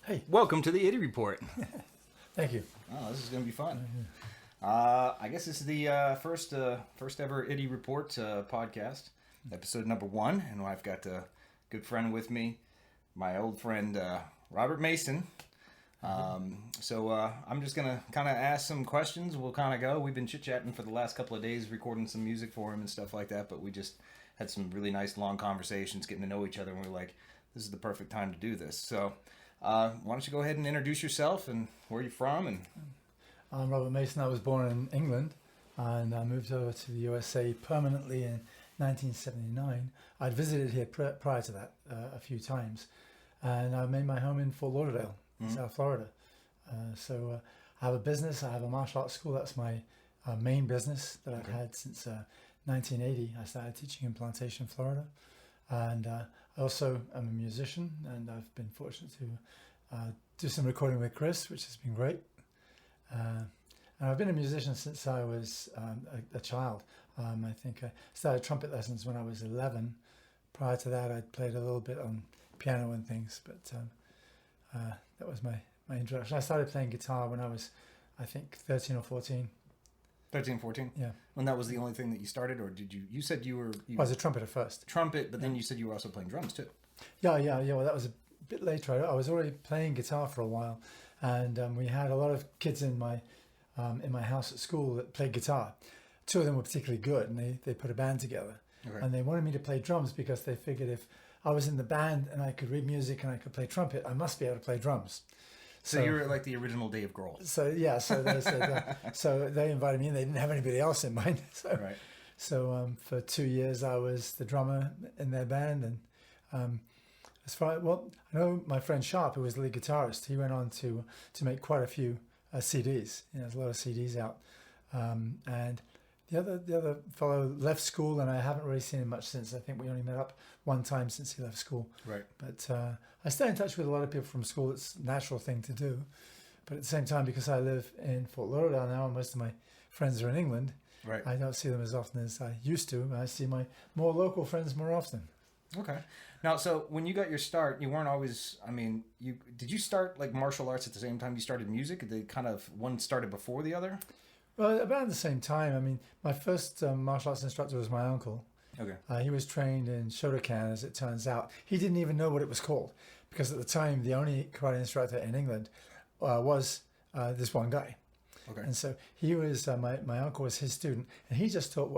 Hey. Welcome to the Itty Report. Thank you. Oh, this is going to be fun. I guess this is the first ever Itty Report podcast, episode number 1, and I've got a good friend with me, my old friend Robert Mason. So I'm just going to kind of ask some questions. We'll kind of go. We've been chit-chatting for the last couple of days, recording some music for him and stuff like that, but we just had some really nice long conversations, getting to know each other, and we were like, this is the perfect time to do this. So why don't you go ahead and introduce yourself and where you're from? And I'm Robert Mason. I was born in England and I moved over to the USA permanently in 1979. I'd visited here prior to that a few times, and I made my home in Fort Lauderdale, South Florida. So I have a business. I have a martial arts school. That's my main business that I've had since 1980. I started teaching in Plantation, Florida. And I also am a musician, and I've been fortunate to do some recording with Chris, which has been great. And I've been a musician since I was a child. I think I started trumpet lessons when I was 11. Prior to that, I'd played a little bit on piano and things, but that was my introduction. I started playing guitar when I was, I think, 13 or 14. 13, 14? Yeah. And that was the only thing that you started, or did you said you were... I was a trumpeter first. Trumpet, but then you said you were also playing drums too. Yeah. Well, that was a bit later. I was already playing guitar for a while, and we had a lot of kids in my house at school that played guitar. 2 of them were particularly good, and they put a band together. Okay. And they wanted me to play drums because they figured if I was in the band and I could read music and I could play trumpet, I must be able to play drums. So you were like the original Dave Grohl. So yeah, so they said, so they invited me, and they didn't have anybody else in mind. So, right. So for 2 years I was the drummer in their band, and as far I know my friend Sharp, who was the lead guitarist, he went on to make quite a few CDs. There's a lot of CDs out, and the other fellow left school, and I haven't really seen him much since. I think we only met up one time since he left school. Right. But I stay in touch with a lot of people from school. It's a natural thing to do. But at the same time, because I live in Fort Lauderdale now, and most of my friends are in England, right, I don't see them as often as I used to. I see my more local friends more often. Okay. Now, so when you got your start, you weren't always, did you start like martial arts at the same time you started music? Did they kind of, one started before the other? Well, about the same time. My first martial arts instructor was my uncle. Okay. He was trained in Shotokan, as it turns out. He didn't even know what it was called, because at the time, the only karate instructor in England was this one guy. Okay. And so he was, my uncle was his student, and he just taught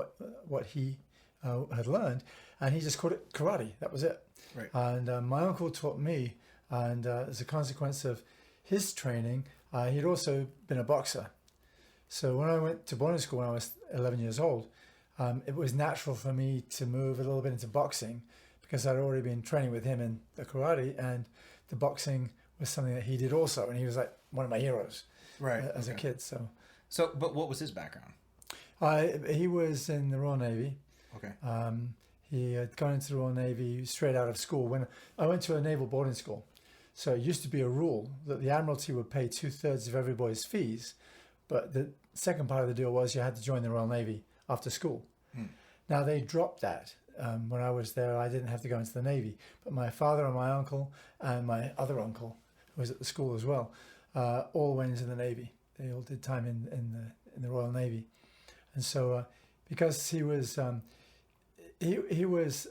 what he had learned, and he just called it karate. That was it. Right. And my uncle taught me, and as a consequence of his training, he'd also been a boxer. So when I went to boarding school when I was 11 years old, it was natural for me to move a little bit into boxing, because I'd already been training with him in the karate, and the boxing was something that he did also, and he was like one of my heroes, right, as a kid. So, but what was his background? He was in the Royal Navy. Okay. He had gone into the Royal Navy straight out of school. When I went to a naval boarding school, so it used to be a rule that the Admiralty would pay 2/3 of every boy's fees, but the second part of the deal was you had to join the Royal Navy after school. Now they dropped that. When I was there, I didn't have to go into the Navy, but my father and my uncle and my other uncle, who was at the school as well, all went into the Navy. They all did time in the Royal Navy, and so because he was he was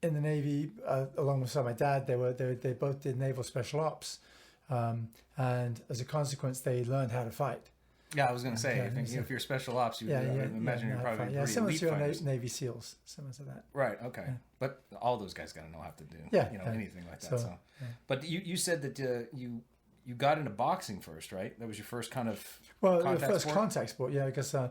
in the Navy alongside my dad, they both did naval special ops, and as a consequence, they learned how to fight. Yeah, I was going to say, if you're special ops, I imagine you're probably pretty similar elite to your fighters. Navy SEALs, similar to that. Right. Okay. Yeah. But all those guys got to know how to do, anything like that. So. Yeah. But you said that you got into boxing first, right? That was your first kind of contact sport. Yeah, because the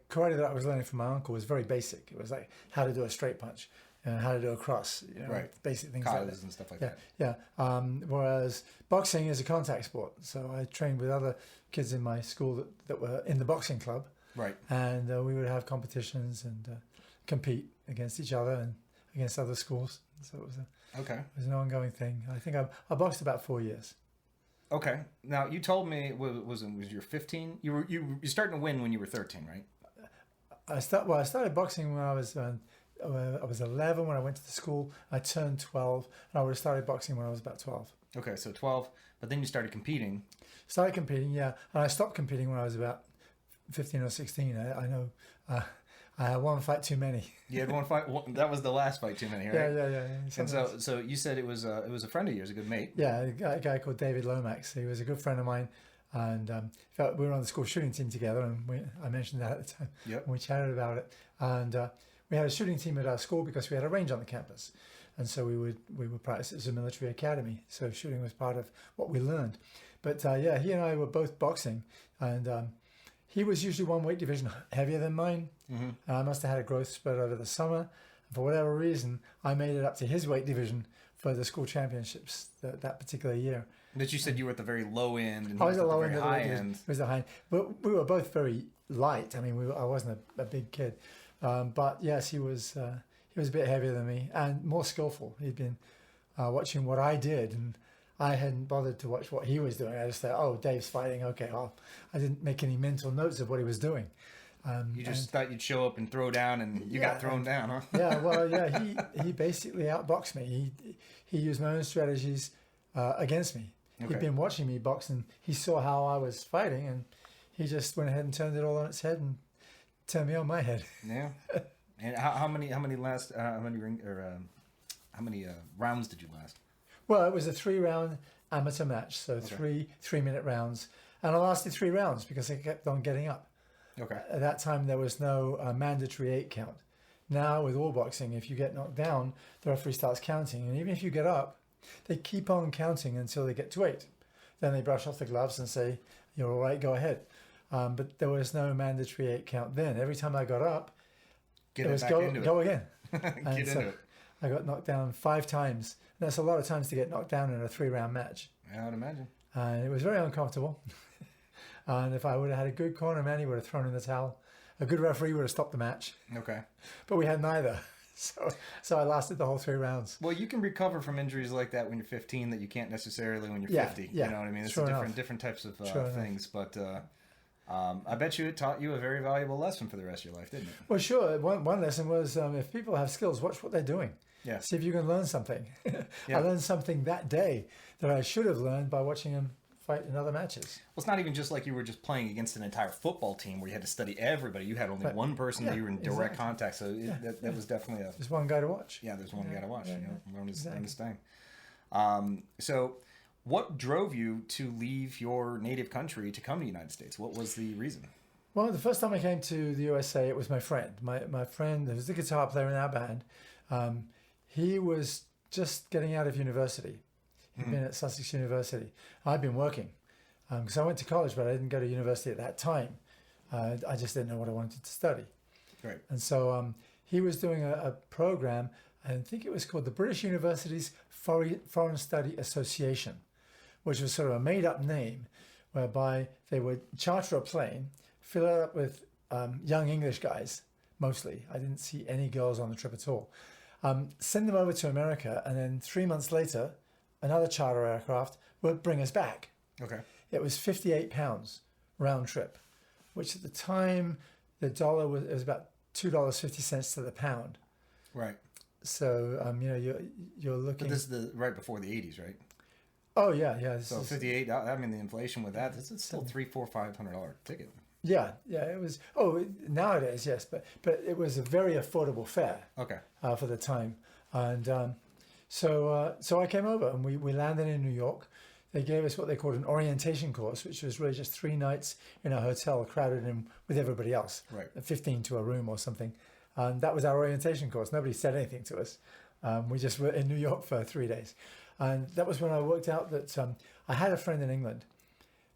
karate that I was learning from my uncle was very basic. It was like how to do a straight punch and how to do a cross, right? Basic things like that. And stuff like that. Yeah. Whereas boxing is a contact sport, so I trained with other kids in my school that were in the boxing club, right? And we would have competitions and compete against each other and against other schools. So it was an ongoing thing. I think I boxed about 4 years. Okay. Now you told me was you 15? You were starting to win when you were 13, right? I started boxing when I was 11 when I went to the school. I turned 12, and I would have started boxing when I was about 12. Okay, so 12, but then you started competing. Started competing, yeah, and I stopped competing when I was about 15 or 16. I know I had one fight too many. You had one fight. That was the last fight too many, right? Yeah. And so you said it was a friend of yours, a good mate. Yeah, a guy called David Lomax. He was a good friend of mine, and in fact, we were on the school shooting team together, and I mentioned that at the time. Yep. And we chatted about it, and we had a shooting team at our school because we had a range on the campus, and so we would practice as a military academy. So shooting was part of what we learned. But yeah, he and I were both boxing, and he was usually one weight division heavier than mine. Mm-hmm. I must have had a growth spurt over the summer. For whatever reason, I made it up to his weight division for the school championships that particular year. But you said you were at the very low end, and I was he at was the low at the end. very high end. It was the high end. But we were both very light. I mean, I wasn't a big kid. But yes, he was a bit heavier than me and more skillful. He'd been watching what I did, and I hadn't bothered to watch what he was doing. I just thought, oh, Dave's fighting. Okay, well, I didn't make any mental notes of what he was doing. You just thought you'd show up and throw down, and you got thrown down, huh? Yeah, well, yeah, he basically outboxed me. He used my own strategies against me. Okay. He'd been watching me box, and he saw how I was fighting, and he just went ahead and turned it all on its head and turned me on my head. Yeah. And how many rounds did you last? Well, it was a 3-round amateur match, so Okay. 3-minute rounds, and I lasted 3 rounds because I kept on getting up. Okay. At that time, there was no mandatory 8 count. Now, with all boxing, if you get knocked down, the referee starts counting, and even if you get up, they keep on counting until they get to 8. Then they brush off the gloves and say, "You're all right, go ahead." But there was no mandatory 8 count then. Every time I got up, Get it it was back go into go it. again. Get into it. I got knocked down 5 times. That's a lot of times to get knocked down in a 3-round match. I would imagine. And it was very uncomfortable. And if I would have had a good corner man, he would have thrown in the towel. A good referee would have stopped the match. Okay. But we had neither. So I lasted the whole 3 rounds. Well, you can recover from injuries like that when you're 15 that you can't necessarily when you're Yeah, 50. yeah. You know what I mean? It's Sure different types of Sure things. But I bet you it taught you a very valuable lesson for the rest of your life, didn't it? Well, sure. One lesson was if people have skills, watch what they're doing. Yeah. See if you can learn something. Yeah. I learned something that day that I should have learned by watching them fight in other matches. Well, it's not even just like you were just playing against an entire football team where you had to study everybody. You had only one person that you were in direct exactly. contact. So that was definitely There's one guy to watch. there's one guy to watch. Yeah, You know, learn his exactly. thing. So what drove you to leave your native country to come to the United States? What was the reason? Well, the first time I came to the USA, it was my friend. My friend, who was the guitar player in our band, he was just getting out of university. He'd been at Sussex University. I'd been working because I went to college, but I didn't go to university at that time. I just didn't know what I wanted to study. Right. And so he was doing a program, I think it was called the British Universities Foreign Study Association, which was sort of a made-up name, whereby they would charter a plane, fill it up with young English guys, mostly. I didn't see any girls on the trip at all. Send them over to America, and then 3 months later, another charter aircraft would bring us back. Okay. It was £58 round trip, which at the time the dollar was about $2.50 to the pound. Right. So you're looking. But this is right before the 80s, right? Oh yeah. So 58. I mean, the inflation with that, this is still $300-$500 ticket. Yeah. It was. Oh, nowadays yes, but it was a very affordable fare. Okay. For the time, and so I came over and we landed in New York. They gave us what they called an orientation course, which was really just 3 nights in a hotel crowded in with everybody else, Right. 15 to a room or something. And that was our orientation course. Nobody said anything to us. We just were in New York for 3 days. And that was when I worked out that I had a friend in England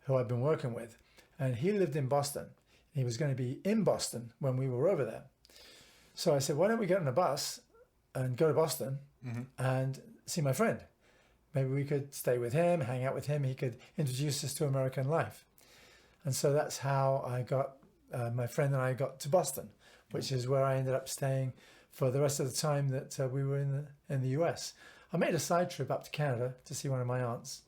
who I'd been working with, and he lived in Boston. He was going to be in Boston when we were over there. So I said, why don't we get on a bus and go to Boston and see my friend? Maybe we could stay with him, hang out with him. He could introduce us to American life. And so that's how I got, my friend and I got to Boston, which is where I ended up staying for the rest of the time that we were in the US. I made a side trip up to Canada to see one of my aunts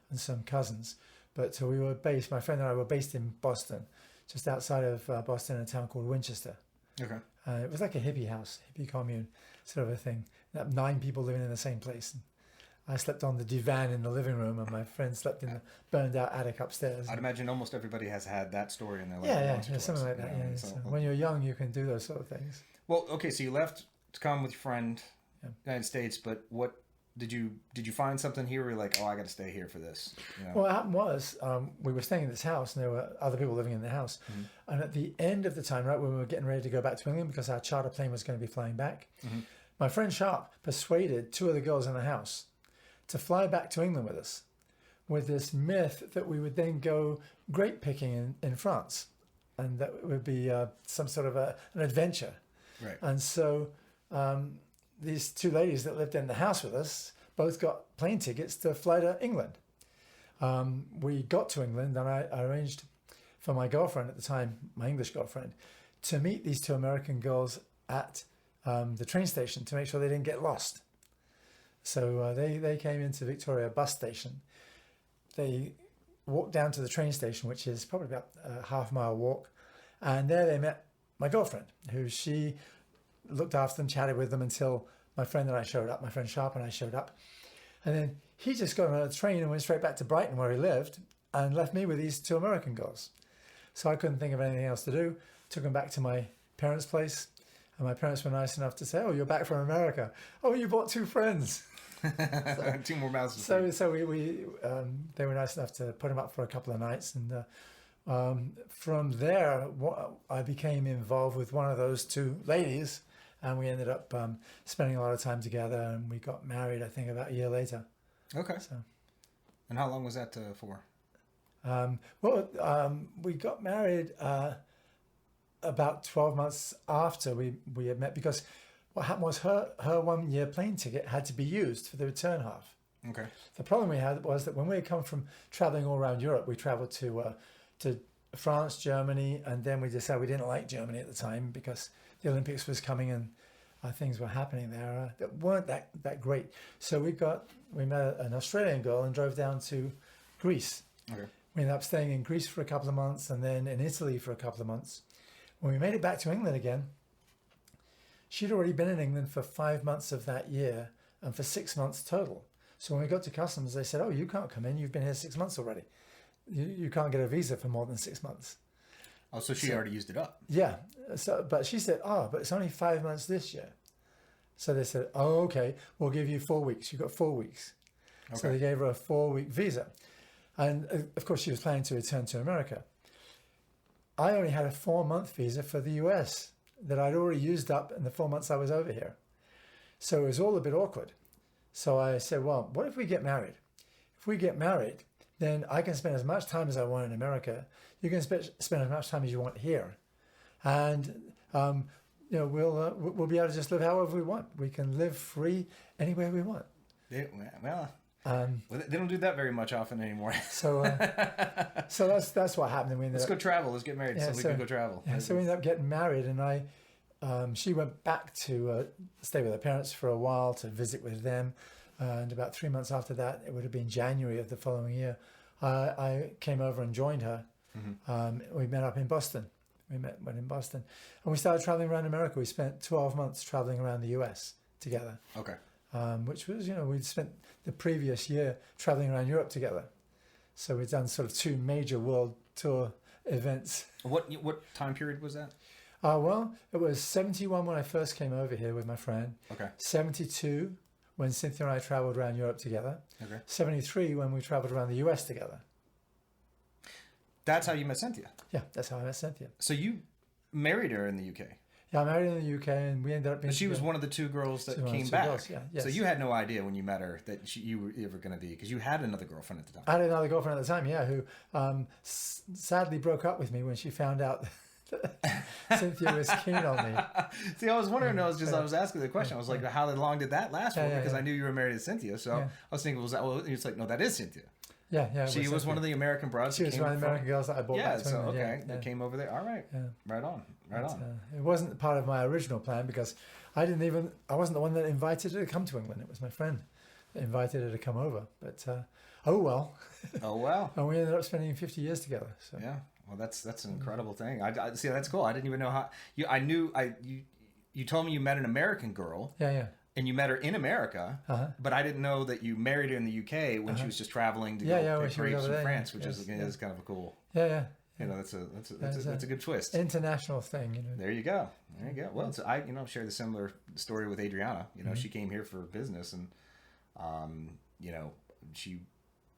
and some cousins. But we were based, my friend and I were based in Boston, just outside of Boston in a town called Winchester. Okay. It was like a hippie house, hippie commune sort of a thing. 9 people living in the same place. I slept on the divan in the living room, and my friend slept in the burned out attic upstairs. I'd imagine almost everybody has had that story in their life. Yeah, once or twice, something like that. you know, Yeah. so- So when you're young, you can do those sort of things. Well, okay, so you left to come with your friend, Yeah. United States, but what did you find something here where you're like, oh, I got to stay here for this? You know? Well, what happened was we were staying in this house, and there were other people living in the house. Mm-hmm. And at the end of the time, right when we were getting ready to go back to England because our charter plane was going to be flying back, Mm-hmm. my friend Sharp persuaded two of the girls in the house to fly back to England with us, with this myth that we would then go grape picking in France, and that would be some sort of an adventure. Right. And so these two ladies that lived in the house with us both got plane tickets to fly to England. We got to England, and I arranged for my girlfriend at the time, my English girlfriend, to meet these two American girls at the train station to make sure they didn't get lost. So they came into Victoria bus station. They walked down to the train station, which is probably about a half-mile walk, and there they met my girlfriend, who she looked after them, chatted with them until my friend and I showed up. My friend Sharp and I showed up, and then he just got on a train and went straight back to Brighton, where he lived, and left me with these two American girls. So I couldn't think of anything else to do. Took them back to my parents' place, and my parents were nice enough to say, "Oh, you're back from America. Oh, you brought two friends." Two more mouths to So feed. we they were nice enough to put him up for a couple of nights, and from there I became involved with one of those two ladies, and we ended up spending a lot of time together, and we got married, I think, about a year later. Okay. So And how long was that for? we got married about 12 months after we had met, because what happened was her 1 year plane ticket had to be used for the return half. Okay. The problem we had was that when we had come from traveling all around Europe, we traveled to France, Germany, and then we decided we didn't like Germany at the time because the Olympics was coming and things were happening there that weren't that great. So we met an Australian girl and drove down to Greece. Okay. We ended up staying in Greece for a couple of months and then in Italy for a couple of months. When we made it back to England again, she'd already been in England for 5 months of that year and for 6 months total. So when we got to customs, they said, "Oh, you can't come in. You've been here 6 months already. You can't get a visa for more than 6 months." Oh, so she already used it up. Yeah. So, but she said, "Oh, but it's only 5 months this year." So they said, "Oh, okay, we'll give you 4 weeks. You've got 4 weeks." Okay. So they gave her a 4-week visa. And of course, she was planning to return to America. I only had a 4-month visa for the US that I'd already used up in the 4 months I was over here. So it was all a bit awkward. So I said, well, what if we get married? If we get married, then I can spend as much time as I want in America. You can spend as much time as you want here. And, we'll be able to just live however we want. We can live free anywhere we want. They don't do that very much often anymore. So that's what happened. We ended Let's up, go travel. Let's get married so we can go travel. Yeah, so we ended up getting married, and she went back to stay with her parents for a while to visit with them. And about 3 months after that, it would have been January of the following year, I came over and joined her. Mm-hmm. We met up in Boston. Went in Boston, and we started traveling around America. We spent 12 months traveling around the US together. Okay. Which was, we'd spent the previous year traveling around Europe together. So we'd done sort of 2 major world tour events. What time period was that? Well, it was 71 when I first came over here with my friend. Okay. 72 when Cynthia and I traveled around Europe together. Okay. 73 when we traveled around the US together. That's how you met Cynthia? Yeah, that's how I met Cynthia. So you married her in the UK? Yeah, I married in the UK, and we ended up being... But she was one of the 2 girls that came back. Girls, yeah, yes. So you had no idea when you met her that you were ever going to be... Because you had another girlfriend at the time. I had another girlfriend at the time, yeah, who sadly broke up with me when she found out that Cynthia was keen on me. See, I was wondering, I was asking the question. I was like, how long did that last for? Because I knew you were married to Cynthia. So I was thinking, was that... Well, it's like, no, that is Cynthia. Yeah. She was one of the American broths. She was one of the American girls that I bought back to England. Okay. That came over there. All right. Yeah. Right on. It wasn't part of my original plan because I wasn't the one that invited her to come to England. It was my friend that invited her to come over. But, oh well. Oh well. And we ended up spending 50 years together. So. Yeah. Well, that's an incredible thing. I see. That's cool. I didn't even know how you told me you met an American girl. Yeah. And you met her in America, but I didn't know that you married her in the UK when she was just traveling to go pick grapes in France, which is kind of a cool. Yeah. You know, that's a good twist. International thing, you know. There you go. Well, I shared a similar story with Adriana. You know, she came here for business, and you know, she,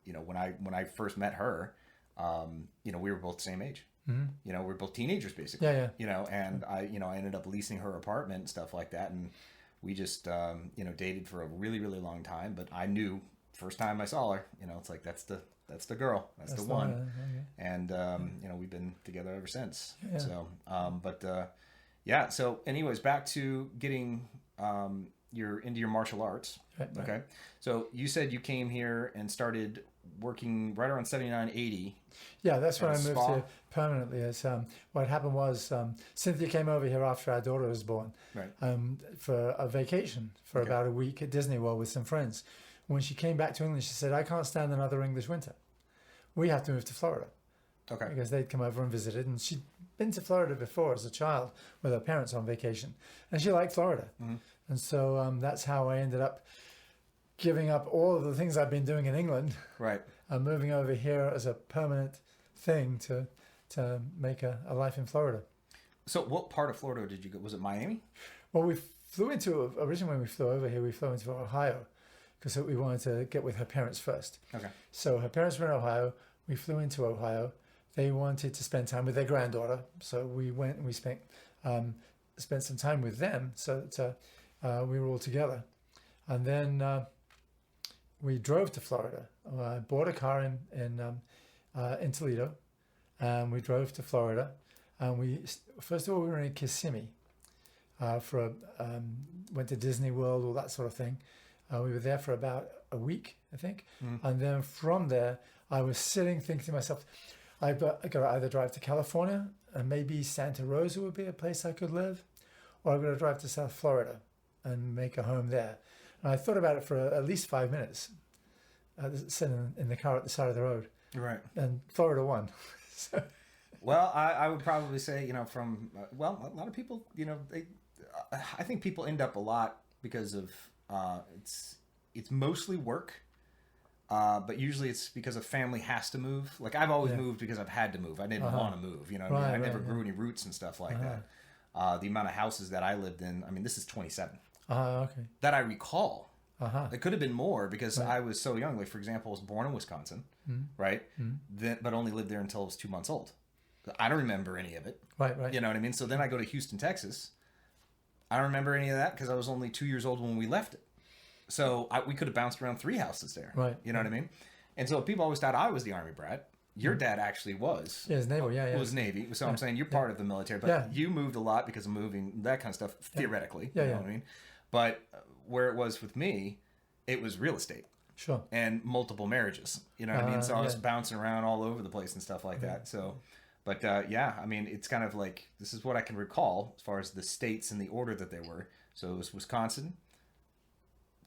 you know, when I first met her, you know, we were both the same age. You know, we were both teenagers basically. You know, and I ended up leasing her apartment and stuff like that, and we just you know, dated for a really, really long time. But I knew first time I saw her, you know, it's like that's the girl, that's the one. And you know, we've been together ever since. So yeah. So anyways, back to getting into your martial arts. Okay. So you said you came here and started working right around 79, 80. Yeah, that's when I moved here permanently. As what happened was Cynthia came over here after our daughter was born, for a vacation for about a week at Disney World with some friends. When she came back to England, she said, "I can't stand another English winter. We have to move to Florida." Okay. Because they'd come over and visited, and she'd been to Florida before as a child with her parents on vacation, and she liked Florida. And so that's how I ended up giving up all of the things I've been doing in England, and moving over here as a permanent thing to make a life in Florida. So what part of Florida did you go? Was it Miami? Well, we flew into, originally when we flew over here, we flew into Ohio because we wanted to get with her parents first. Okay. So her parents were in Ohio. We flew into Ohio. They wanted to spend time with their granddaughter. So we went and we spent some time with them so that we were all together. And then we drove to Florida. I bought a car in Toledo, and we drove to Florida. And first of all, we were in Kissimmee went to Disney World, all that sort of thing. We were there for about a week, I think. And then from there, I was thinking to myself, I got to either drive to California, and maybe Santa Rosa would be a place I could live, or I'm going to drive to South Florida and make a home there. And I thought about it for at least 5 minutes, sitting in the car at the side of the road. Right. And Florida won. So. Well, I would probably say, you know, a lot of people, you know, I think people end up a lot because of, it's mostly work. But usually it's because a family has to move. Like I've always moved because I've had to move. I didn't want to move, you know what I mean? I never grew any roots and stuff like that. The amount of houses that I lived in, I mean, this is 27. Okay. That I recall. It could have been more because I was so young. Like, for example, I was born in Wisconsin, right? But only lived there until I was 2 months old. I don't remember any of it. Right. You know what I mean? So then I go to Houston, Texas. I don't remember any of that because I was only 2 years old when we left it. So we could have bounced around 3 houses there. Right. You know what I mean? And so people always thought I was the Army brat. Your dad actually was. Yeah, his Navy. Was Navy. So I'm saying you're part of the military. But you moved a lot because of moving, that kind of stuff, theoretically. You know what I mean? But where it was with me, it was real estate. Sure. And multiple marriages. You know what I mean? So I was bouncing around all over the place and stuff like that. So, but I mean, it's kind of like, this is what I can recall as far as the states and the order that they were. So it was Wisconsin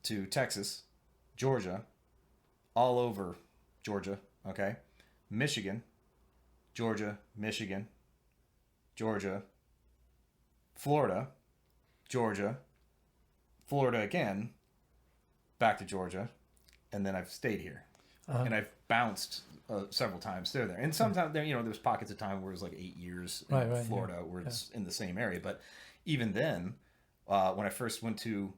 to Texas, Georgia, all over Georgia, okay? Michigan, Georgia, Michigan, Georgia, Florida, Georgia, Florida again, back to Georgia, and then I've stayed here. And I've bounced several times there. And sometimes, you know, there's pockets of time where it was like 8 years in Florida where it's in the same area. But even then, when I first went to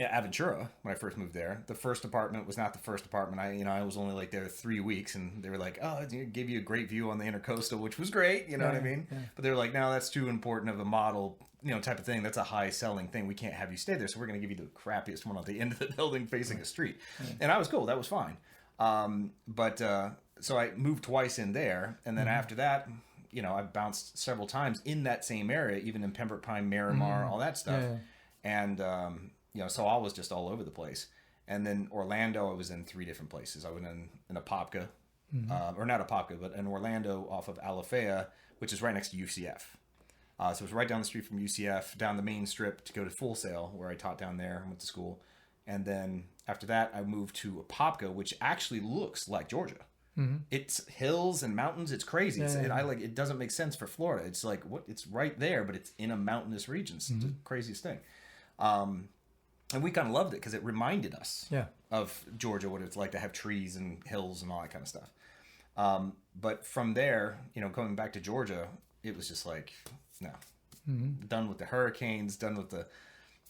Aventura, when I first moved there, the first apartment was not the first apartment. I was only like there 3 weeks, and they were like, "Oh, it gave you a great view on the intercoastal," which was great, you know what I mean? Yeah. But they were like, "No, that's too important of a model, you know, type of thing. That's a high selling thing. We can't have you stay there, so we're going to give you the crappiest one at the end of the building facing a street." And I was cool. That was fine. So I moved twice in there, and then after that, you know, I bounced several times in that same area, even in Pembroke Pine, Miramar, all that stuff, and. You know, so I was just all over the place. And then Orlando, I was in 3 different places. I went in Apopka, or not Apopka, but in Orlando off of Alafaya, which is right next to UCF. So it was right down the street from UCF, down the main strip to go to Full Sail, where I taught down there and went to school. And then after that, I moved to Apopka, which actually looks like Georgia. It's hills and mountains. It's crazy. It doesn't make sense for Florida. It's like, what? It's right there, but it's in a mountainous region. It's the craziest thing. And we kind of loved it because it reminded us Yeah. of Georgia, what it's like to have trees and hills and all that kind of stuff. But from there, going back to Georgia, it was just like, no, done with the hurricanes, done with the,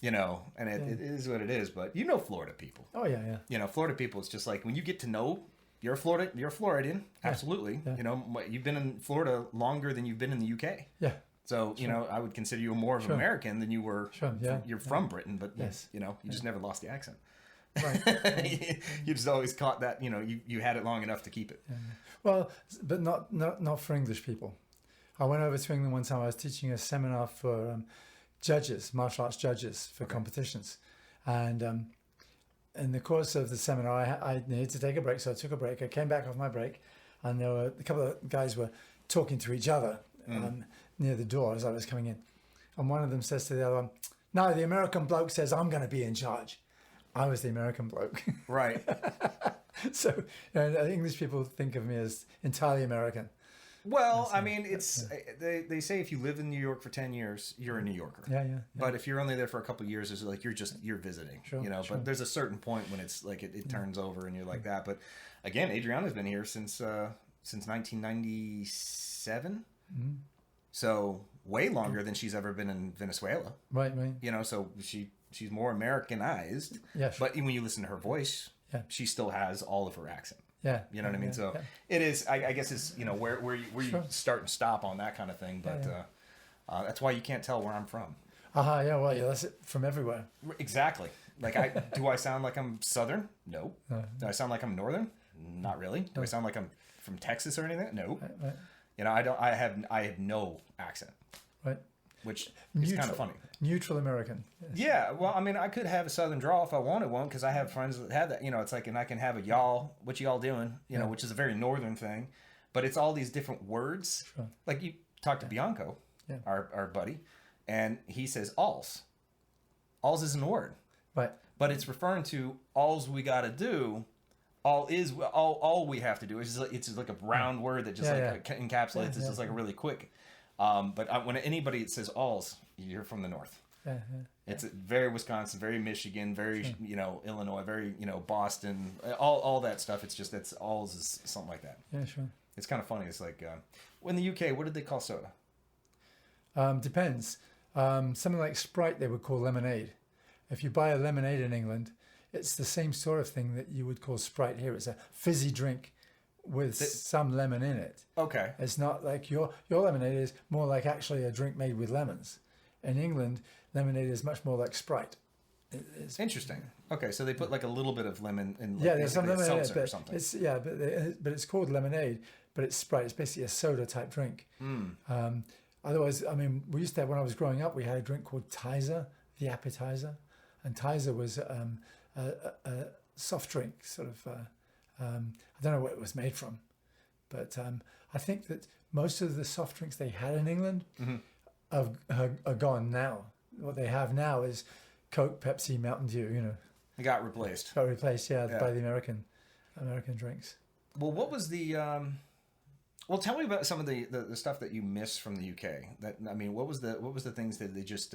and it is what it is. But Florida people. Oh yeah, yeah. Florida people, it's just like when you get to know you're a Floridian, absolutely. Yeah. You've been in Florida longer than you've been in the UK. Yeah. So, I would consider you more of an American than you were. Sure, yeah. You're from Britain, but Yes. you just never lost the accent. Right. You just always caught that, you had it long enough to keep it. Yeah. Well, but not for English people. I went over to England one time. I was teaching a seminar for judges, martial arts judges for competitions. And in the course of the seminar, I needed to take a break. So I took a break. I came back off my break, and there were a couple of guys were talking to each other near the door as I was coming in. And one of them says to the other one, "No, the American bloke says I'm going to be in charge." I was the American bloke. Right. So English people think of me as entirely American. Well, I mean, it's they say if you live in New York for 10 years, you're a New Yorker. Yeah. But if you're only there for a couple of years, it's like you're visiting. Sure. But there's a certain point when it's like it turns over and you're like that. But again, Adriana's been here since 1997. Mm-hmm. So way longer than she's ever been in Venezuela. Right. So she's more Americanized. Yeah. Sure. But when you listen to her voice, she still has all of her accent. Yeah. You know what I mean? So it is, I guess it's, where you start and stop on that kind of thing. But that's why you can't tell where I'm from. Yeah. Well, yeah, that's it from everywhere. Exactly. Like do I sound like I'm Southern? No. Do I sound like I'm Northern? Not really. Do I sound like I'm from Texas or anything? No. Right. I have no accent. Right. Which is kind of funny. Neutral American. Yes. Yeah, well, I mean, I could have a Southern drawl if I wanted one because I have friends that have that. It's like, and I can have a y'all, what y'all doing, which is a very Northern thing. But it's all these different words. Sure. Like you talk to Bianco, our buddy, and he says alls. Alls isn't a word. Right. But it's referring to alls we got to do. All we have to do. It's just like a round word that just encapsulates. It's just like a really quick. But when anybody says alls, you're from the north. Yeah. It's very Wisconsin, very Michigan, very Illinois, very Boston, all that stuff. It's alls is something like that. Yeah, sure. It's kind of funny. It's like in the UK, what did they call soda? Depends. Something like Sprite they would call lemonade. If you buy a lemonade in England, it's the same sort of thing that you would call Sprite here. It's a fizzy drink with some lemon in it. Okay. It's not like your lemonade is more like actually a drink made with lemons. In England, lemonade is much more like Sprite. It's interesting. Okay, so they put like a little bit of lemon in there's some lemon in it, or something. But it's called lemonade, but it's Sprite. It's basically a soda type drink. Otherwise, I mean, we used to have, when I was growing up, we had a drink called Tizer, the appetizer, and Tizer was a soft drink, sort of. I don't know what it was made from, but I think that most of the soft drinks they had in England are gone now. What they have now is Coke, Pepsi, Mountain Dew. They got replaced. Got replaced, by the American drinks. Well, what was the? Well, tell me about some of the stuff that you miss from the UK. What was the things that they just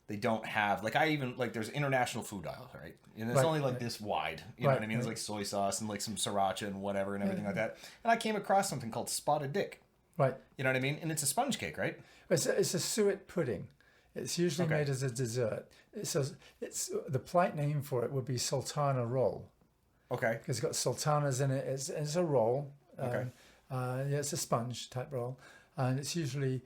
they don't have? Like there's international food aisle, right? And it's only like this wide. You know what I mean? There's like soy sauce and like some sriracha and whatever and everything like that. And I came across something called spotted dick. Right. You know what I mean? And it's a sponge cake, right? It's a suet pudding. It's usually made as a dessert. It's the polite name for it would be sultana roll. Okay. Because it's got sultanas in it. It's a roll. Okay. It's a sponge type roll, and it's usually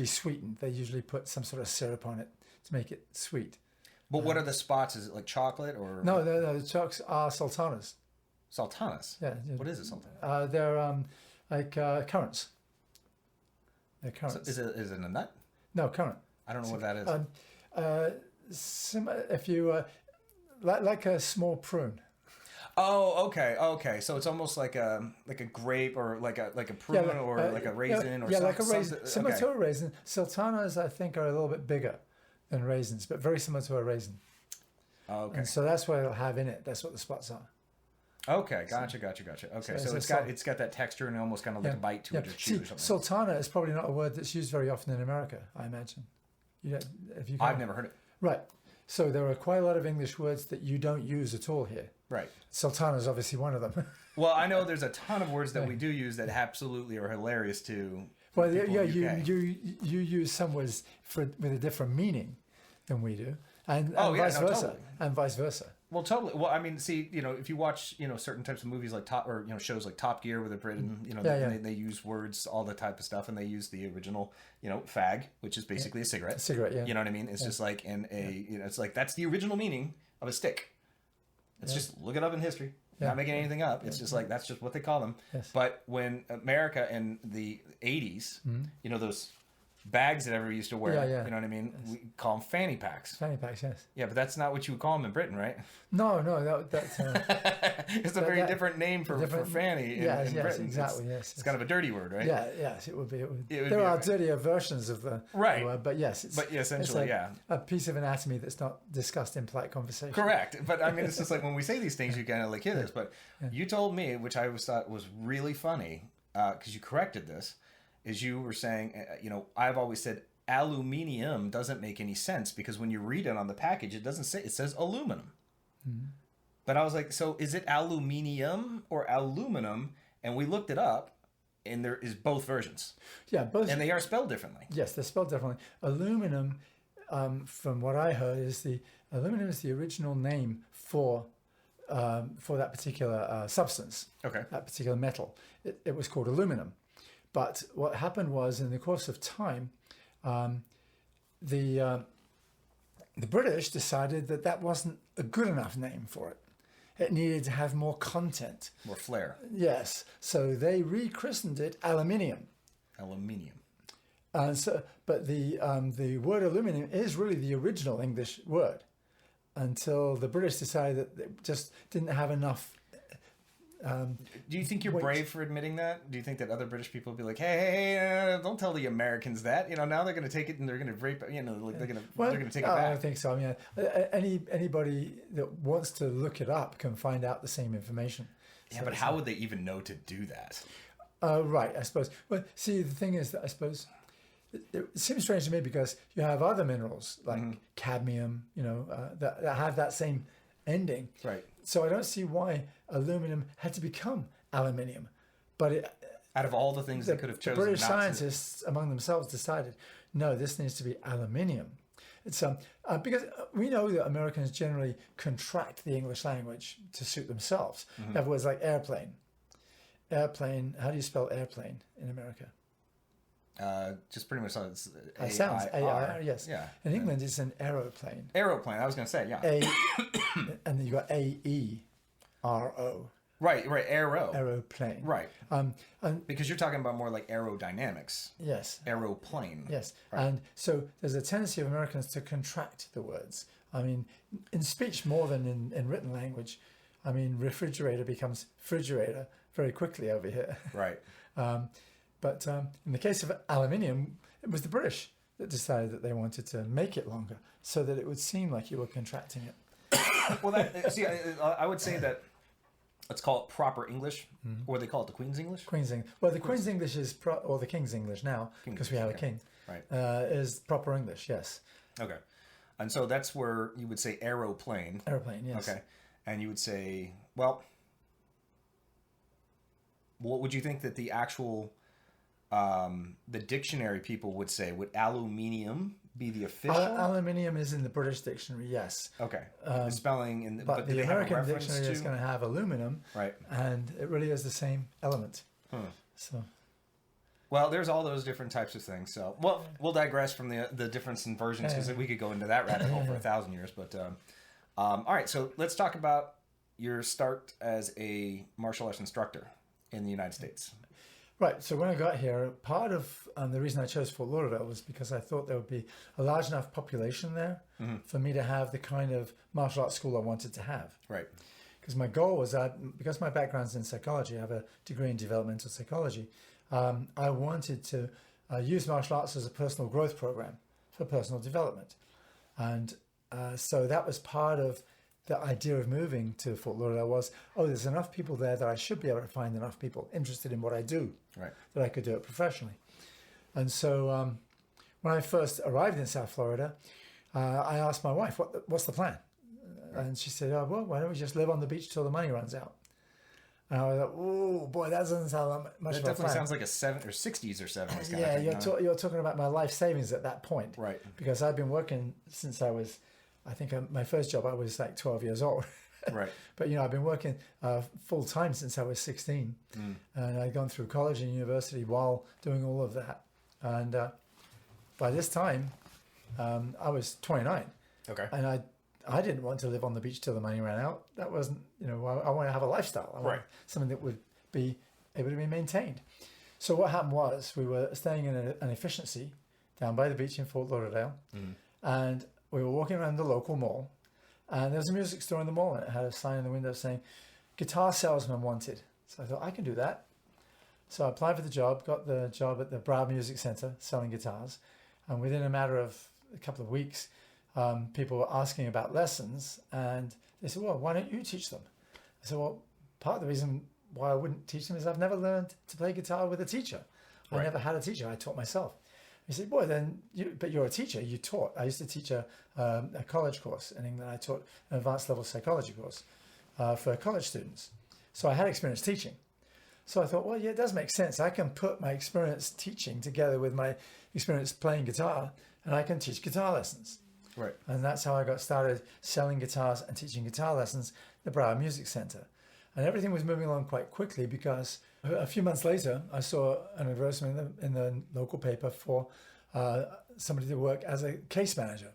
sweetened. They usually put some sort of syrup on it to make it sweet. But what are the spots? Is it like chocolate or? No. The chocks are sultanas. Sultanas. Yeah. What is a sultana? They're like currants. They're currants. So is it a nut? No, currant. I don't know what that is. If you like a small prune. Oh, okay. So it's almost like a grape or like a prune or like a raisin or something. Like a raisin. Similar to a raisin. Sultanas, I think, are a little bit bigger than raisins, but very similar to a raisin. Okay. And so that's what it'll have in it. That's what the spots are. Okay, gotcha. Okay, so it's got that texture and almost kind of like a bite to it or chew or something. Sultana is probably not a word that's used very often in America, I imagine. I've never heard it. Right. So there are quite a lot of English words that you don't use at all here. Right. Sultana is obviously one of them. Well, I know there's a ton of words that we do use that absolutely are hilarious to Well, people yeah, in the UK. you use some words with a different meaning than we do, and Oh, yeah, vice no, versa, totally. and vice versa. Well, totally. Well, I mean, see, if you watch, certain types of movies like shows like Top Gear, where they're Britain, they use words, all the type of stuff, and they use the original, fag, which is basically a cigarette. A cigarette, yeah. You know what I mean? It's just like it's like that's the original meaning of a stick. It's just look it up in history. Not making anything up. It's just like that's just what they call them. Yes. But when America in the 80s, those bags that everybody used to wear, you know what I mean? Yes. We call them fanny packs. Fanny packs, yes. Yeah, but that's not what you would call them in Britain, right? No, that's it's a very different name for fanny in Britain. Exactly, it's kind of a dirty word, right? Yeah, yes, it would be. There are dirtier versions of the word, but yes, essentially, a piece of anatomy that's not discussed in polite conversation. Correct, but I mean, it's just like when we say these things, you kind of like hear this. But you told me, which I thought was really funny, because you corrected this, is you were saying, I've always said aluminium doesn't make any sense because when you read it on the package, it doesn't say, it says aluminum. Mm-hmm. But I was like, so is it aluminium or aluminum? And we looked it up, and there is both versions. Yeah, both. And they are spelled differently. Yes, they're spelled differently. Aluminum, from what I heard, is the original name for that particular substance. Okay. That particular metal. It was called aluminum. But what happened was, in the course of time, the British decided that wasn't a good enough name for it. It needed to have more content. More flair. Yes. So they rechristened it aluminium. Aluminium. But the word aluminium is really the original English word until the British decided that it just didn't have enough. Do you think you're brave for admitting that? Do you think that other British people will be like, hey, don't tell the Americans that? Now they're going to take it and they're going to rape. They're going to take it back. I don't think so. I mean, anybody that wants to look it up can find out the same information. Yeah, so but how would they even know to do that? Right, I suppose. Well, see, the thing is that I suppose it seems strange to me because you have other minerals like cadmium, that have that same ending. Right. So I don't see why aluminum had to become aluminium. But out of all the things they could have chosen, the British scientists among themselves decided, no, this needs to be aluminium. It's because we know that Americans generally contract the English language to suit themselves. Mm-hmm. Have words like airplane. Airplane. How do you spell airplane in America? Just pretty much sounds A-I-R, yes. Yeah. In England, it's an aeroplane. Aeroplane, I was going to say, yeah. And then you got A-E-R-O. Right, aero. Aeroplane. Right. Because you're talking about more like aerodynamics. Yes. Aeroplane. Yes. Right. And so there's a tendency of Americans to contract the words. I mean, in speech more than in written language. I mean, refrigerator becomes frigerator very quickly over here. Right. But in the case of aluminium, it was the British that decided that they wanted to make it longer so that it would seem like you were contracting it. Well, I would say that let's call it proper English, or they call it the Queen's English. Queen's English. Well, the Queen's English is, or the King's English now, because we have a king. Right. Is proper English, yes. Okay. And so that's where you would say aeroplane. Aeroplane, yes. Okay. And you would say, well, what would you think that the actual... the dictionary people would say, would aluminium be the official? Aluminium is in the British dictionary, yes. Okay. The spelling, but the American dictionary is going to have aluminum, right? And it really is the same element. So, well, there's all those different types of things. So, well, we'll digress from the difference in versions because we could go into that rabbit hole for 1,000 years. But all right, so let's talk about your start as a martial arts instructor in the United States. Right. So when I got here, part of the reason I chose Fort Lauderdale was because I thought there would be a large enough population there for me to have the kind of martial arts school I wanted to have. Right. Because my goal was that, because my background's in psychology, I have a degree in developmental psychology, I wanted to use martial arts as a personal growth program for personal development. And so that was part of the idea of moving to Fort Lauderdale was, there's enough people there that I should be able to find enough people interested in what I do, right, that I could do it professionally. And so when I first arrived in South Florida, I asked my wife, what's the plan? And she said, oh, well, why don't we just live on the beach till the money runs out? And I was like, oh, boy, that doesn't sound like much of a plan. That definitely sounds like a 70s or 60s or 70s kind yeah, of thing. You're talking about my life savings at that point. Right. Because I've been working since I think my first job, I was like 12 years old. Right. But, I've been working full time since I was 16. And I'd gone through college and university while doing all of that. And by this time, I was 29. Okay. And I didn't want to live on the beach till the money ran out. That wasn't, I want to have a lifestyle. I want something that would be able to be maintained. So what happened was we were staying in an efficiency down by the beach in Fort Lauderdale. And we were walking around the local mall. And there was a music store in the mall, and it had a sign in the window saying, guitar salesman wanted. So I thought, I can do that. So I applied for the job, got the job at the Brow Music Center selling guitars. And within a matter of a couple of weeks, people were asking about lessons, and they said, well, why don't you teach them? I said, well, part of the reason why I wouldn't teach them is I've never learned to play guitar with a teacher. I never had a teacher. I taught myself. He said, boy, but you're a teacher. You taught. I used to teach a college course in England. I taught an advanced level psychology course for college students. So I had experience teaching. So I thought, well, yeah, it does make sense. I can put my experience teaching together with my experience playing guitar, and I can teach guitar lessons. Right. And that's how I got started selling guitars and teaching guitar lessons at the Brow Music Center. And everything was moving along quite quickly because a few months later, I saw an advertisement in the local paper for somebody to work as a case manager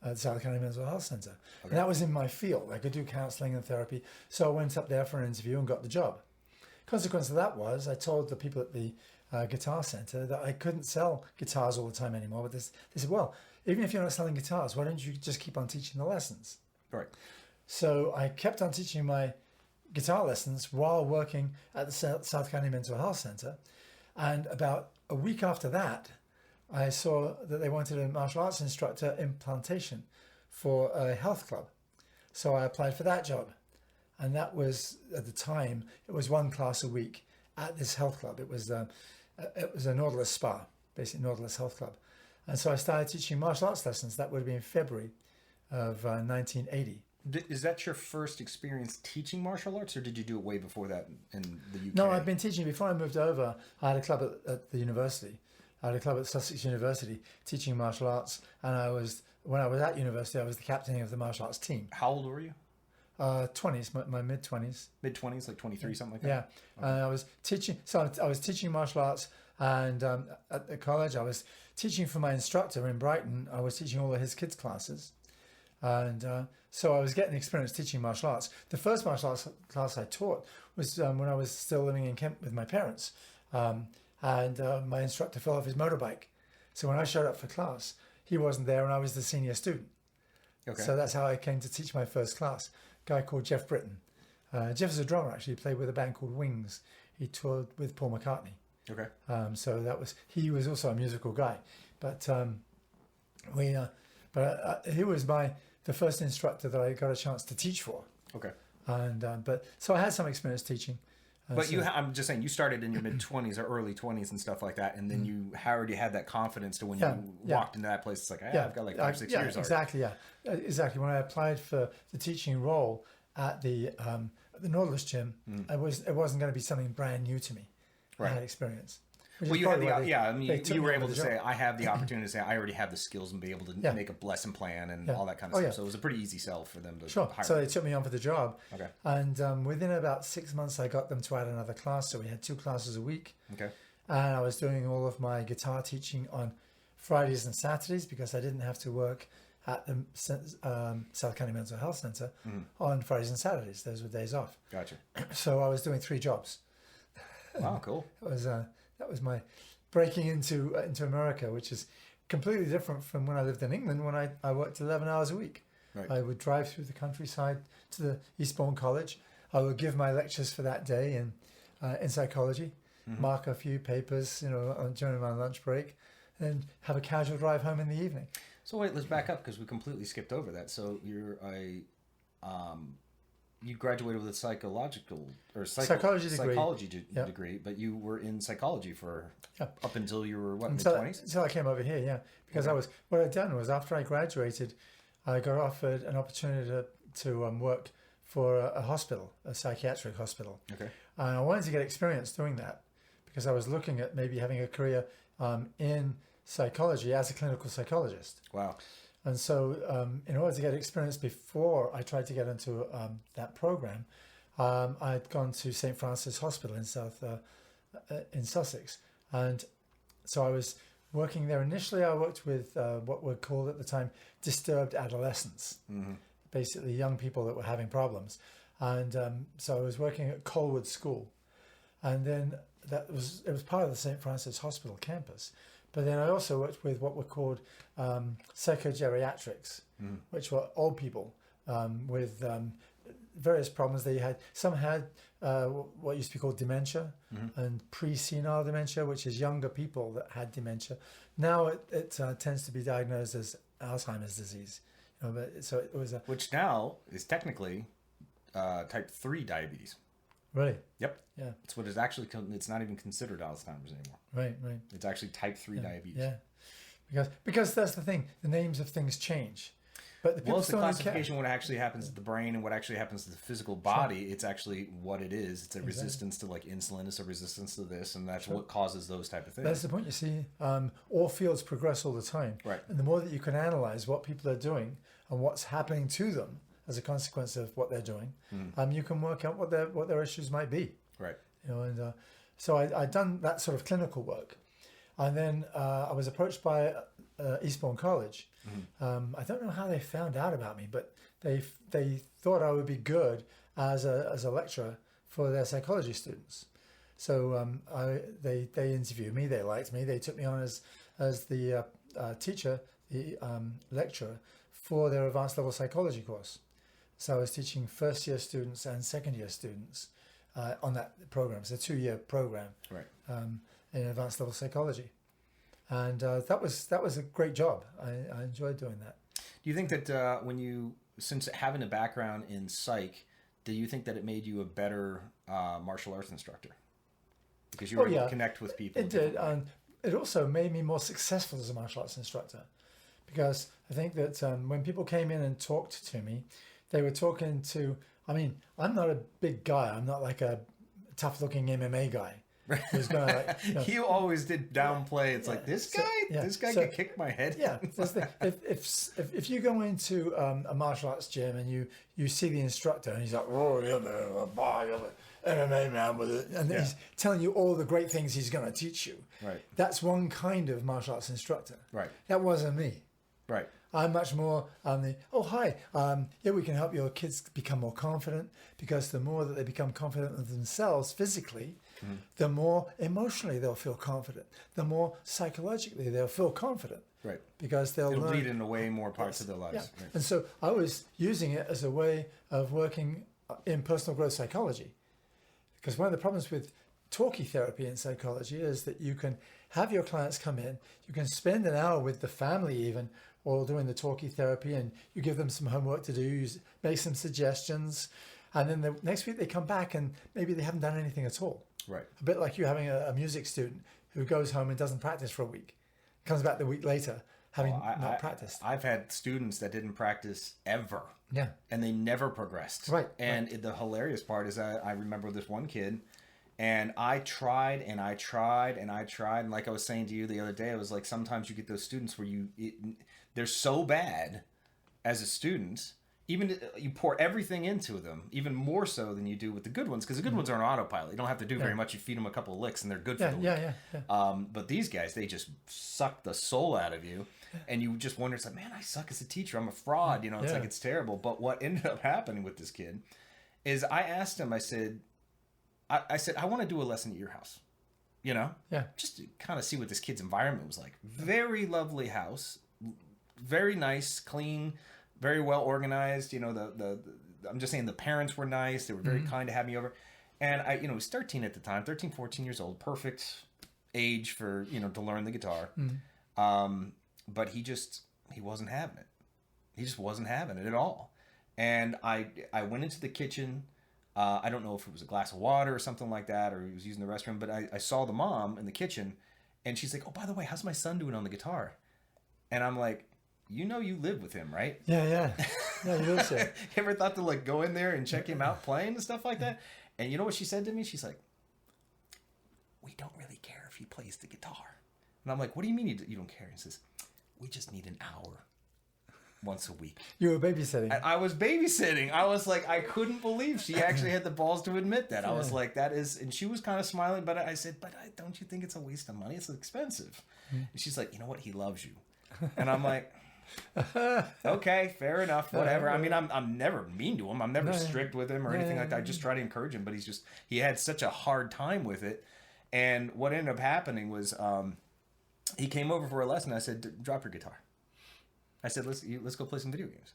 at the South County Mental Health Center. Okay. And that was in my field. I could do counseling and therapy. So I went up there for an interview and got the job. Consequence of that was I told the people at the guitar center that I couldn't sell guitars all the time anymore. But they said, well, even if you're not selling guitars, why don't you just keep on teaching the lessons? Right. So I kept on teaching my guitar lessons while working at the South County Mental Health Center. And about a week after that, I saw that they wanted a martial arts instructor in plantation for a health club. So I applied for that job. And that was, at the time, it was one class a week at this health club. It was a Nautilus spa, basically Nautilus Health Club. And so I started teaching martial arts lessons. That would have been February of 1980. Is that your first experience teaching martial arts, or did you do it way before that in the UK? No, I've been teaching. Before I moved over, I had a club at the university. I had a club at Sussex University teaching martial arts. And when I was at university, I was the captain of the martial arts team. How old were you? 20s, my mid-20s. Mid-20s, like 23, something like that? Yeah. Okay. And I was teaching, so I was teaching martial arts, and at the college I was teaching for my instructor in Brighton. I was teaching all of his kids' classes. And so I was getting experience teaching martial arts. The first martial arts class I taught was when I was still living in Kent with my parents. And my instructor fell off his motorbike. So when I showed up for class, he wasn't there and I was the senior student. Okay. So that's how I came to teach my first class. A guy called Jeff Britton. Jeff is a drummer, actually. He played with a band called Wings. He toured with Paul McCartney. Okay. So he was also a musical guy. But he was the first instructor that I got a chance to teach for. Okay. And so I had some experience teaching. But I'm just saying, you started in your mid-20s or early 20s and stuff like that, and then you already had that confidence to when you walked into that place, it's like, I've got like 5-6 years already. Exactly, exactly. When I applied for the teaching role at the Nautilus gym, it wasn't going to be something brand new to me. Right. I had experience. Well, you had you were able to say, I have the opportunity to say, I already have the skills and be able to make a lesson plan and all that kind of stuff. So it was a pretty easy sell for them to hire. So they took me on for the job. Okay. And within about 6 months, I got them to add another class. So we had 2 classes a week. Okay. And I was doing all of my guitar teaching on Fridays and Saturdays because I didn't have to work at the South County Mental Health Center on Fridays and Saturdays. Those were days off. Gotcha. So I was doing 3 jobs. Wow, cool. That was my breaking into America, which is completely different from when I lived in England when I worked 11 hours a week. Right. I would drive through the countryside to the Eastbourne College. I would give my lectures for that day in psychology, mark a few papers, during my lunch break, and have a casual drive home in the evening. So wait, let's back up because we completely skipped over that. So you're you graduated with a psychological or Psychology degree. Degree, but you were in psychology for up until you were what, until, mid-20s? until I came over here, yeah. Because what I'd done was after I graduated, I got offered an opportunity to work for a hospital, a psychiatric hospital. Okay. And I wanted to get experience doing that because I was looking at maybe having a career in psychology as a clinical psychologist. Wow. And so in order to get experience before I tried to get into that program, I'd gone to St. Francis Hospital in Sussex. And so I was working there. Initially, I worked with what were called at the time disturbed adolescents, basically young people that were having problems. And so I was working at Colwood School. And then it was part of the St. Francis Hospital campus. But then I also worked with what were called psychogeriatrics, which were old people with various problems. Some had what used to be called dementia and pre-senile dementia, which is younger people that had dementia. Now it tends to be diagnosed as Alzheimer's disease. So it was which now is technically type 3 diabetes. Really? Yep. Yeah. It's what is actually, it's not even considered Alzheimer's anymore. Right. It's actually type 3 diabetes. Yeah. Because that's the thing. The names of things change. But it's the classification what actually happens to the brain and what actually happens to the physical body. Sure. It's actually what it is. It's a resistance to like insulin. It's a resistance to this, and that's what causes those type of things. That's the point. You see, all fields progress all the time. Right. And the more that you can analyze what people are doing and what's happening to them as a consequence of what they're doing, you can work out what their issues might be. Right. And so I'd done that sort of clinical work, and then I was approached by Eastbourne College. I don't know how they found out about me, but they thought I would be good as a lecturer for their psychology students. So they interviewed me. They liked me. They took me on as the teacher, the lecturer for their advanced level psychology course. So I was teaching first year students and second year students on that program. It's a 2-year program, right, in advanced level psychology, and that was a great job. I enjoyed doing that. Do you think that since having a background in psych, do you think that it made you a better martial arts instructor because you were able to connect with people? It did, and it also made me more successful as a martial arts instructor because I think that when people came in and talked to me, they were talking to, I'm not a big guy. I'm not like a tough-looking MMA guy. Who's gonna You always did downplay. It's like, this guy could kick my head. Yeah. If you go into a martial arts gym and you see the instructor and he's like, oh, you're the MMA man with it, and he's telling you all the great things he's going to teach you. Right. That's one kind of martial arts instructor. Right. That wasn't me. Right. I'm much more hi, we can help your kids become more confident, because the more that they become confident of themselves physically, the more emotionally they'll feel confident, the more psychologically they'll feel confident. Right. Because it'll lead into way more parts of their lives. Yeah. Right. And so I was using it as a way of working in personal growth psychology. Because one of the problems with talkie therapy in psychology is that you can have your clients come in, you can spend an hour with the family even, or doing the talkie therapy, and you give them some homework to do, you make some suggestions, and then the next week they come back and maybe they haven't done anything at all. Right. A bit like you having a music student who goes home and doesn't practice for a week, comes back the week later having not practiced. I've had students that didn't practice ever. Yeah. And they never progressed. Right. And the hilarious part is I remember this one kid, and I tried and I tried and I tried. And like I was saying to you the other day, I was like, sometimes you get those students where they're so bad as a student, even you pour everything into them, even more so than you do with the good ones, because the good ones are on autopilot. You don't have to do very much. You feed them a couple of licks and they're good for the week. But these guys, they just suck the soul out of you. And you just wonder, it's like, man, I suck as a teacher. I'm a fraud. It's like, it's terrible. But what ended up happening with this kid is I asked him, I said, I want to do a lesson at your house, just to kind of see what this kid's environment was like. Very lovely house, very nice, clean, very well organized. I'm just saying the parents were nice. They were very kind to have me over. And I was 13 at the time, 13, 14 years old, perfect age for, to learn the guitar. But he wasn't having it. He just wasn't having it at all. And I went into the kitchen. I don't know if it was a glass of water or something like that, or he was using the restroom, but I saw the mom in the kitchen, and she's like, oh, by the way, how's my son doing on the guitar? And I'm like, you live with him, right? Yeah, you will say. You ever thought to like go in there and check him out playing and stuff like that? And you know what she said to me? She's like, we don't really care if he plays the guitar. And I'm like, what do you mean you don't care? He says, we just need an hour once a week. You were babysitting. And I was babysitting. I was like, I couldn't believe she actually had the balls to admit that. I was like, that is, and she was kind of smiling, but I said, don't you think it's a waste of money? It's expensive. And she's like, you know what? He loves you. And I'm like, okay, fair enough, whatever. I mean, I'm never mean to him. I'm never strict with him or anything like that. I just try to encourage him, but he had such a hard time with it. And what ended up happening was he came over for a lesson. I said, drop your guitar. I said, let's go play some video games.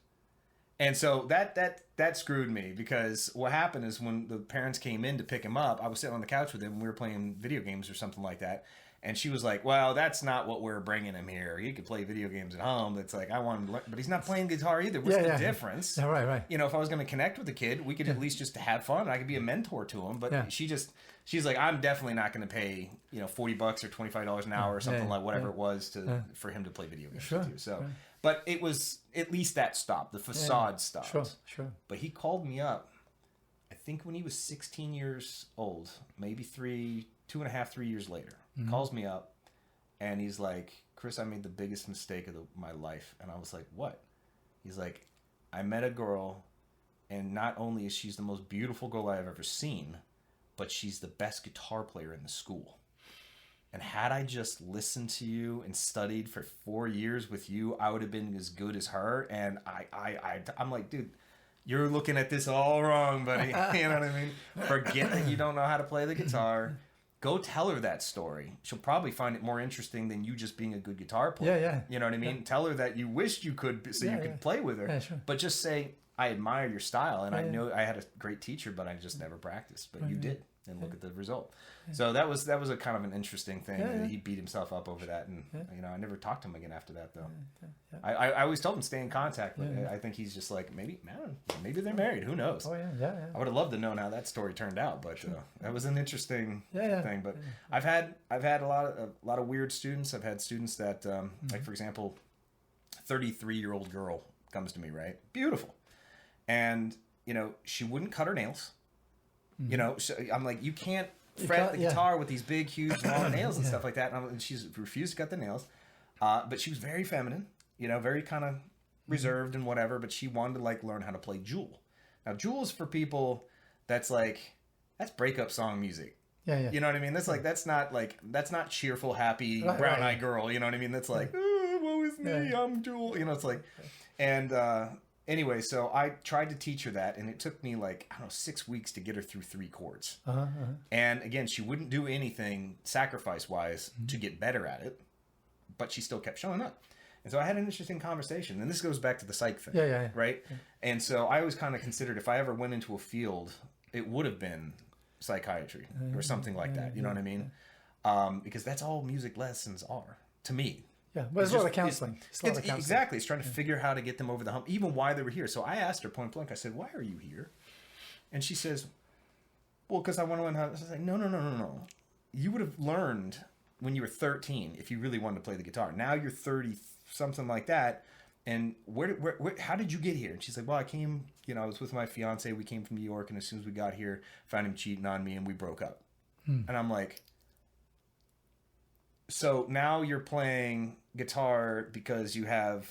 And so that screwed me, because what happened is when the parents came in to pick him up, I was sitting on the couch with him and we were playing video games or something like that. And she was like, well, that's not what we're bringing him here. He could play video games at home. It's like, I want him to learn, but he's not playing guitar either. What's the difference? Yeah, right. You know, if I was going to connect with the kid, we could at least just have fun. I could be a mentor to him. But she's like, I'm definitely not going to pay, $40 or $25 an hour or something like whatever it was for him to play video games with you. So, but it was at least that stopped. The facade stopped. Sure. But he called me up, I think when he was 16 years old, maybe 2.5, 3 years later. He calls me up and he's like, Chris, I made the biggest mistake of my life. And I was like, what? He's like, I met a girl, and not only is she the most beautiful girl I've ever seen, but she's the best guitar player in the school. And had I just listened to you and studied for 4 years with you, I would have been as good as her. And I'm like, dude, you're looking at this all wrong, buddy. You know what I mean? Forget that you don't know how to play the guitar. Go tell her that story. She'll probably find it more interesting than you just being a good guitar player. Yeah. You know what I mean? Yeah. Tell her that you wished you could, you could play with her. Yeah, sure. But just say, I admire your style, and I know I had a great teacher, but I just never practiced. But you did, and look at the result. So that was a kind of an interesting thing. He beat himself up over that, and I never talked to him again after that, though. I always told him stay in contact, but I think he's just like, maybe they're married. Who knows? Oh yeah. I would have loved to know how that story turned out, but that was an interesting thing. But I've had a lot of weird students. I've had students that, like for example, 33-year-old girl comes to me, right? Beautiful, and she wouldn't cut her nails. So I'm like, you can't fret the guitar with these big, huge, long nails and stuff like that. And she's refused to cut the nails, but she was very feminine, very kind of reserved and whatever. But she wanted to learn how to play Jewel. Now, Jewel's for people that's breakup song music. Yeah. You know what I mean? That's not cheerful, happy, brown-eyed girl. You know what I mean? That's like, oh, woe is me, I'm Jewel. It's like, and anyway, so I tried to teach her that, and it took me 6 weeks to get her through 3 chords. And again, she wouldn't do anything sacrifice-wise to get better at it, but she still kept showing up. And so I had an interesting conversation, and this goes back to the psych thing, right? And so I always kind of considered if I ever went into a field, it would have been psychiatry or something like that. You know what I mean? Because that's all music lessons are to me. Yeah, but it's a lot of counseling. Exactly. It's trying to figure out how to get them over the hump, even why they were here. So I asked her point blank, I said, why are you here? And she says, well, because I want to learn how. I was like, no. You would have learned when you were 13 if you really wanted to play the guitar. Now you're 30, something like that. And how did you get here? And she's like, well, I came, I was with my fiance. We came from New York. And as soon as we got here, found him cheating on me and we broke up. And I'm like, so now you're playing guitar because you have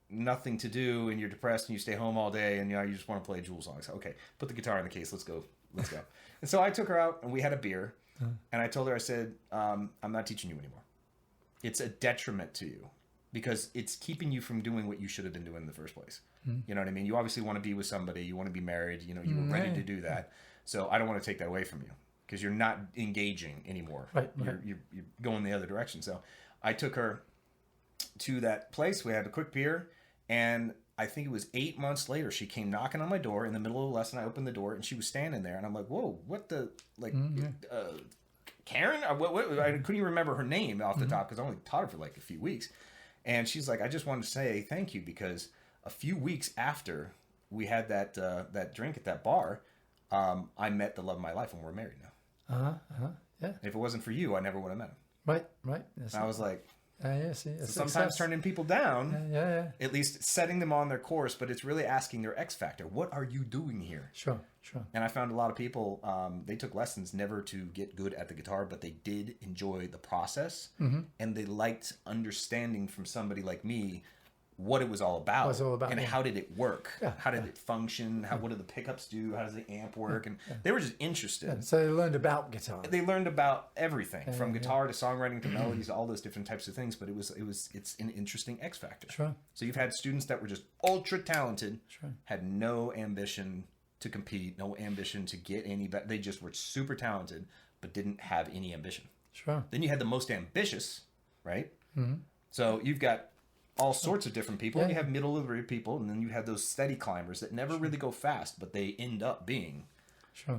nothing to do and you're depressed and you stay home all day and you just want to play Jewel songs. Okay, put the guitar in the case. Let's go. And so I took her out and we had a beer. And I told her, I said, I'm not teaching you anymore. It's a detriment to you because it's keeping you from doing what you should have been doing in the first place. You know what I mean? You obviously want to be with somebody. You want to be married. You were ready to do that. So I don't want to take that away from you. Because you're not engaging anymore. Right. You're going the other direction. So I took her to that place. We had a quick beer. And I think it was 8 months later, she came knocking on my door in the middle of the lesson. I opened the door and she was standing there. And I'm like, whoa, what the, Karen? What? I couldn't even remember her name off the top because I only taught her for a few weeks. And she's like, I just wanted to say thank you because a few weeks after we had that drink at that bar, I met the love of my life, and we're married now. Yeah. If it wasn't for you, I never would have met him. Right. And I was like, see, so sometimes turning people down, yeah, at least setting them on their course, but it's really asking their X factor. What are you doing here? Sure. And I found a lot of people, they took lessons never to get good at the guitar, but they did enjoy the process, and they liked understanding from somebody like me what it was all about, and how did it work, how did it function, what do the pickups do, how does the amp work, and they were just interested. Yeah. So they learned about guitar. They learned about everything from guitar to songwriting to melodies, all those different types of things. But it's an interesting X factor. Sure. So you've had students that were just ultra talented, had no ambition to compete, no ambition to get any better. They just were super talented, but didn't have any ambition. Sure. Then you had the most ambitious, right? So you've got all sorts of different people. Yeah. You have middle of the road people, and then you have those steady climbers that never really go fast, but they end up being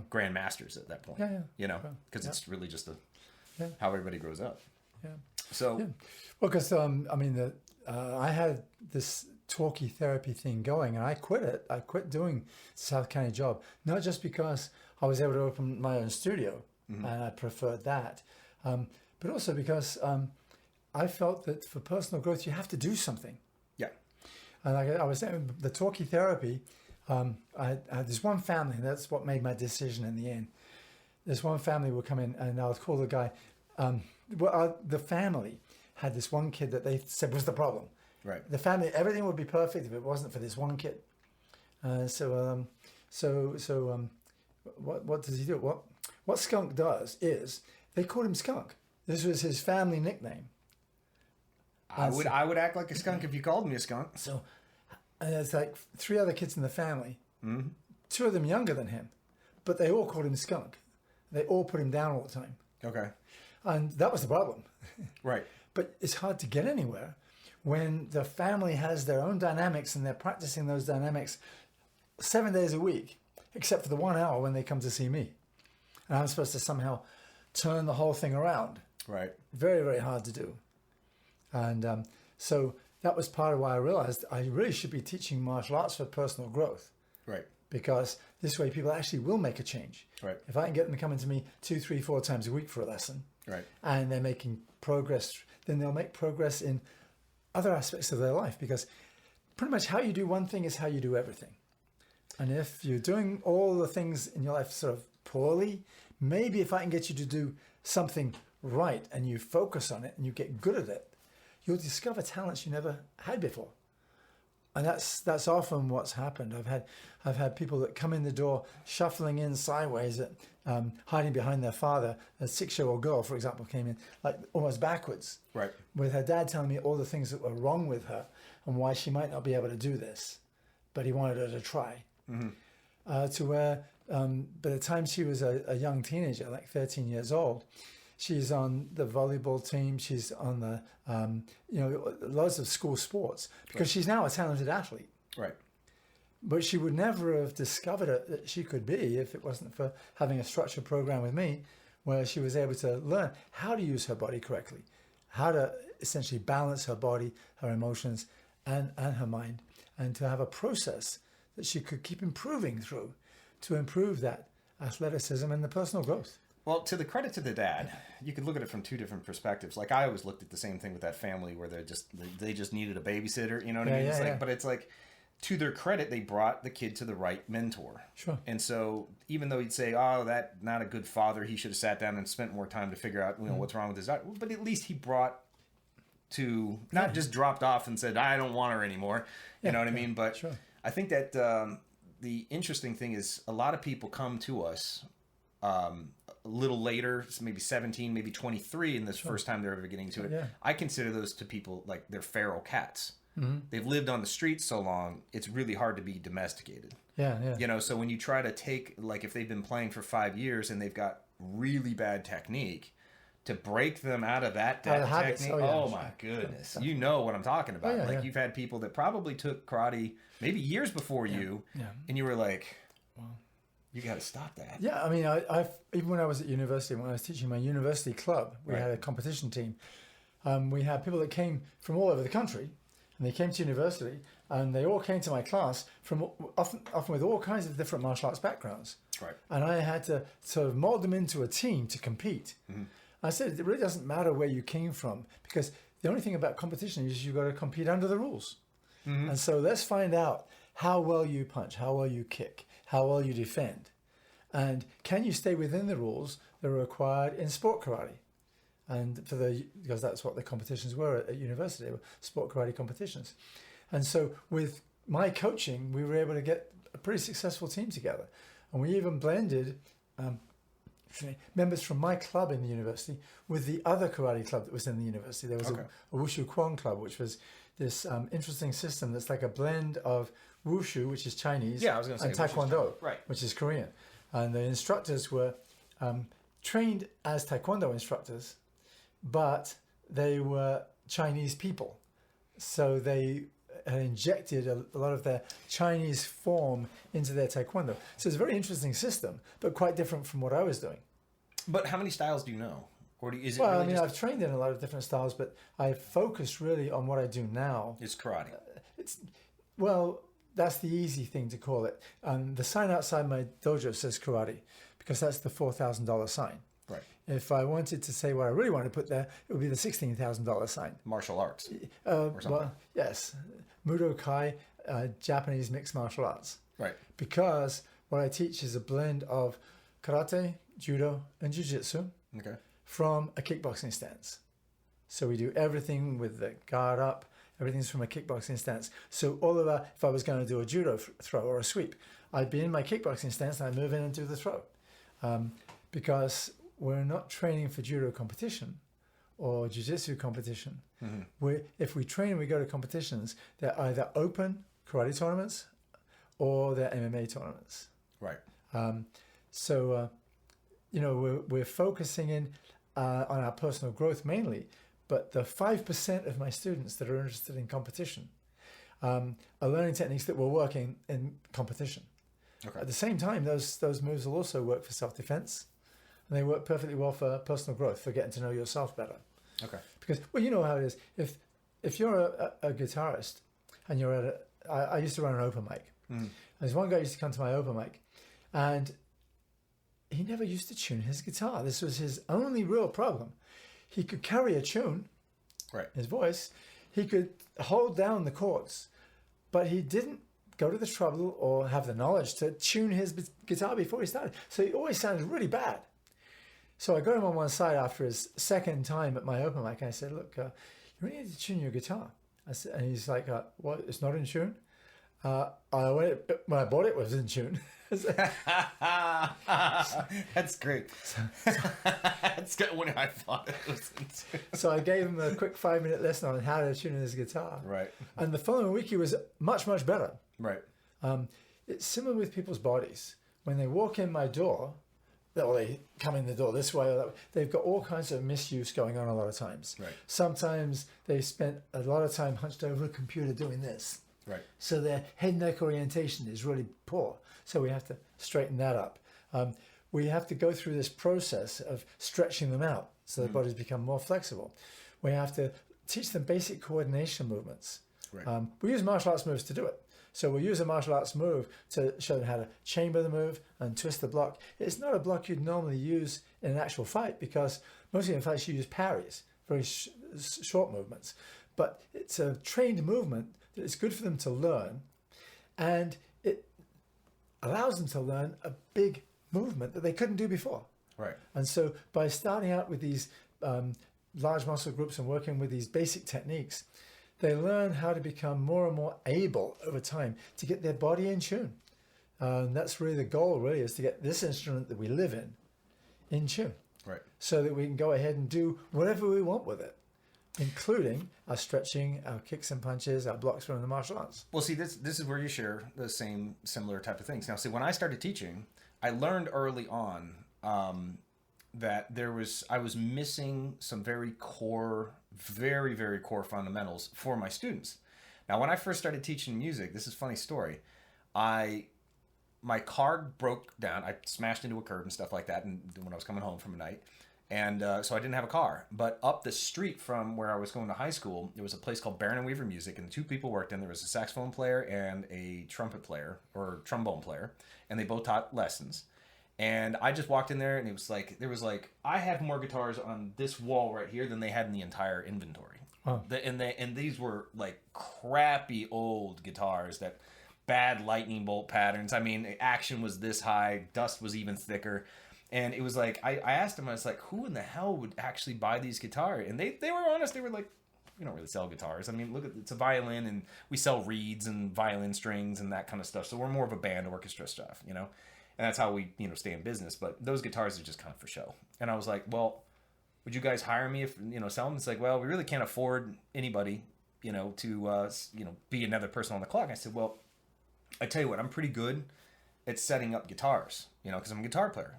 grandmasters at that point. You know, because it's really just how everybody grows up. Yeah. So, well, because I had this talkie therapy thing going, and I quit it. I quit doing the South County job, not just because I was able to open my own studio, and I preferred that, but also because I felt that for personal growth, you have to do something. Yeah. And like I was saying, the talkie therapy, I had this one family, and that's what made my decision in the end. This one family would come in, and I would call the guy. The family had this one kid that they said was the problem. Right. The family, everything would be perfect if it wasn't for this one kid. So what does he do? What Skunk does is they called him Skunk. This was his family nickname. I would act like a skunk if you called me a skunk. So, and there's like 3 other kids in the family, 2 of them younger than him, but they all called him Skunk. They all put him down all the time. Okay. And that was the problem. Right. But it's hard to get anywhere when the family has their own dynamics and they're practicing those dynamics 7 days a week, except for the 1 hour when they come to see me. And I'm supposed to somehow turn the whole thing around. Right. Very, very hard to do. And so that was part of why I realized I really should be teaching martial arts for personal growth. Right. Because this way people actually will make a change. Right. If I can get them coming to me 2, 3, 4 times a week for a lesson, right, and they're making progress, then they'll make progress in other aspects of their life. Because pretty much how you do one thing is how you do everything. And if you're doing all the things in your life sort of poorly, maybe if I can get you to do something right and you focus on it and you get good at it, you'll discover talents you never had before. And that's often what's happened. I've had people that come in the door shuffling in sideways, hiding behind their father. A 6-year-old girl, for example, came in like almost backwards, right, with her dad telling me all the things that were wrong with her and why she might not be able to do this, but he wanted her to try. To where by the time she was a young teenager, like 13 years old, she's on the volleyball team. She's on the, lots of school sports because she's now a talented athlete. Right. But she would never have discovered it that she could be if it wasn't for having a structured program with me where she was able to learn how to use her body correctly, how to essentially balance her body, her emotions, and her mind, and to have a process that she could keep improving through to improve that athleticism and the personal growth. Well, to the credit to the dad, you could look at it from 2 different perspectives. Like I always looked at the same thing with that family where they just needed a babysitter, you know what I mean? It's like, but it's like, to their credit, they brought the kid to the right mentor. Sure. And so even though you'd say, oh, that not a good father, he should have sat down and spent more time to figure out, what's wrong with his daughter. But at least he brought to, not just dropped off and said, I don't want her anymore. You know what I mean? But sure. I think that the interesting thing is a lot of people come to us a little later, maybe 17, maybe 23, and this first time they're ever getting to it. Yeah. I consider those to people like they're feral cats. They've lived on the streets so long, it's really hard to be domesticated. Yeah. So when you try to take, like if they've been playing for 5 years and they've got really bad technique, to break them out of that technique, my goodness. You know what I'm talking about. You've had people that probably took karate maybe years before you, and you were like, you got to stop that. Yeah, I mean, I've even when I was at university, when I was teaching my university club, we had a competition team. We had people that came from all over the country, and they came to university, and they all came to my class from often with all kinds of different martial arts backgrounds. Right. And I had to sort of mold them into a team to compete. I said, it really doesn't matter where you came from, because the only thing about competition is you've got to compete under the rules. And so let's find out how well you punch, how well you kick, how well you defend. And can you stay within the rules that are required in sport karate? And because that's what the competitions were at university, they were sport karate competitions. And so with my coaching, we were able to get a pretty successful team together. And we even blended members from my club in the university with the other karate club that was in the university. There was a Wushu Kwon club, which was this interesting system that's like a blend of Wushu, which is Chinese, and Taekwondo, which is Korean. And the instructors were trained as Taekwondo instructors, but they were Chinese people. So they had injected a lot of their Chinese form into their Taekwondo. So it's a very interesting system, but quite different from what I was doing. But how many styles do you know? Or is it well, really I mean, I've trained in a lot of different styles, but I focus really on what I do now. It's karate. That's the easy thing to call it. The sign outside my dojo says karate, because that's the $4,000 sign. Right. If I wanted to say what I really wanted to put there, it would be the $16,000 sign. Martial arts. Or something. Well, yes. Mudo Kai, Japanese mixed martial arts. Right. Because what I teach is a blend of karate, judo, and jiu-jitsu from a kickboxing stance. So we do everything with the guard up. Everything's from a kickboxing stance. So if I was going to do a judo throw or a sweep, I'd be in my kickboxing stance and I'd move in and do the throw. Because we're not training for judo competition or jiu-jitsu competition. If we train and we go to competitions, they're either open karate tournaments or they're MMA tournaments. Right. We're focusing in on our personal growth mainly, but the 5% of my students that are interested in competition are learning techniques that will work in competition. Okay. At the same time, those moves will also work for self-defense, and they work perfectly well for personal growth, for getting to know yourself better. Okay. Because, you know how it is. If you're a guitarist and you're at I used to run an open mic. There's one guy who used to come to my open mic, and he never used to tune his guitar. This was his only real problem. He could carry a tune, his voice. He could hold down the chords, but he didn't go to the trouble or have the knowledge to tune his guitar before he started. So he always sounded really bad. So I got him on one side after his second time at my open mic, and I said, look, you really need to tune your guitar. And he's like, what, it's not in tune? When I bought it, it was in tune. That's great. That's good when I thought it was in tune. So I gave him a quick 5-minute lesson on how to tune his guitar. Right. And the following week, he was much, much better. Right. It's similar with people's bodies. When they walk in my door, or they come in the door this way or that way, they've got all kinds of misuse going on a lot of times. Right. Sometimes they spent a lot of time hunched over a computer doing this. Right. So their head neck orientation is really poor. So we have to straighten that up. We have to go through this process of stretching them out so their bodies become more flexible. We have to teach them basic coordination movements. Right. We use martial arts moves to do it. So we'll use a martial arts move to show them how to chamber the move and twist the block. It's not a block you'd normally use in an actual fight, because mostly in fights you use parries, very short movements. But it's a trained movement that is good for them to learn, and it allows them to learn a big movement that they couldn't do before. Right. And so by starting out with these large muscle groups and working with these basic techniques, they learn how to become more and more able over time to get their body in tune. And that's really the goal, really, is to get this instrument that we live in tune. Right. So that we can go ahead and do whatever we want with it, including our stretching, our kicks and punches, our blocks from the martial arts. Well, see, this is where you share the similar type of things. Now, see, when I started teaching, I learned early on that I was missing some very core, very, very core fundamentals for my students. Now, when I first started teaching music, this is a funny story. My car broke down. I smashed into a curb and stuff like that, and when I was coming home from a night, And so I didn't have a car. But up the street from where I was going to high school, there was a place called Baron and Weaver Music, and 2 people worked in. There was a saxophone player and a trumpet player, or trombone player, and they both taught lessons. And I just walked in there, and it was like, I have more guitars on this wall right here than they had in the entire inventory. Oh. And these were like crappy old guitars that bad lightning bolt patterns. I mean, action was this high, dust was even thicker. And it was like, I asked them, I was like, who in the hell would actually buy these guitars? And they were honest. They were like, we don't really sell guitars. I mean, look, it's a violin, and we sell reeds and violin strings and that kind of stuff. So we're more of a band orchestra stuff, you know? And that's how we, stay in business. But those guitars are just kind of for show. And I was like, well, would you guys hire me if, sell them? It's like, well, we really can't afford anybody, to, be another person on the clock. I said, well, I tell you what, I'm pretty good at setting up guitars, because I'm a guitar player,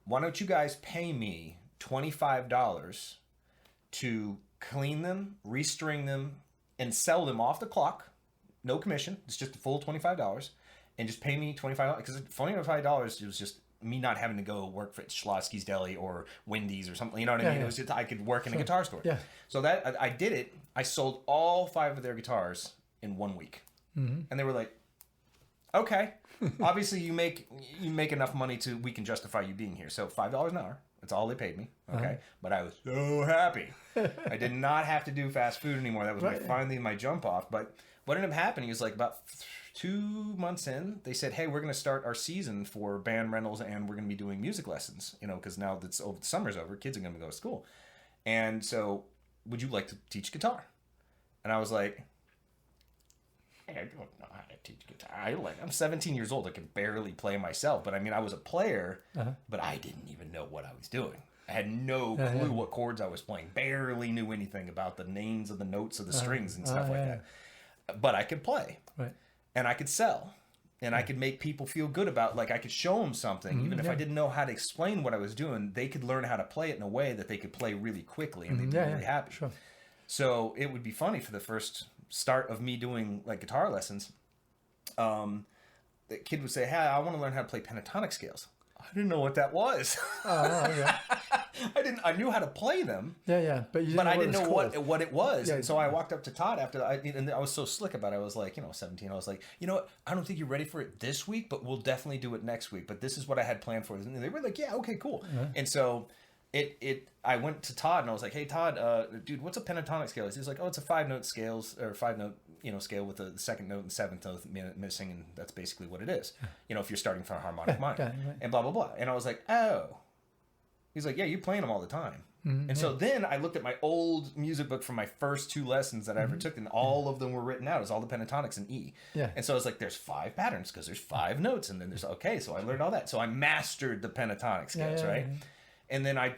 why don't you guys pay me $25 to clean them, restring them, and sell them off the clock? No commission. It's just a full $25. And just pay me $25, because $25 was just me not having to go work for Schlotsky's Deli or Wendy's or something. You know what I mean? Yeah. It was just, I could work in a guitar store. Yeah. So that I did it. I sold all 5 of their guitars in 1 week, and they were like, "Okay, obviously you make enough money we can justify you being here. So $5 an hour. That's all they paid me. Okay, but I was so happy. I did not have to do fast food anymore. That was finally my jump off. But what ended up happening is like about 2 months in, they said, hey, we're going to start our season for band rentals, and we're going to be doing music lessons, because now that the summer's over, kids are going to go to school. And so, would you like to teach guitar? And I was like, hey, I don't know how to teach guitar. I'm 17 years old. I can barely play myself. But I mean, I was a player, but I didn't even know what I was doing. I had no clue what chords I was playing. Barely knew anything about the names of the notes of the strings and stuff like that. But I could play. Right. And I could sell, and I could make people feel good about, like, I could show them something. Even if I didn't know how to explain what I was doing, they could learn how to play it in a way that they could play really quickly, and they'd be really happy. Sure. So it would be funny for the first start of me doing, like, guitar lessons. The kid would say, hey, I want to learn how to play pentatonic scales. I didn't know what that was. I knew how to play them. Yeah. But I didn't know what it was. Yeah, and so I walked up to Todd and I was so slick about it. I was like, 17. I was like, you know what? I don't think you're ready for it this week, but we'll definitely do it next week. But this is what I had planned for. And they were like, yeah, okay, cool. And so I went to Todd and I was like, hey, Todd, dude, what's a pentatonic scale? He's like, oh, it's a 5-note scales or 5-note, scale with the second note and 7th note missing, and that's basically what it is. If you're starting from a harmonic minor, and blah blah blah. And I was like, oh. He's like, yeah, you playing them all the time. And so then I looked at my old music book from my first 2 lessons that I ever took, and all of them were written out as all the pentatonics in E. Yeah. And so I was like, there's 5 patterns because there's 5 notes, and then there's so I learned all that. So I mastered the pentatonic scales, right? Yeah. And then I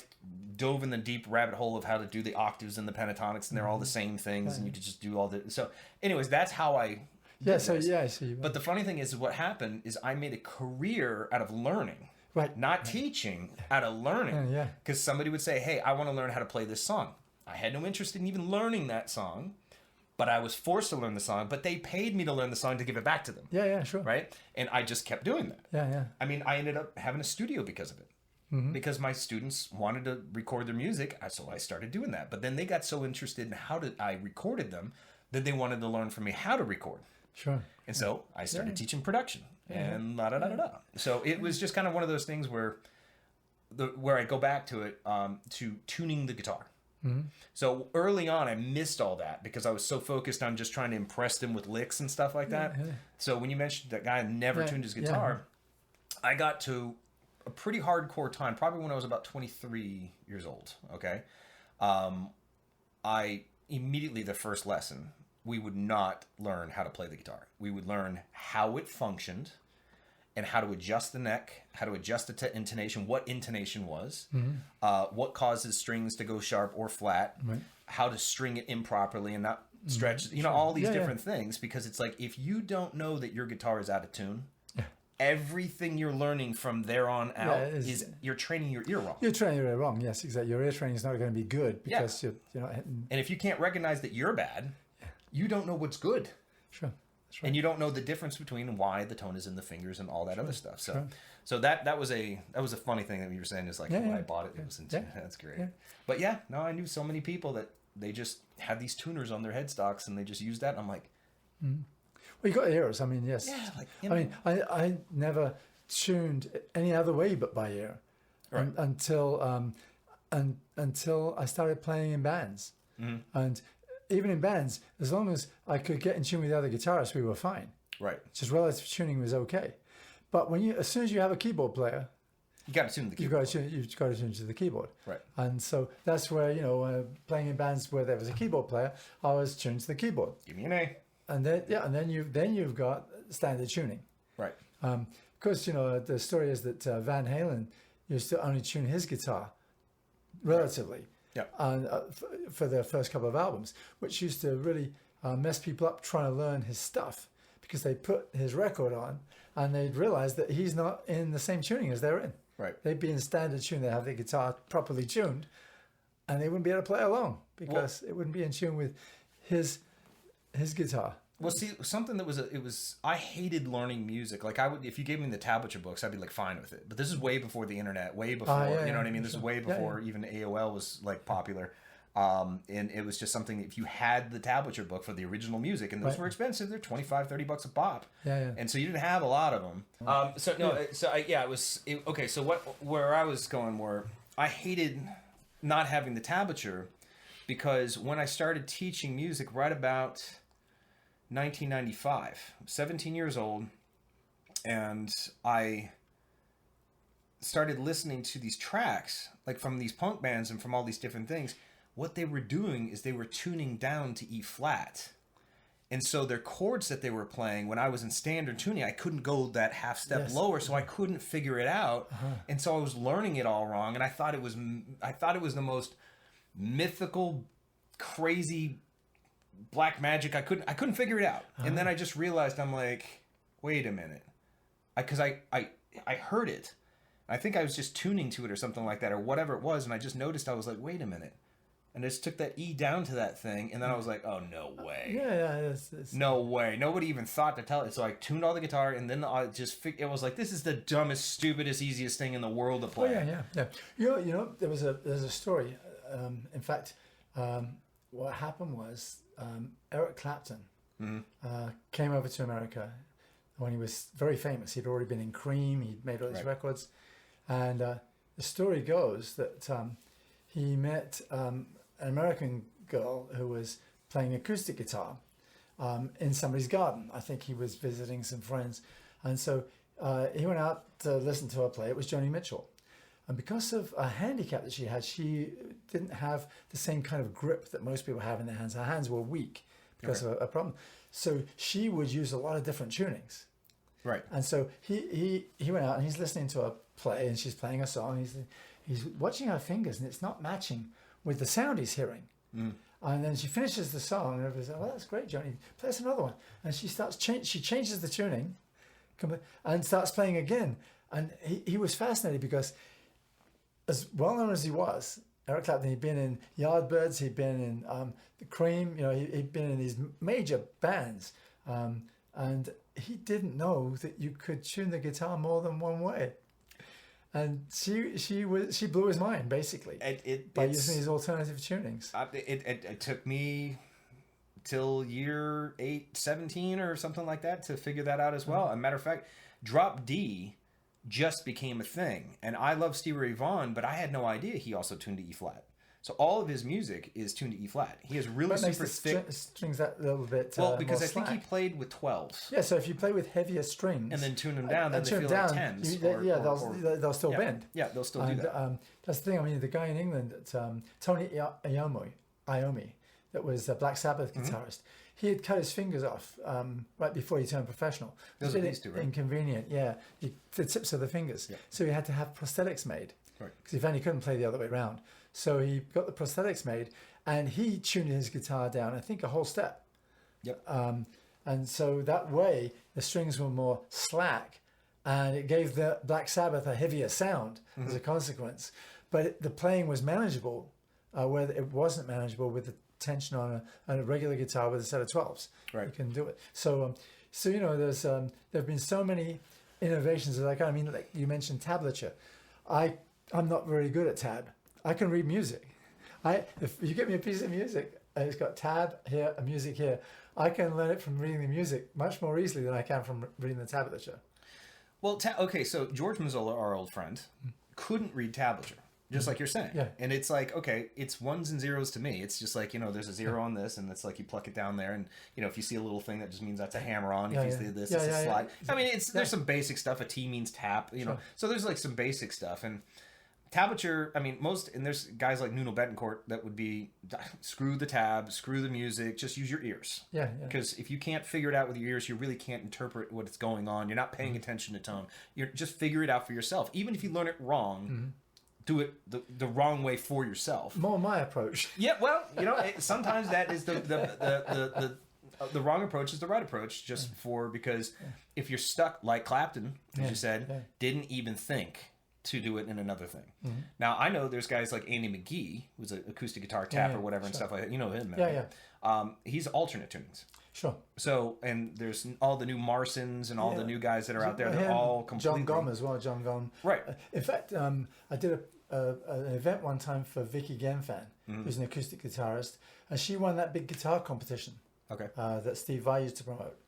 dove in the deep rabbit hole of how to do the octaves and the pentatonics, and they're all the same things, and you could just do all the. So, anyways, that's how I. I see. But the funny thing is, what happened is I made a career out of learning. Right. Not teaching, out of learning. Because somebody would say, hey, I want to learn how to play this song. I had no interest in even learning that song, but I was forced to learn the song, but they paid me to learn the song to give it back to them. Yeah, sure. Right? And I just kept doing that. Yeah. I mean, I ended up having a studio because of it. Because my students wanted to record their music, so I started doing that. But then they got so interested in how I recorded them that they wanted to learn from me how to record. Sure. And so I started teaching production. And la-da-da-da-da. So it was just kind of one of those things where I go back to it, to tuning the guitar. So early on, I missed all that because I was so focused on just trying to impress them with licks and stuff like that. So when you mentioned that guy never tuned his guitar, I got to a pretty hardcore time, probably when I was about 23 years old, okay? I immediately, the first lesson, we would not learn how to play the guitar. We would learn how it functioned and how to adjust the neck, how to adjust the intonation, what intonation was, what causes strings to go sharp or flat, how to string it improperly and not stretch, all these different things. Because it's like, if you don't know that your guitar is out of tune, everything you're learning from there on out is you're training your ear wrong. You're training your ear wrong, yes, exactly. Your ear training is not going to be good because you're not hitting... And if you can't recognize that you're bad... you don't know what's good. Sure. That's right. And you don't know the difference between why the tone is in the fingers and all that other stuff. So So that was a funny thing that you were saying is like when I bought it, it was in tune. That's great. Yeah. But yeah, no, I knew so many people that they just had these tuners on their headstocks and they just used that. And I'm like, well, you got ears. I mean, yes. Yeah, like, I mean, I never tuned any other way but by ear, right. until I started playing in bands, and even in bands, as long as I could get in tune with the other guitarists, we were fine. Right. Just relative tuning was okay. But as soon as you have a keyboard player, you got to tune to the keyboard. You've got to tune to the keyboard. Right. And so that's where, playing in bands where there was a keyboard player, I was tuned to the keyboard. Give me an A. And then you've got standard tuning. Right. Of course, the story is that Van Halen used to only tune his guitar relatively. Yeah. And for their first couple of albums, which used to really mess people up trying to learn his stuff, because they put his record on and they'd realize that he's not in the same tuning as they're in. Right. They'd be in standard tune. They'd have the guitar properly tuned, and they wouldn't be able to play along because it wouldn't be in tune with his guitar. Well, see, something that I hated learning music. Like if you gave me the tablature books, I'd be like fine with it. But this is way before the internet, way before, you know what I mean? This is way before even AOL was like popular. And it was just something, if you had the tablature book for the original music, and those were expensive, they're $25-$30 a pop. Yeah. And so you didn't have a lot of them. Where I was going where I hated not having the tablature, because when I started teaching music right about 1995, I'm 17 years old, and I started listening to these tracks, like from these punk bands and from all these different things. What they were doing is they were tuning down to E flat. And so their chords that they were playing, when I was in standard tuning, I couldn't go that half step lower, so I couldn't figure it out. And so I was learning it all wrong, and I thought it was the most mythical, crazy black magic. I couldn't figure it out. And then I just realized, I'm like, wait a minute. Because I heard it. I think I was just tuning to it or something like that, or whatever it was, and I just noticed, I was like, wait a minute. And I just took that E down to that thing, and then I was like, oh, no way. Yeah. No way. Nobody even thought to tell it. So I tuned all the guitar, and then I just it was like, this is the dumbest, stupidest, easiest thing in the world to play. Yeah. There's a story. In fact, what happened was Eric Clapton came over to America when he was very famous. He'd already been in Cream. He'd made all these records. And the story goes that he met an American girl who was playing acoustic guitar in somebody's garden. I think he was visiting some friends. And so he went out to listen to her play. It was Joni Mitchell. And because of a handicap that she didn't have the same kind of grip that most people have in their hands. Her hands were weak because of a problem. So she would use a lot of different tunings. Right. And so he went out and he's listening to her play, and she's playing a song. He's watching her fingers, and it's not matching with the sound he's hearing. And then she finishes the song, and everybody's like, well, that's great, Johnny. Play us another one. And she she changes the tuning and starts playing again. And he was fascinated because, as well known as he was, Eric Clapton, he'd been in Yardbirds, he'd been in the Cream, he'd been in these major bands. And he didn't know that you could tune the guitar more than one way. And she blew his mind, basically, by using these alternative tunings. It took me till year 17 or something like that to figure that out as well. As a matter of fact, drop D just became a thing. And I love Stevie Ray Vaughan, but I had no idea he also tuned to E flat. So all of his music is tuned to E flat. He has really super thick strings that little bit. Because I think he played with 12s. Yeah, so if you play with heavier strings and then tune them down, then they feel like 10s. They'll still bend. Yeah, they'll still do that. That's the thing. I mean, the guy in England, Tony Iommi, that was a Black Sabbath guitarist. He had cut his fingers off right before he turned professional. Those are these two, right? Inconvenient, yeah. The tips of the fingers. Yeah. So he had to have prosthetics made. Right. Because he found he couldn't play the other way around. So he got the prosthetics made, and he tuned his guitar down, I think, a whole step. Yep. And so that way, the strings were more slack, and it gave the Black Sabbath a heavier sound as a consequence. But the playing was manageable, where it wasn't manageable with the tension on a regular guitar with a set of 12s. Right. You can do it. So there's there have been so many innovations that I mean, like you mentioned tablature. I'm not very good at tab. I can read music. If you get me a piece of music and it's got tab here and music here, I can learn it from reading the music much more easily than I can from reading the tablature. Well, okay, so George Mazzola, our old friend, couldn't read tablature, just like you're saying. Yeah. And it's like, okay, it's ones and zeros to me. It's just like, there's a zero on this, and it's like you pluck it down there, and, if you see a little thing, that just means that's a hammer on. If you see this, it's a slide. I mean, there's some basic stuff. A T means tap, Sure. So there's like some basic stuff. And tablature, I mean, and there's guys like Nuno Betancourt that would be, screw the tab, screw the music, just use your ears. Yeah. Because if you can't figure it out with your ears, you really can't interpret what's going on. You're not paying attention to tone. You're just figure it out for yourself. Even if you learn it wrong, do it the wrong way for yourself. More my approach. Yeah, well, sometimes that is the wrong approach is the right approach, just because if you're stuck, like Clapton, as you said, didn't even think to do it in another thing. Now, I know there's guys like Andy McGee, who's an acoustic guitar tap or whatever and stuff like that. You know him, man. Yeah. He's alternate tunings. Sure. So, and there's all the new Marsons and all the new guys that are out there. They're all completely... John Gom as well, John Gom. Right. In fact, I did an event one time for Vicky Genfan, who's an acoustic guitarist, and she won that big guitar competition. Okay. That Steve Vai used to promote.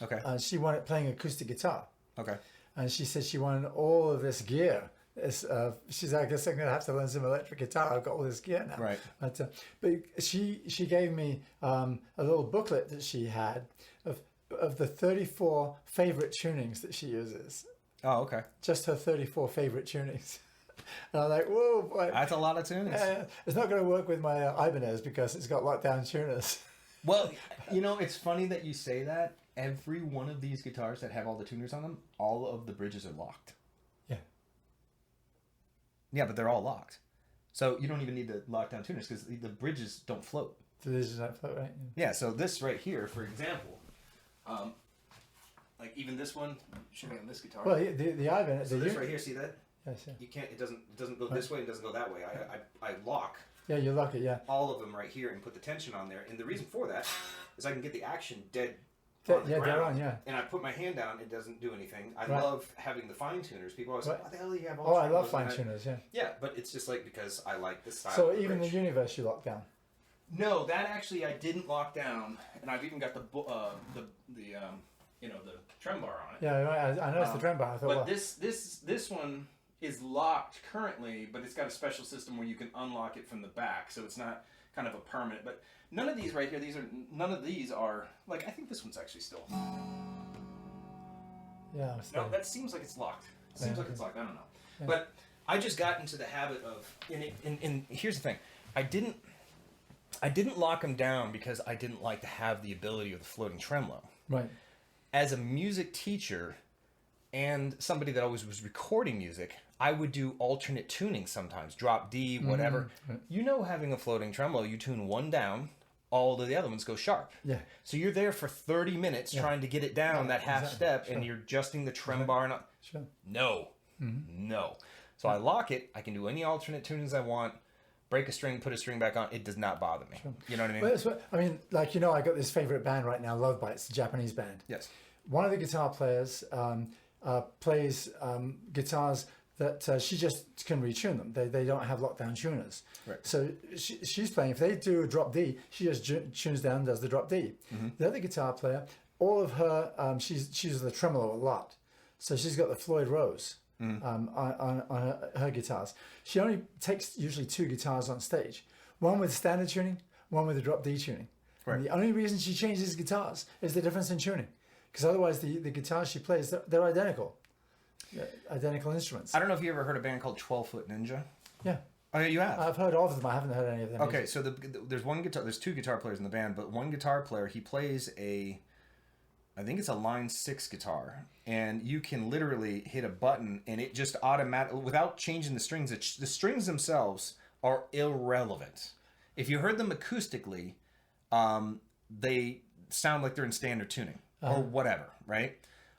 Okay. And she won it playing acoustic guitar. Okay. And she said she won all of this gear. She's like, I guess I'm going to have to learn some electric guitar. I've got all this gear now. Right. But she gave me a little booklet that she had of the 34 favorite tunings that she uses. Oh, okay. Just her 34 favorite tunings. And I'm like, whoa, boy. That's a lot of tunings. It's not going to work with my Ibanez because it's got lockdown tuners. Well, it's funny that you say that. Every one of these guitars that have all the tuners on them, all of the bridges are locked. Yeah, but they're all locked. So you don't even need the lockdown tuners because the bridges don't float. So this is not float, right? Yeah, so this right here, for example, like even this one, show me on this guitar. Well, the Ibanez... So this right here, see that? Yes, yeah. You can't, it doesn't go this way, it doesn't go that way. I lock... Yeah, you lock it, yeah. All of them right here and put the tension on there. And the reason for that is I can get the action dead dead on, yeah. And I put my hand down, it doesn't do anything. I love having the fine tuners. People always say, "What the hell do you have?" I love fine tuners, yeah. Yeah, but it's just like because I like this style. So even the Universe you lock down. No, that actually I didn't lock down, and I've even got the trem bar on it. Yeah, right. I noticed the trem bar. I thought, but this one is locked currently, but it's got a special system where you can unlock it from the back, so it's not kind of a permanent. But none of these right here, none of these are like. I think this one's actually still. Yeah. No, that seems like it's locked. It seems like it's locked. I don't know. Yeah. But I just got into the habit of. And here's the thing, I didn't lock them down because I didn't like to have the ability of the floating tremolo. Right. As a music teacher and somebody that always was recording music, I would do alternate tuning sometimes, drop D, whatever. Mm-hmm. Having a floating tremolo, you tune one down, all of the other ones go sharp. Yeah. So you're there for 30 minutes trying to get it down that half step, and you're adjusting the trem bar. And no. Mm-hmm. No. So I lock it. I can do any alternate tunings I want. Break a string, put a string back on. It does not bother me. Sure. You know what I mean? Well, I got this favorite band right now, Love Bites, a Japanese band. Yes. One of the guitar players plays guitars that she just can retune them. They don't have lockdown tuners. Right. So she's playing. If they do a drop D, she just tunes down and does the drop D. Mm-hmm. The other guitar player, all of her, she uses the tremolo a lot. So she's got the Floyd Rose. On her guitars. She only takes usually two guitars on stage. One with standard tuning, one with a drop D tuning. Right. And the only reason she changes guitars is the difference in tuning. Because otherwise the guitars she plays, they're identical. They're identical instruments. I don't know if you ever heard a band called 12 Foot Ninja. Yeah. Oh, yeah, you have? I've heard of them. I haven't heard any of them. Okay, so there's two guitar players in the band, but one guitar player, he plays I think it's a line 6 guitar, and you can literally hit a button and it just automatically, without changing the strings, the strings themselves are irrelevant. If you heard them acoustically, they sound like they're in standard tuning or whatever, right?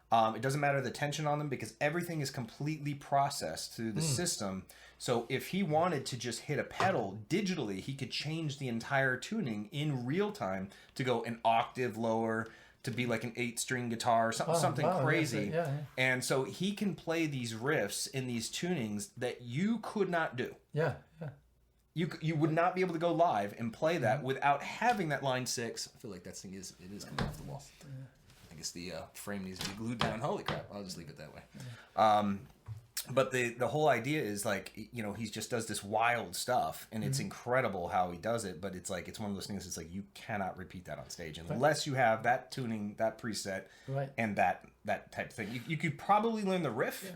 It doesn't matter the tension on them because everything is completely processed through the system. So if he wanted to just hit a pedal digitally, he could change the entire tuning in real time to go an octave lower, to be like an 8-string guitar, something crazy. Yeah. And so he can play these riffs in these tunings that you could not do. Yeah. You would not be able to go live and play that without having that line 6. I feel like that thing is coming off the wall. Yeah. I guess the frame needs to be glued down. Holy crap! I'll just leave it that way. Yeah. But the whole idea is like, you know, he just does this wild stuff, and it's incredible how he does it. But it's like, it's one of those things. It's like you cannot repeat that on stage unless you have that tuning, that preset, and that type of thing. You could probably learn the riff,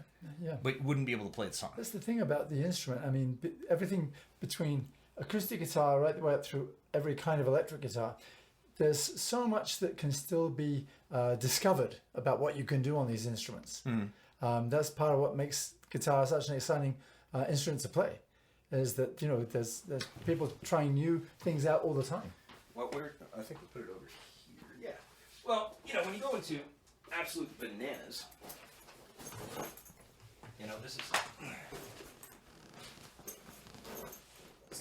but you wouldn't be able to play the song. That's the thing about the instrument. I mean, everything between acoustic guitar right the way up through every kind of electric guitar, there's so much that can still be discovered about what you can do on these instruments. That's part of what makes guitar such an exciting instrument to play, is that, you know, there's people trying new things out all the time. Well, I think we put it over here. Yeah. Well, you know, when you go into absolute bananas, you know, this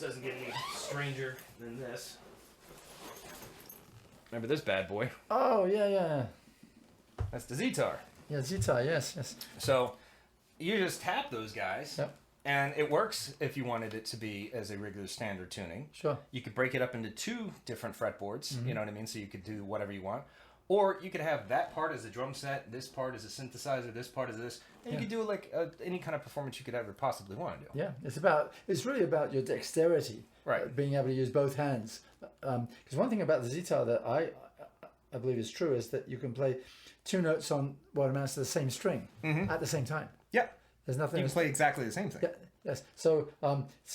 doesn't get any stranger than this. Remember this bad boy? Oh, yeah. That's the Zetar. Yeah, Zetar, yes. So you just tap those guys, and it works if you wanted it to be as a regular standard tuning. Sure. You could break it up into 2 different fretboards, you know what I mean? So you could do whatever you want. Or you could have that part as a drum set, this part as a synthesizer, this part as this, and you could do like any kind of performance you could ever possibly want to do. Yeah, it's really about your dexterity, right? Being able to use both hands. Because one thing about the Zetar that I believe is true is that you can play 2 notes on what amounts to the same string at the same time. Yeah, there's nothing. You can play exactly the same thing. Yeah, yes. So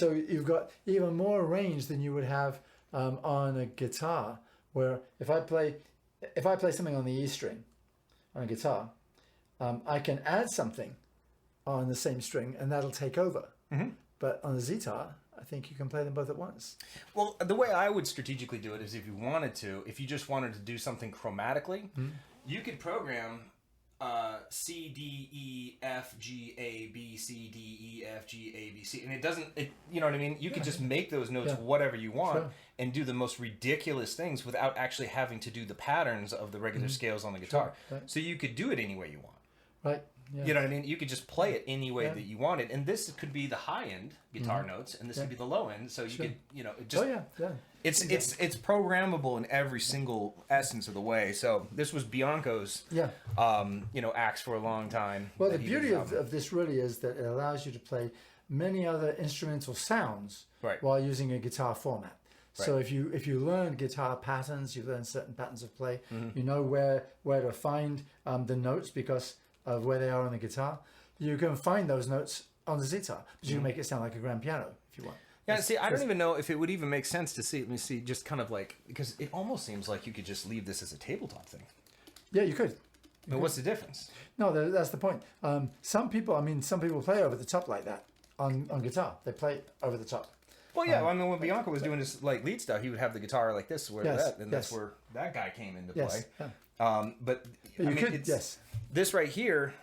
you've got even more range than you would have on a guitar. Where if I play something on the E string on a guitar, I can add something on the same string, and that'll take over. But on a Zetar, I think you can play them both at once. Well, the way I would strategically do it is if you just wanted to do something chromatically, you could program C, D, E, F, G, A, B, C, D, E, F, G, A, B, C. And you know what I mean? You could just make those notes whatever you want and do the most ridiculous things without actually having to do the patterns of the regular scales on the guitar. So you could do it any way you want. Right. Yeah. You know what I mean? You could just play it any way that you wanted. And this could be the high-end guitar notes, and this could be the low-end. So you could, you know, it just... It's programmable in every single essence of the way. So this was Bianco's, you know, axe for a long time. Well, the beauty of this really is that it allows you to play many other instrumental sounds while using a guitar format. So if you learn guitar patterns, you learn certain patterns of play, you know where to find the notes because of where they are on the guitar. You can find those notes on the Zetar, but you can make it sound like a grand piano if you want. Yeah, see, I don't even know if it would even make sense to see. Let me see, just kind of like, because it almost seems like you could just leave this as a tabletop thing. Yeah, you could. But what's the difference? No, that's the point. Some people play over the top like that on guitar. They play over the top. Well, yeah. I mean, when Bianco was doing his like lead stuff, he would have the guitar like this, that's where that guy came into play. Yeah. But I mean, this right here,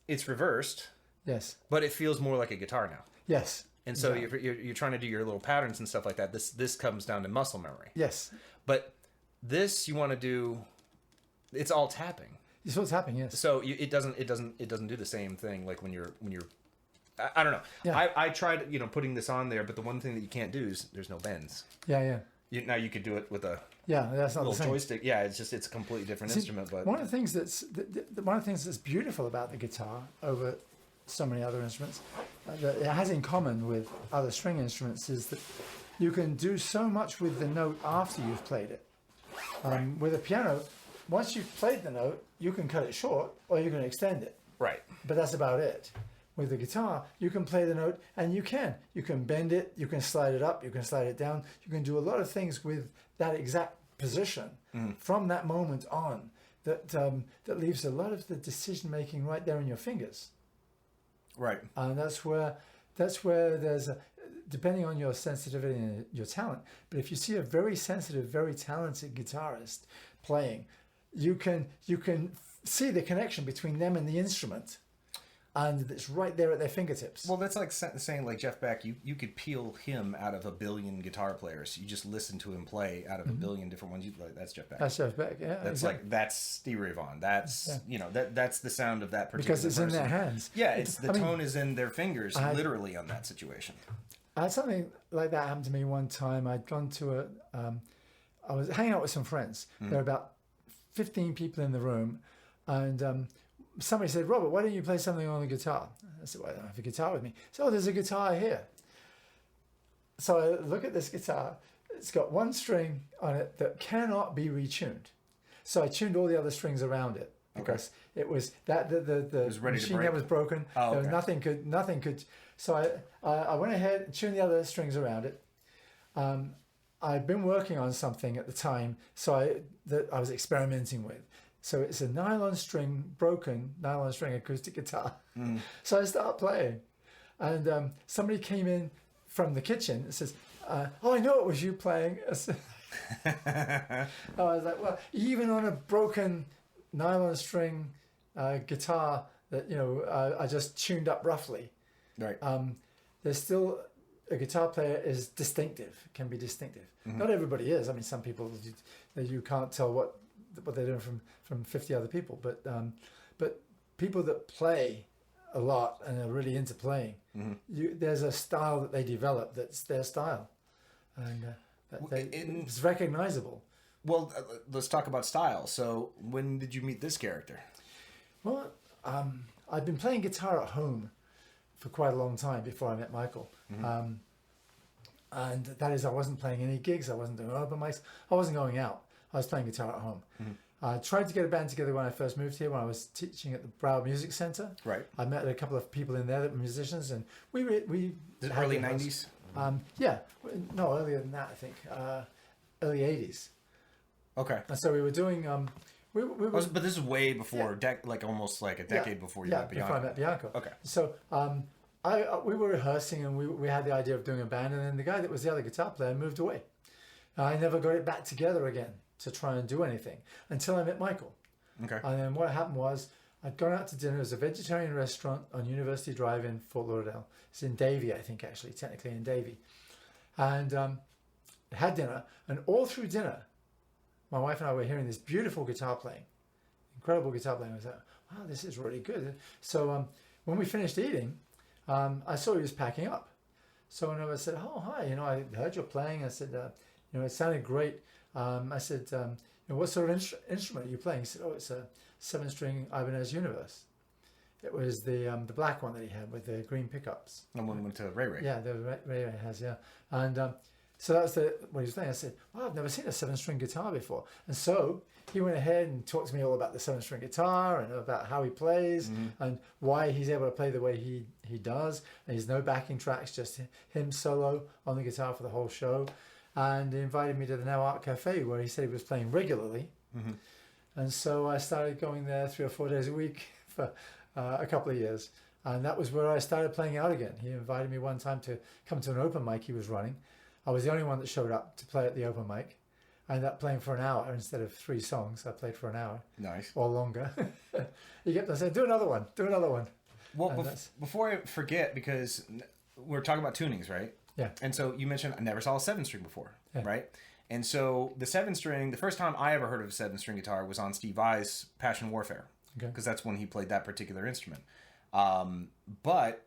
it's reversed. Yes. But it feels more like a guitar now. Yes. And so you're trying to do your little patterns and stuff like that. This comes down to muscle memory. Yes. But this you want to do, it's all tapping. It's all tapping, yes. So it doesn't do the same thing like when you're I don't know. Yeah. I tried, you know, putting this on there, but the one thing that you can't do is there's no bends. Yeah. Now you could do it with a that's not little the same. joystick. Yeah, it's a completely different instrument. But one of the things that's beautiful about the guitar over so many other instruments that it has in common with other string instruments is that you can do so much with the note after you've played it. With a piano, once you've played the note, you can cut it short or you can extend it. Right. But that's about it. With the guitar, you can play the note and you can bend it, you can slide it up, you can slide it down. You can do a lot of things with that exact position from that moment on that leaves a lot of the decision making right there in your fingers. Right. And that's where there's depending on your sensitivity and your talent. But if you see a very sensitive, very talented guitarist playing, you can see the connection between them and the instrument. and it's right there at their fingertips. Well, that's like saying like Jeff Beck, you could peel him out of a billion guitar players. You just listen to him play out of a billion different ones. That's Jeff Beck. That's Jeff Beck. Yeah, That's exactly. that's Stevie Ray Vaughan. That's that's the sound of that particular Because it's in their hands. Yeah, it's the tone is in their fingers, literally on that situation. I had something like that happen to me one time. I'd gone to I was hanging out with some friends. There were about 15 people in the room, and somebody said, "Robert, why don't you play something on the guitar?" I said, "Well, I don't have a guitar with me." So, "Oh, there's a guitar here." So I look at this guitar. It's got one string on it that cannot be retuned. So I tuned all the other strings around it because it was that the was ready to machine break. that was broken. Oh, There was okay. nothing could. So I went ahead and tuned the other strings around it. I'd been working on something at the time, that I was experimenting with. So it's a broken nylon string acoustic guitar. So I start playing, and somebody came in from the kitchen and says, "Oh, I know it was you playing." I was like, "Well, even on a broken nylon string guitar that I just tuned up roughly, Right. there's still a guitar player is distinctive, can be distinctive. Not everybody is. I mean, some people you can't tell what they're doing from 50 other people, but people that play a lot and are really into playing, there's a style that they develop that's their style, and it's recognizable. Well, let's talk about style. So, when did you meet this character? Well, I'd been playing guitar at home for quite a long time before I met Michael. And that is, I wasn't playing any gigs. I wasn't doing open mics. I wasn't going out. I was playing guitar at home. I tried to get a band together when I first moved here, when I was teaching at the Broward Music Center. Right. I met a couple of people in there that were musicians, and we The early 90s? Yeah. No, earlier than that, I think. Early 80s. Okay. And so we were doing... we were, But this is way before, almost like a decade before you met Bianco. before I met Bianco. Okay. So we were rehearsing, and we had the idea of doing a band, and then the guy that was the other guitar player moved away. I never got it back together again to try and do anything until I met Michael. Okay. And then what happened was I'd gone out to dinner. It was a vegetarian restaurant on University Drive in Fort Lauderdale. It's in Davie, I think, actually, technically in Davie. And had dinner, and all through dinner, my wife and I were hearing this beautiful guitar playing, incredible guitar playing. I was like, wow, this is really good. So when we finished eating, I saw he was packing up. So when I said, "Oh, hi, I heard you're playing." I said, it sounded great. I said, "What sort of instrument are you playing?" He said, "Oh, it's a 7-string Ibanez Universe." It was the black one that he had with the green pickups. And one went to Ray Ray. Yeah, the Ray Ray has, yeah. And so that's what he was playing. I said, "Well, I've never seen a 7-string guitar before." And so he went ahead and talked to me all about the 7-string guitar and about how he plays and why he's able to play the way he does. And there's no backing tracks, just him solo on the guitar for the whole show. And he invited me to the Now Art Cafe, where he said he was playing regularly. And so I started going there 3 or 4 days a week for a couple of years. And that was where I started playing out again. He invited me one time to come to an open mic he was running. I was the only one that showed up to play at the open mic. I ended up playing for an hour instead of 3 songs. I played for an hour. Nice. Or longer. He kept on saying, "Do another one, do another one." Well, before I forget, because we're talking about tunings, right? Yeah. And so you mentioned I never saw a 7-string before, Yeah. right? And so the 7-string, the first time I ever heard of a 7-string guitar was on Steve Vai's Passion Warfare, because that's when he played that particular instrument. But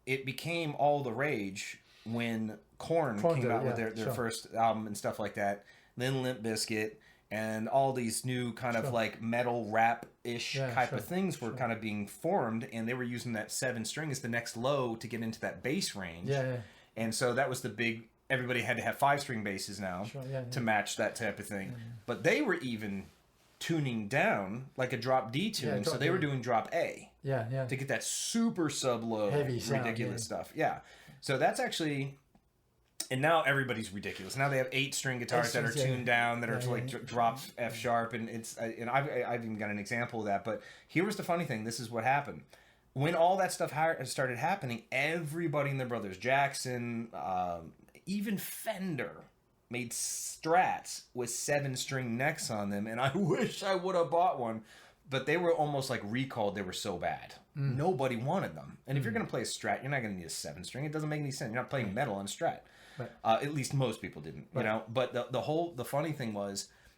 it became all the rage when Korn came out with their first album and stuff like that. Then Limp Bizkit and all these new kind of like metal rap-ish type of things were kind of being formed, and they were using that 7-string as the next low to get into that bass range. Yeah. And so that was the big, everybody had to have 5-string basses now to match that type of thing. But they were even tuning down like a drop D tuning, so they were doing drop A. Yeah. To get that super sub low, Heavy sound, ridiculous stuff. Yeah. So that's actually, and now everybody's ridiculous. Now they have 8-string guitars that are tuned down, that are like drop F sharp, and I've even got an example of that. But here was the funny thing. This is what happened. When all that stuff started happening, everybody and their brothers, Jackson, even Fender, made Strats with 7-string necks on them, and I wish I would have bought one. but they were almost like recalled. They were so bad. Nobody wanted them. And if you're going to play a Strat, you're not going to need a 7-string. It doesn't make any sense. You're not playing metal on a Strat. Right. At least most people didn't, you know. But the funny thing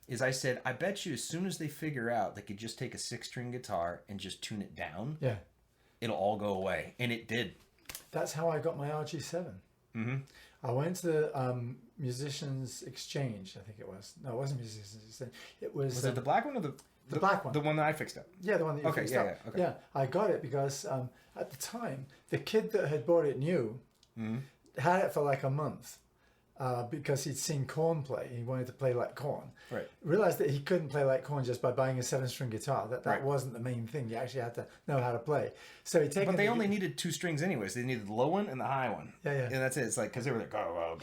is I said, I bet you as soon as they figure out they could just take a 6-string guitar and just tune it down, it'll all go away. And it did. That's how I got my RG7. Mm-hmm. I went to the Musicians Exchange, I think it was. No, it wasn't Musicians Exchange. It was... Was it the black one or the black one? The one that I fixed up. Yeah, the one that you fixed up. Okay. Yeah, I got it because at the time, the kid that had bought it new had it for like a month because he'd seen Korn play. He wanted to play like Korn. Right. Realized that he couldn't play like Korn just by buying a 7-string guitar. That wasn't the main thing. You actually had to know how to play. So he taken. But they only needed 2 strings anyways. They needed the low one and the high one. Yeah. And that's it. It's like, because they were like, go.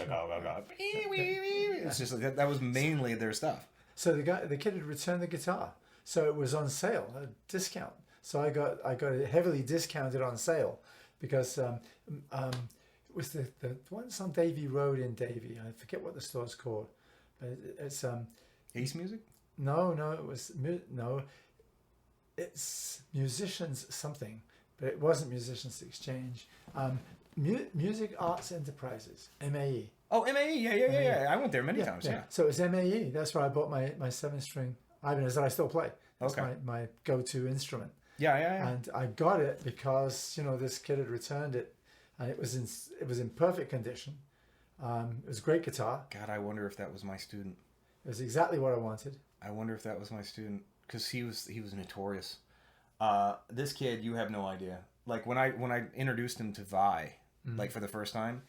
It's just like, that was mainly their stuff. So the kid had returned the guitar. So it was on sale, a discount. So I got it heavily discounted on sale because it was the one that's on Davy Road in Davy. I forget what the store's called, but it's Ace Music? No, it's Musicians something, but it wasn't Musicians Exchange. Music Arts Enterprises, MAE. Oh, MAE, yeah. I went there many times, yeah. So it was MAE. That's where I bought my 7-string Ibanez that I still play. That's my go-to instrument. Yeah. And I got it because this kid had returned it, and it was in perfect condition. It was a great guitar. God, I wonder if that was my student. It was exactly what I wanted. I wonder if that was my student because he was notorious. This kid, you have no idea. Like when I introduced him to Vi, like for the first time,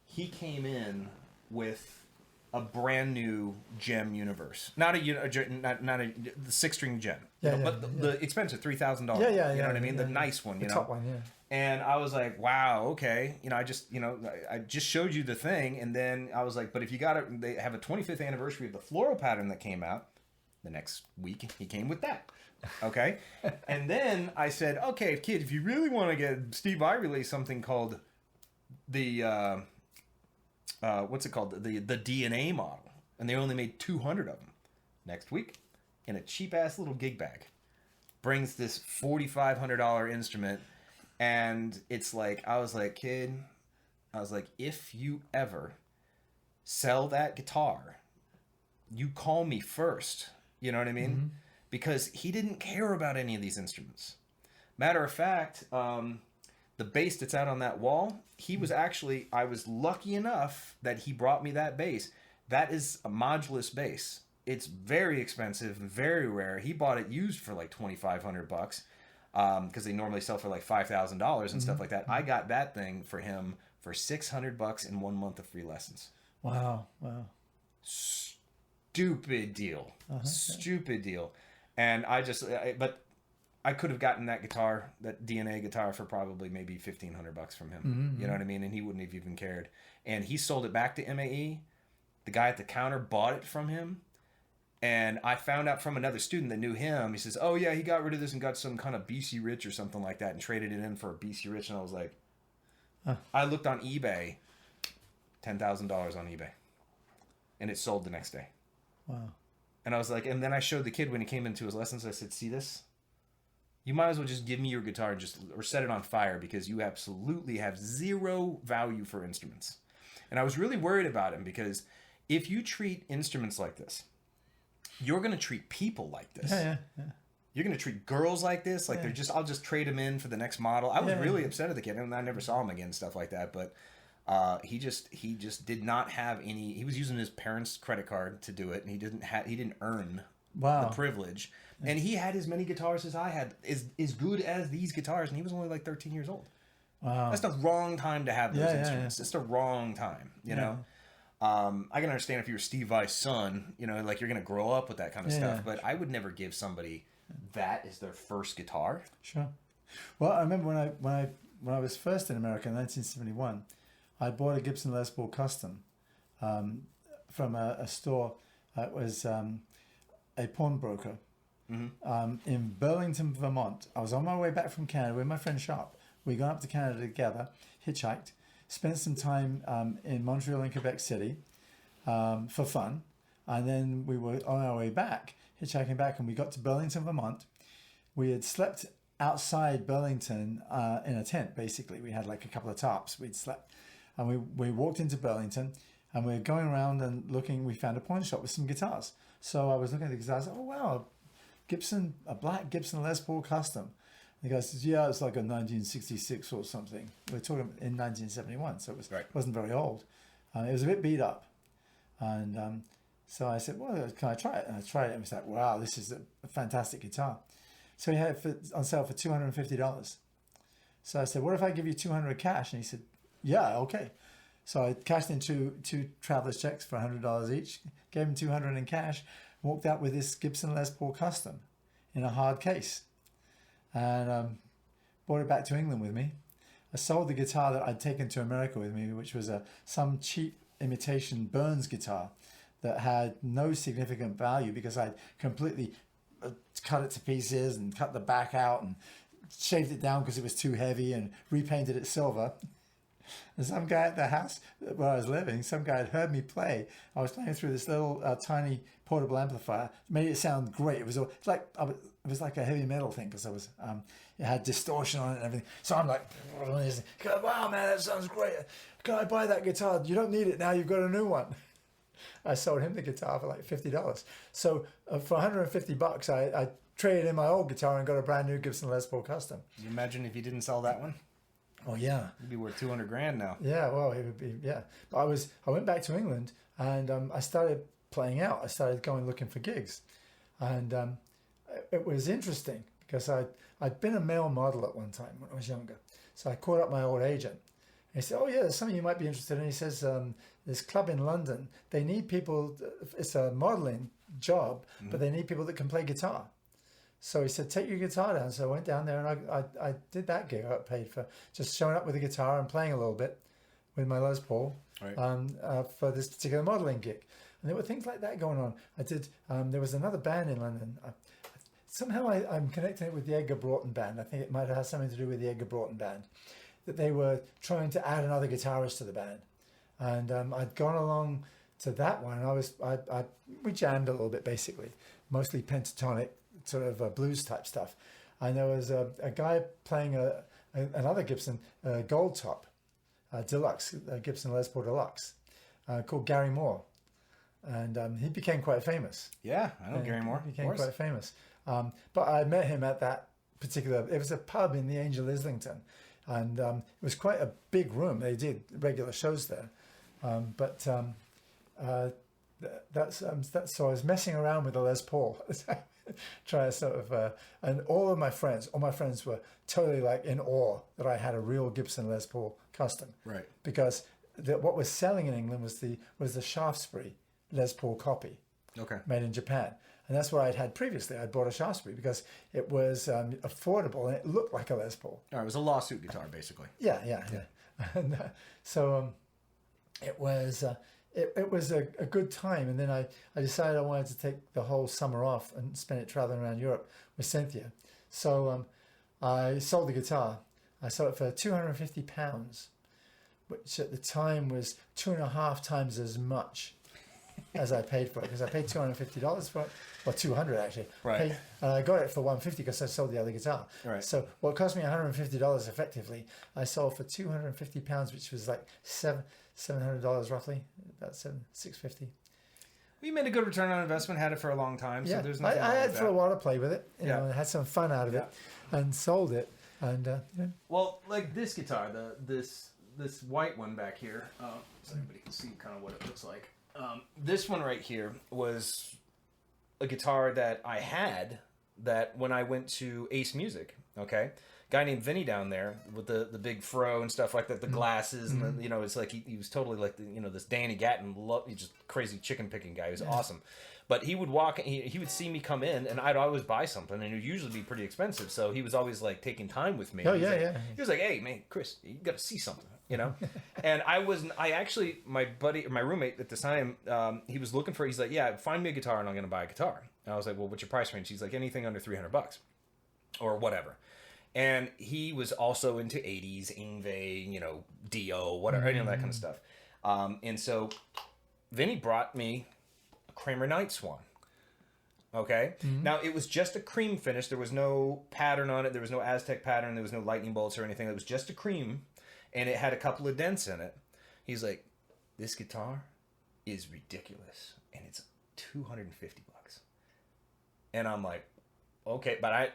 he came in with a brand new gem universe, not a the 6-string gem, but the expensive $3,000. You know what I mean? The nice one, the top one, yeah. And I was like, wow, okay. I just showed you the thing, and then I was like, but if you got it, they have a 25th anniversary of the floral pattern that came out. The next week, he came with that. Okay, and then I said, okay, kid, if you really want to get Steve Vai released something called the what's it called? The DNA model, and they only made 200 of them. Next week, in a cheap ass little gig bag, brings this $4,500 instrument, and it's like, I was like, kid, if you ever sell that guitar, you call me first. You know what I mean? Mm-hmm. Because he didn't care about any of these instruments. Matter of fact, the bass that's out on that wall, I was lucky enough that he brought me that bass. That is a modulus bass. It's very expensive and very rare. He bought it used for like $2,500 because they normally sell for like $5,000 and stuff like that. I got that thing for him for $600 in 1 month of free lessons. Wow. Stupid deal. Stupid deal. And but I could have gotten that guitar, that DNA guitar, for probably maybe $1,500 from him. Mm-hmm. You know what I mean? And he wouldn't have even cared. And he sold it back to MAE. The guy at the counter bought it from him. And I found out from another student that knew him. He says, oh yeah, he got rid of this and got some kind of BC Rich or something like that and traded it in for a BC Rich. And I was like, I looked on eBay, $10,000 on eBay. And it sold the next day. Wow. And I was like, and then I showed the kid when he came into his lessons, I said, see this? You might as well just give me your guitar and or set it on fire because you absolutely have zero value for instruments. And I was really worried about him because if you treat instruments like this, you're going to treat people like this. Yeah. You're going to treat girls like this. Like I'll just trade them in for the next model. I was really upset at the kid, and I never saw him again and stuff like that. But he just did not have any. He was using his parents' credit card to do it, and he didn't earn the privilege. And he had as many guitars as I had, as good as these guitars, and he was only like 13 years old. Wow. That's the wrong time to have those instruments. It's the wrong time, you know. I can understand if you were Steve Vai's son, like you're gonna grow up with that kind of stuff. But I would never give somebody that as their first guitar. Sure. Well, I remember when I was first in America in 1971, I bought a Gibson Les Paul Custom from a store that was a pawnbroker in Burlington, Vermont. I was on my way back from Canada with my friend Sharp. We got up to Canada together, hitchhiked, spent some time in Montreal and Quebec City for fun. And then we were on our way back, hitchhiking back, and we got to Burlington, Vermont. we had slept outside Burlington in a tent. Basically, we had like a couple of tarps. We'd slept, and we walked into Burlington, and we were going around and looking. We found a pawn shop with some guitars. So I was looking at the guitars. Oh wow, a black Gibson Les Paul Custom. The guy says, yeah, it's like a 1966 or something. We're talking in 1971, so it wasn't very old. It was a bit beat up. And so I said, well, can I try it? And I tried it, and it was like, wow, this is a fantastic guitar. So he had it on sale for $250. So I said, what if I give you $200 cash? And he said, yeah, okay. So I cashed in two traveler's checks for $100 each, gave him $200 in cash, walked out with this Gibson Les Paul Custom in a hard case. And brought it back to England with me. I sold the guitar that I'd taken to America with me, which was some cheap imitation Burns guitar that had no significant value because I'd completely cut it to pieces and cut the back out and shaved it down because it was too heavy and repainted it silver. And some guy at the house where I was living, some guy had heard me play. I was playing through this little tiny portable amplifier. Made it sound great. It was like a heavy metal thing because it had distortion on it and everything. So I'm like, wow, man, that sounds great. Can I buy that guitar? You don't need it now. You've got a new one. I sold him the guitar for like $50. So for $150, I traded in my old guitar and got a brand new Gibson Les Paul Custom. Can you imagine if you didn't sell that one? Oh yeah, it'd be worth $200,000 now. Yeah, well, it would be. Yeah, but I went back to England and I started playing out. I started going looking for gigs, and it was interesting because I'd been a male model at one time when I was younger. So I called up my old agent. And he said, "Oh yeah, there's something you might be interested in." He says, "This club in London, they need people. It's a modeling job, but they need people that can play guitar." So he said, take your guitar down. So I went down there and I did that gig. I got paid for just showing up with a guitar and playing a little bit with my Les Paul for this particular modeling gig. And there were things like that going on. I did, there was another band in London. Somehow I'm connecting it with the Edgar Broughton Band. I think it might have had something to do with the Edgar Broughton Band, that they were trying to add another guitarist to the band. And I'd gone along to that one. And we jammed a little bit, basically, mostly pentatonic, sort of blues type stuff. And there was a guy playing another Gibson Gold Top Deluxe, Gibson Les Paul Deluxe, called Gary Moore. And he became quite famous. Yeah, I know Gary Moore. He became quite famous. But I met him at that particular, it was a pub in the Angel Islington. And it was quite a big room. They did regular shows there. So I was messing around with the Les Paul. Try to sort of, and all my friends were totally like in awe that I had a real Gibson Les Paul Custom. Right. Because what was selling in England was the Shaftesbury Les Paul copy. Okay. Made in Japan. And that's what I'd had previously. I'd bought a Shaftesbury because it was affordable and it looked like a Les Paul. All right, it was a lawsuit guitar, basically. Yeah. And so it was a good time. And then I decided I wanted to take the whole summer off and spend it traveling around Europe with Cynthia. So I sold the guitar. I sold it for £250, which at the time was 2.5 times as much as I paid for it, because I paid $250 for it, or $200 actually. Right. And I got it for $150 because I sold the other guitar. Right. So what cost me $150 effectively, I sold for £250, which was like $700 roughly, about $650. Well, you made a good return on investment. Had it for a long time. Yeah. So there's nothing. I had for a while to play with it. You know, and had some fun out of it, and sold it. And well, like this guitar, this white one back here, so everybody can see kind of what it looks like. This one right here was a guitar that I had that when I went to Ace Music, okay, guy named Vinny down there with the big fro and stuff like that, the glasses, and the, it's like he was totally like this Danny Gatton, he's just crazy chicken picking guy. He was awesome. But he would walk, he would see me come in, and I'd always buy something, and it would usually be pretty expensive. So he was always like taking time with me. Oh, He was like, "Hey, man, Chris, you got to see something," And I actually, my roommate at the time, he was looking for. He's like, "Yeah, find me a guitar, and I'm going to buy a guitar." And I was like, "Well, what's your price range?" He's like, "Anything under $300 or whatever." And he was also into 80s, Ingve, Dio, whatever, any of that kind of stuff. And so Vinny brought me a Kramer Night Swan. Okay. Now it was just a cream finish. There was no pattern on it. There was no Aztec pattern. There was no lightning bolts or anything. It was just a cream, and it had a couple of dents in it. He's like, "This guitar is ridiculous, and it's $250." And I'm like, "Okay," but I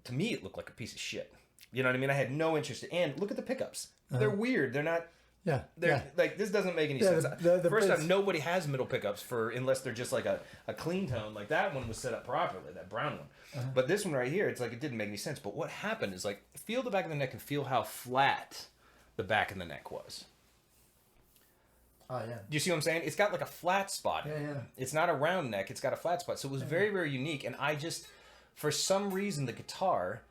to me it looked like a piece of shit. You know what I mean? I had no interest. And look at the pickups. They're weird. They're not. Yeah. They're like, this doesn't make any sense. First off, nobody has middle pickups unless they're just like a clean tone. Like that one was set up properly, that brown one. But this one right here, it's like it didn't make any sense. But what happened is like, feel the back of the neck and feel how flat the back of the neck was. Oh, yeah. Do you see what I'm saying? It's got like a flat spot. Yeah, yeah. It's not a round neck. It's got a flat spot. So it was very, very unique. And I just, for some reason, the guitar,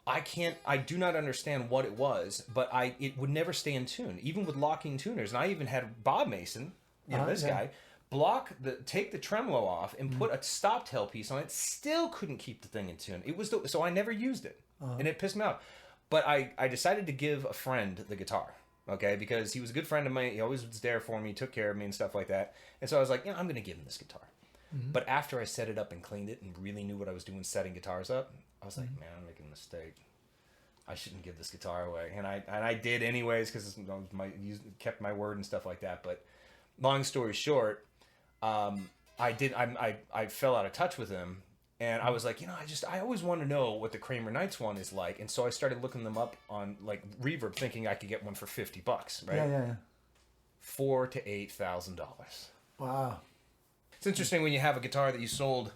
I do not understand what it was, but it would never stay in tune, even with locking tuners. And I even had Bob Mason, this guy, take the tremolo off and put a stop tail piece on it. Still couldn't keep the thing in tune. So I never used it, and it pissed me off. But I decided to give a friend the guitar, okay, because he was a good friend of mine. He always was there for me, took care of me and stuff like that. And so I was like, I'm going to give him this guitar. But after I set it up and cleaned it and really knew what I was doing setting guitars up, I was like, man, I'm making a mistake. I shouldn't give this guitar away. And I did anyways because kept my word and stuff like that. But long story short, I fell out of touch with him. And I was like, I always want to know what the Kramer Knights one is like. And so I started looking them up on like Reverb, thinking I could get one for $50, right? Yeah. $4,000 to $8,000. Wow. It's interesting when you have a guitar that you sold,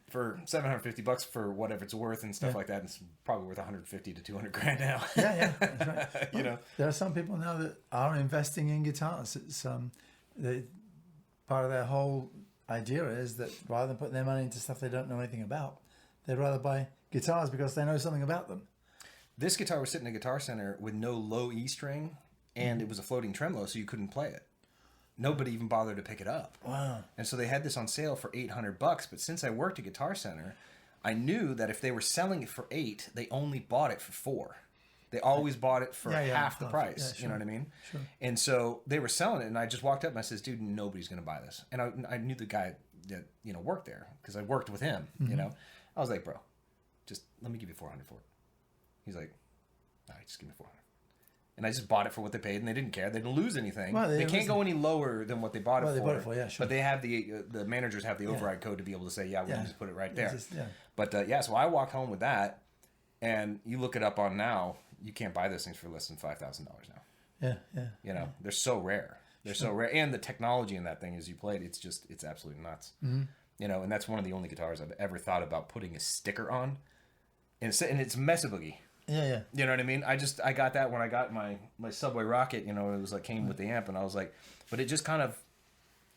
for $750 for whatever it's worth and stuff like that. It's probably worth $150 to $200 now. Yeah, that's right. Well, there are some people now that are investing in guitars. It's part of their whole idea is that rather than putting their money into stuff they don't know anything about, they'd rather buy guitars because they know something about them. This guitar was sitting in a Guitar Center with no low E string, and it was a floating tremolo, so you couldn't play it. Nobody even bothered to pick it up. Wow. And so they had this on sale for $800. But since I worked at Guitar Center, I knew that if they were selling it for $8, they only bought it for $4. They always bought it for half the price. Yeah, sure. You know what I mean? Sure. And so they were selling it, and I just walked up and I says, "Dude, nobody's going to buy this." And I knew the guy that worked there because I worked with him. I was like, "Bro, just let me give you $400 for it." He's like, "All right, just give me $400." And I just bought it for what they paid, and they didn't care. They didn't lose anything. Well, they can't go any lower than what they bought it for. They bought it for, yeah, sure. But they have the managers have the override code to be able to say, we'll just put it right there. Yeah. But so I walked home with that, and you look it up on now, you can't buy those things for less than $5,000 now. Yeah. They're so rare. They're so rare, and the technology in that thing as you played, it's absolutely nuts. And that's one of the only guitars I've ever thought about putting a sticker on, and it's Mesa Boogie. Yeah. You know what I mean? I got that when I got my Subway Rocket. It was like came with the amp, and I was like, but it just kind of,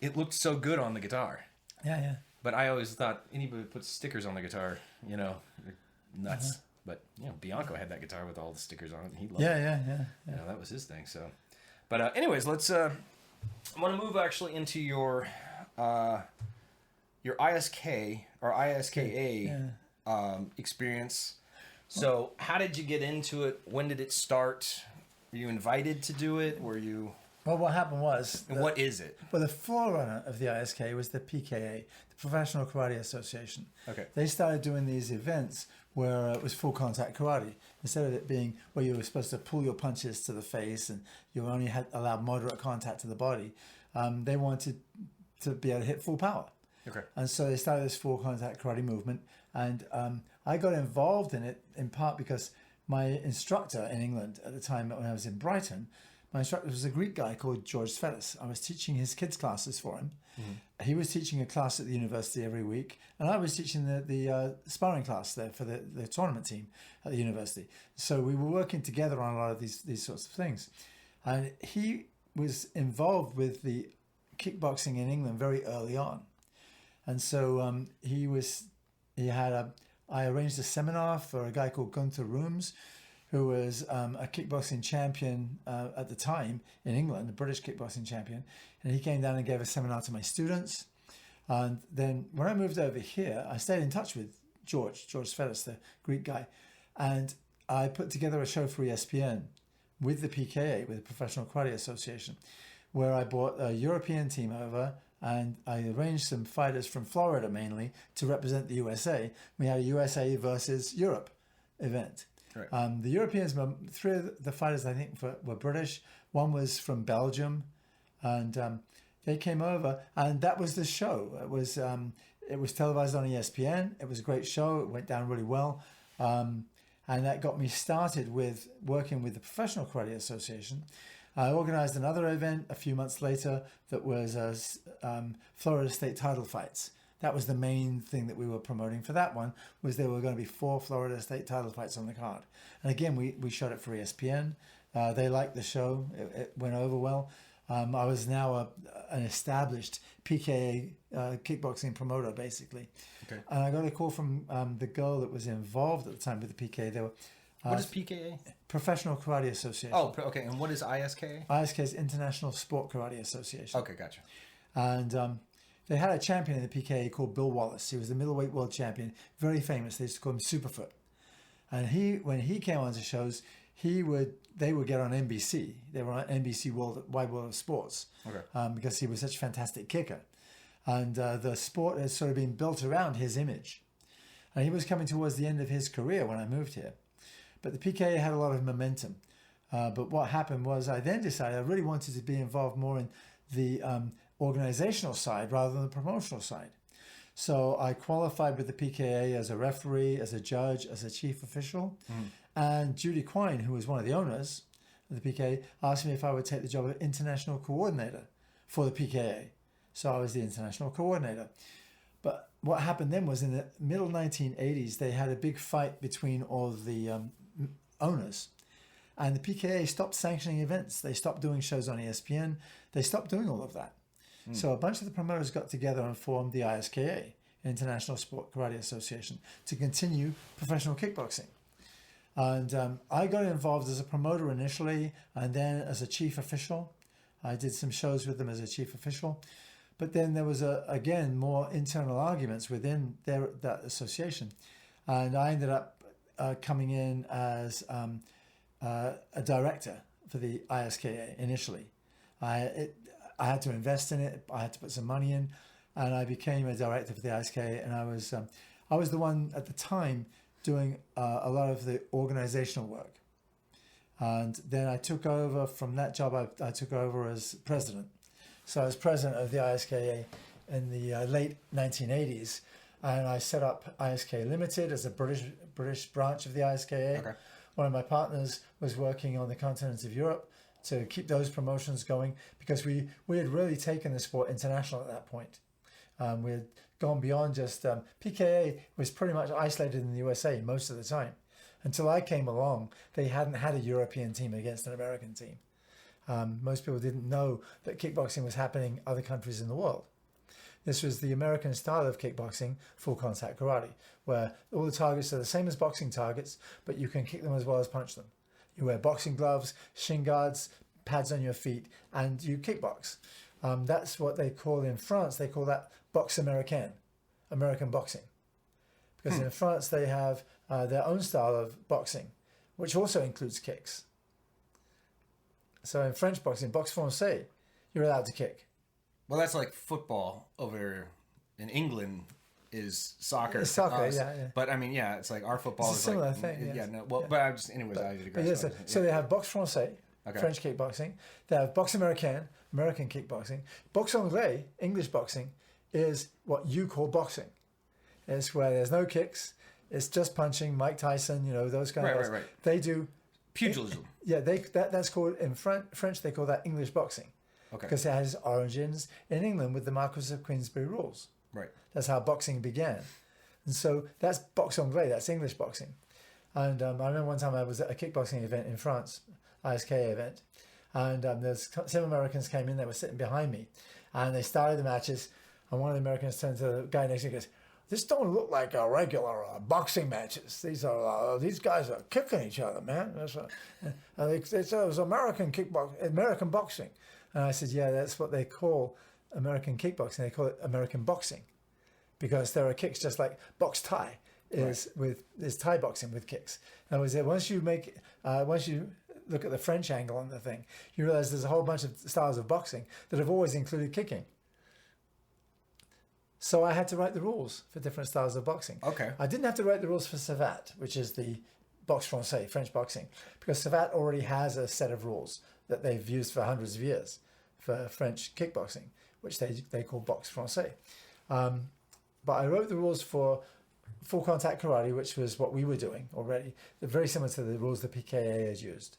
it looked so good on the guitar. Yeah. But I always thought anybody who puts stickers on the guitar, they're nuts. But Bianco had that guitar with all the stickers on it, and he loved it. Yeah. That was his thing. So, but anyways, let's. I want to move actually into your ISK or ISKA experience. So, how did you get into it? When did it start? Were you invited to do it? Were you? Well, what happened was... And what is it? Well, the forerunner of the ISK was the PKA, the Professional Karate Association. Okay. They started doing these events where it was full contact karate. Instead of it being where you were supposed to pull your punches to the face and you only allowed moderate contact to the body, they wanted to be able to hit full power. Okay. And so they started this full contact karate movement. And I got involved in it in part because my instructor in England at the time when I was in Brighton, my instructor was a Greek guy called George Felis. I was teaching his kids' classes for him. He was teaching a class at the university every week, and I was teaching the sparring class there for the tournament team at the university. So we were working together on a lot of these sorts of things. And he was involved with the kickboxing in England very early on. And so I arranged a seminar for a guy called Gunther Rooms, who was a kickboxing champion at the time in England, a British kickboxing champion. And he came down and gave a seminar to my students. And then when I moved over here, I stayed in touch with George Felis, the Greek guy. And I put together a show for ESPN with the PKA, with the Professional Karate Association, where I brought a European team over, and I arranged some fighters from Florida mainly to represent the USA. We had a USA versus Europe event. Right. The Europeans, three of the fighters I think were British. One was from Belgium, and they came over, and that was the show. It was televised on ESPN. It was a great show. It went down really well, and that got me started with working with the Professional Karate Association. I organized another event a few months later that was Florida State title fights. That was the main thing that we were promoting for that one, was there were going to be 4 Florida State title fights on the card. And again, we shot it for ESPN. They liked the show. It went over well. I was now an established PKA kickboxing promoter, basically. Okay. And I got a call from the girl that was involved at the time with the PKA. They were, what is PKA? Professional Karate Association. Oh, okay. And what is ISKA? ISK is International Sport Karate Association. Okay, gotcha. And they had a champion in the PKA called Bill Wallace. He was the middleweight world champion, very famous. They used to call him Superfoot. And when he came onto shows, they would get on NBC. They were on NBC Wide World of Sports, okay. Because he was such a fantastic kicker. And the sport has sort of been built around his image. And he was coming towards the end of his career when I moved here. But the PKA had a lot of momentum. But what happened was I then decided I really wanted to be involved more in the organizational side rather than the promotional side. So I qualified with the PKA as a referee, as a judge, as a chief official. And Judy Quine, who was one of the owners of the PKA, asked me if I would take the job of international coordinator for the PKA. So I was the international coordinator. But what happened then was in the middle 1980s, they had a big fight between all of the owners. And the PKA stopped sanctioning events. They stopped doing shows on ESPN. They stopped doing all of that. So a bunch of the promoters got together and formed the ISKA, International Sport Karate Association, to continue professional kickboxing. And I got involved as a promoter initially, and then as a chief official. I did some shows with them as a chief official. But then there was, again, more internal arguments within that association. And I ended up coming in as a director for the ISKA initially. I had to invest in it. I had to put some money in, and I became a director for the ISKA. And I was the one at the time doing a lot of the organizational work. And then I took over from that job. I took over as president. So I was president of the ISKA in the late 1980s, and I set up ISKA Limited as a British branch of the ISKA. Okay. One of my partners was working on the continent of Europe to keep those promotions going, because we had really taken the sport international at that point. We had gone beyond just PKA was pretty much isolated in the USA most of the time. Until I came along, they hadn't had a European team against an American team. Most people didn't know that kickboxing was happening in other countries in the world. This was the American style of kickboxing, full contact karate, where all the targets are the same as boxing targets, but you can kick them as well as punch them. You wear boxing gloves, shin guards, pads on your feet, and you kickbox. That's what they call in France. They call that boxe américaine, American boxing. Because in France they have their own style of boxing, which also includes kicks. So in French boxing, boxe française, you're allowed to kick. Well, that's like football over in England is soccer. It's soccer, yeah. But I mean, yeah, it's like our football it's is a similar like thing. Yes. Yeah, no. Well, but I just, anyways, I digress. So they have boxe française, French kickboxing. They have boxe américaine, American kickboxing. Boxe anglais, English boxing, is what you call boxing. It's where there's no kicks. It's just punching. Mike Tyson, those kind of guys. Right. They do pugilism. That's called in French. They call that English boxing. Okay. Because it has origins in England with the Marquis of Queensberry rules. Right. That's how boxing began. And so that's boxe anglais, that's English boxing. And I remember one time I was at a kickboxing event in France, ISKA event, and there's some Americans came in, they were sitting behind me, and they started the matches, and one of the Americans turned to the guy next to me and goes, "This don't look like a regular boxing matches. These guys are kicking each other, man." They said it was American boxing. And I said, yeah, that's what they call American kickboxing. They call it American boxing, because there are kicks just like box Thai is Thai boxing with kicks. In other words, once you look at the French angle on the thing, you realize there's a whole bunch of styles of boxing that have always included kicking. So I had to write the rules for different styles of boxing. Okay. I didn't have to write the rules for Savate, which is the boxe français, French boxing, because Savate already has a set of rules that they've used for hundreds of years for French kickboxing, which they call boxe français. But I wrote the rules for full contact karate, which was what we were doing already. They're very similar to the rules the PKA has used.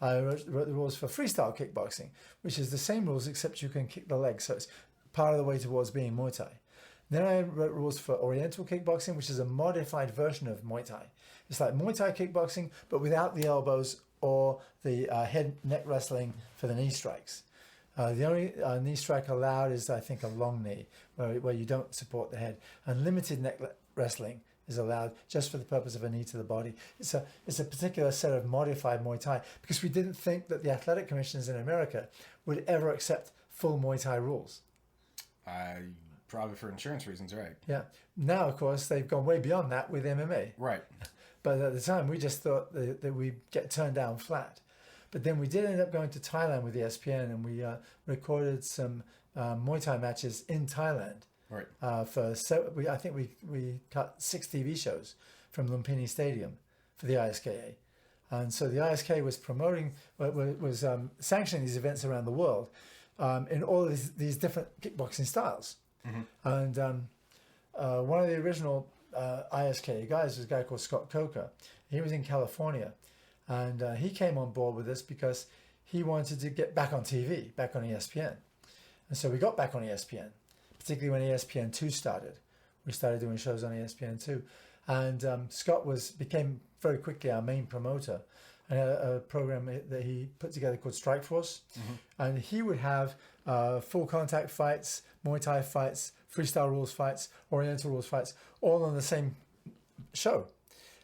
I wrote the rules for freestyle kickboxing, which is the same rules except you can kick the leg, so it's part of the way towards being Muay Thai. Then I wrote rules for Oriental kickboxing, which is a modified version of Muay Thai. It's like Muay Thai kickboxing, but without the elbows or the head neck wrestling for the knee strikes. The only knee strike allowed is, I think, a long knee, where you don't support the head. And limited neck wrestling is allowed just for the purpose of a knee to the body. It's a particular set of modified Muay Thai, because we didn't think that the athletic commissions in America would ever accept full Muay Thai rules. Probably for insurance reasons, right? Yeah. Now, of course, they've gone way beyond that with MMA. Right. But at the time, we just thought that we'd get turned down flat. But then we did end up going to Thailand with the ESPN, and we recorded some Muay Thai matches in Thailand. Right. I think we cut 6 TV shows from Lumpini Stadium for the ISKA. And so the ISK was sanctioning these events around the world in all of these different kickboxing styles. And one of the original ISK guys was a guy called Scott Coker. He was in California, and he came on board with us because he wanted to get back on TV, back on ESPN. And so we got back on ESPN, particularly when ESPN2 started. We started doing shows on ESPN2. And Scott became very quickly our main promoter, and a program that he put together called Strike Force. And he would have full contact fights, Muay Thai fights, freestyle rules fights, Oriental rules fights, all on the same show.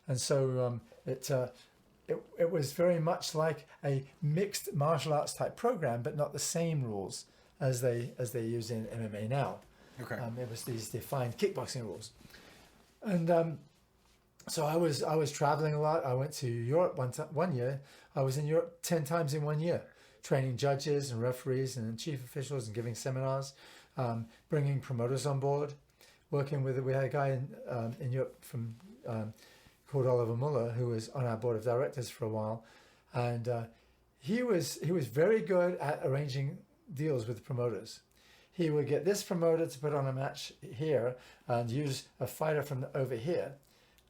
And so it was very much like a mixed martial arts type program, but not the same rules as they use in MMA now. Okay. It was these defined kickboxing rules. And so I was traveling a lot. I went to Europe one year. I was in Europe 10 times in 1 year, training judges and referees and chief officials and giving seminars, bringing promoters on board, working with. We had a guy in Europe from called Oliver Muller, who was on our board of directors for a while, and he was very good at arranging deals with promoters. He would get this promoter to put on a match here and use a fighter from over here.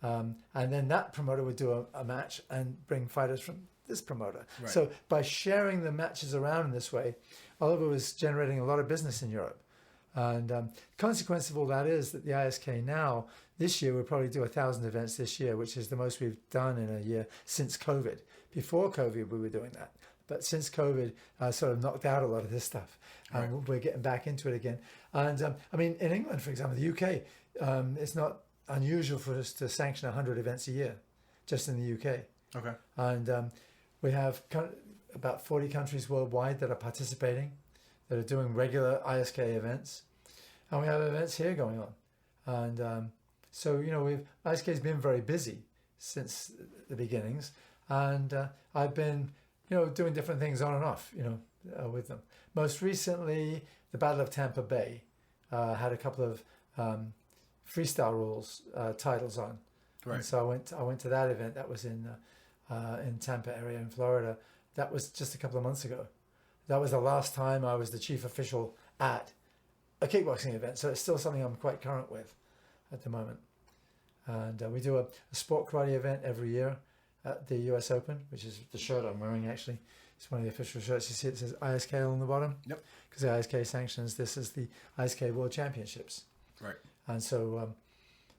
And then that promoter would do a match and bring fighters from this promoter. Right. So by sharing the matches around in this way, Oliver was generating a lot of business in Europe. And consequence of all that is that the ISK now, this year, we'll probably do 1,000 events this year, which is the most we've done in a year since COVID. Before COVID, we were doing that. But since COVID sort of knocked out a lot of this stuff, and we're getting back into it again. And I mean, in England, for example, the UK, it's not unusual for us to sanction 100 events a year, just in the UK. Okay. And we have about 40 countries worldwide that are participating, that are doing regular ISK events, and we have events here going on. And so, you know, ISK's been very busy since the beginnings, and I've been, you know, doing different things on and off, you know, with them. Most recently, the Battle of Tampa Bay had a couple of freestyle rules titles on. Right. And so I went to that event. That was in Tampa area in Florida. That was just a couple of months ago. That was the last time I was the chief official at a kickboxing event. So it's still something I'm quite current with at the moment. And we do a sport karate event every year at the US Open, which is the shirt I'm wearing actually. It's one of the official shirts. You see it says ISK on the bottom? Yep. Because the ISK sanctions this as the ISK World Championships. Right. And so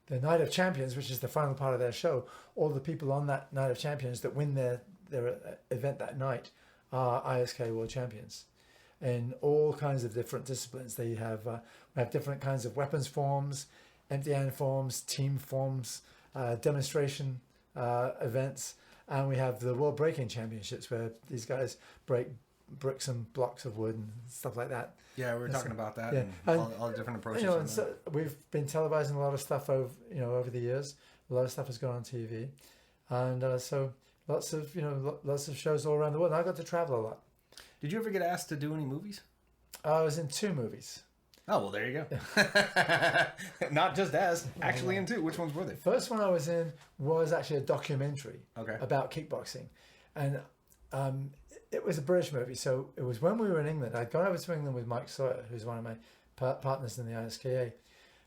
the Night of Champions, which is the final part of their show, all the people on that Night of Champions that win their event that night are ISK World Champions in all kinds of different disciplines. They have we have different kinds of weapons forms, empty hand forms, team forms, demonstration events, and we have the World Breaking Championships where these guys break bricks and blocks of wood and stuff like that. Yeah, we were talking about that, yeah. And all the different approaches. You know, and so we've been televising a lot of stuff over the years. A lot of stuff has gone on TV, and so lots of shows all around the world. And I got to travel a lot. Did you ever get asked to do any movies? I was in 2 movies. Oh, well, there you go. Not just as, actually in 2. Which ones were they? First one I was in was actually a documentary Okay. about kickboxing, and it was a British movie. So it was when we were in England. I'd gone over to England with Mike Sawyer, who's one of my partners in the ISKA,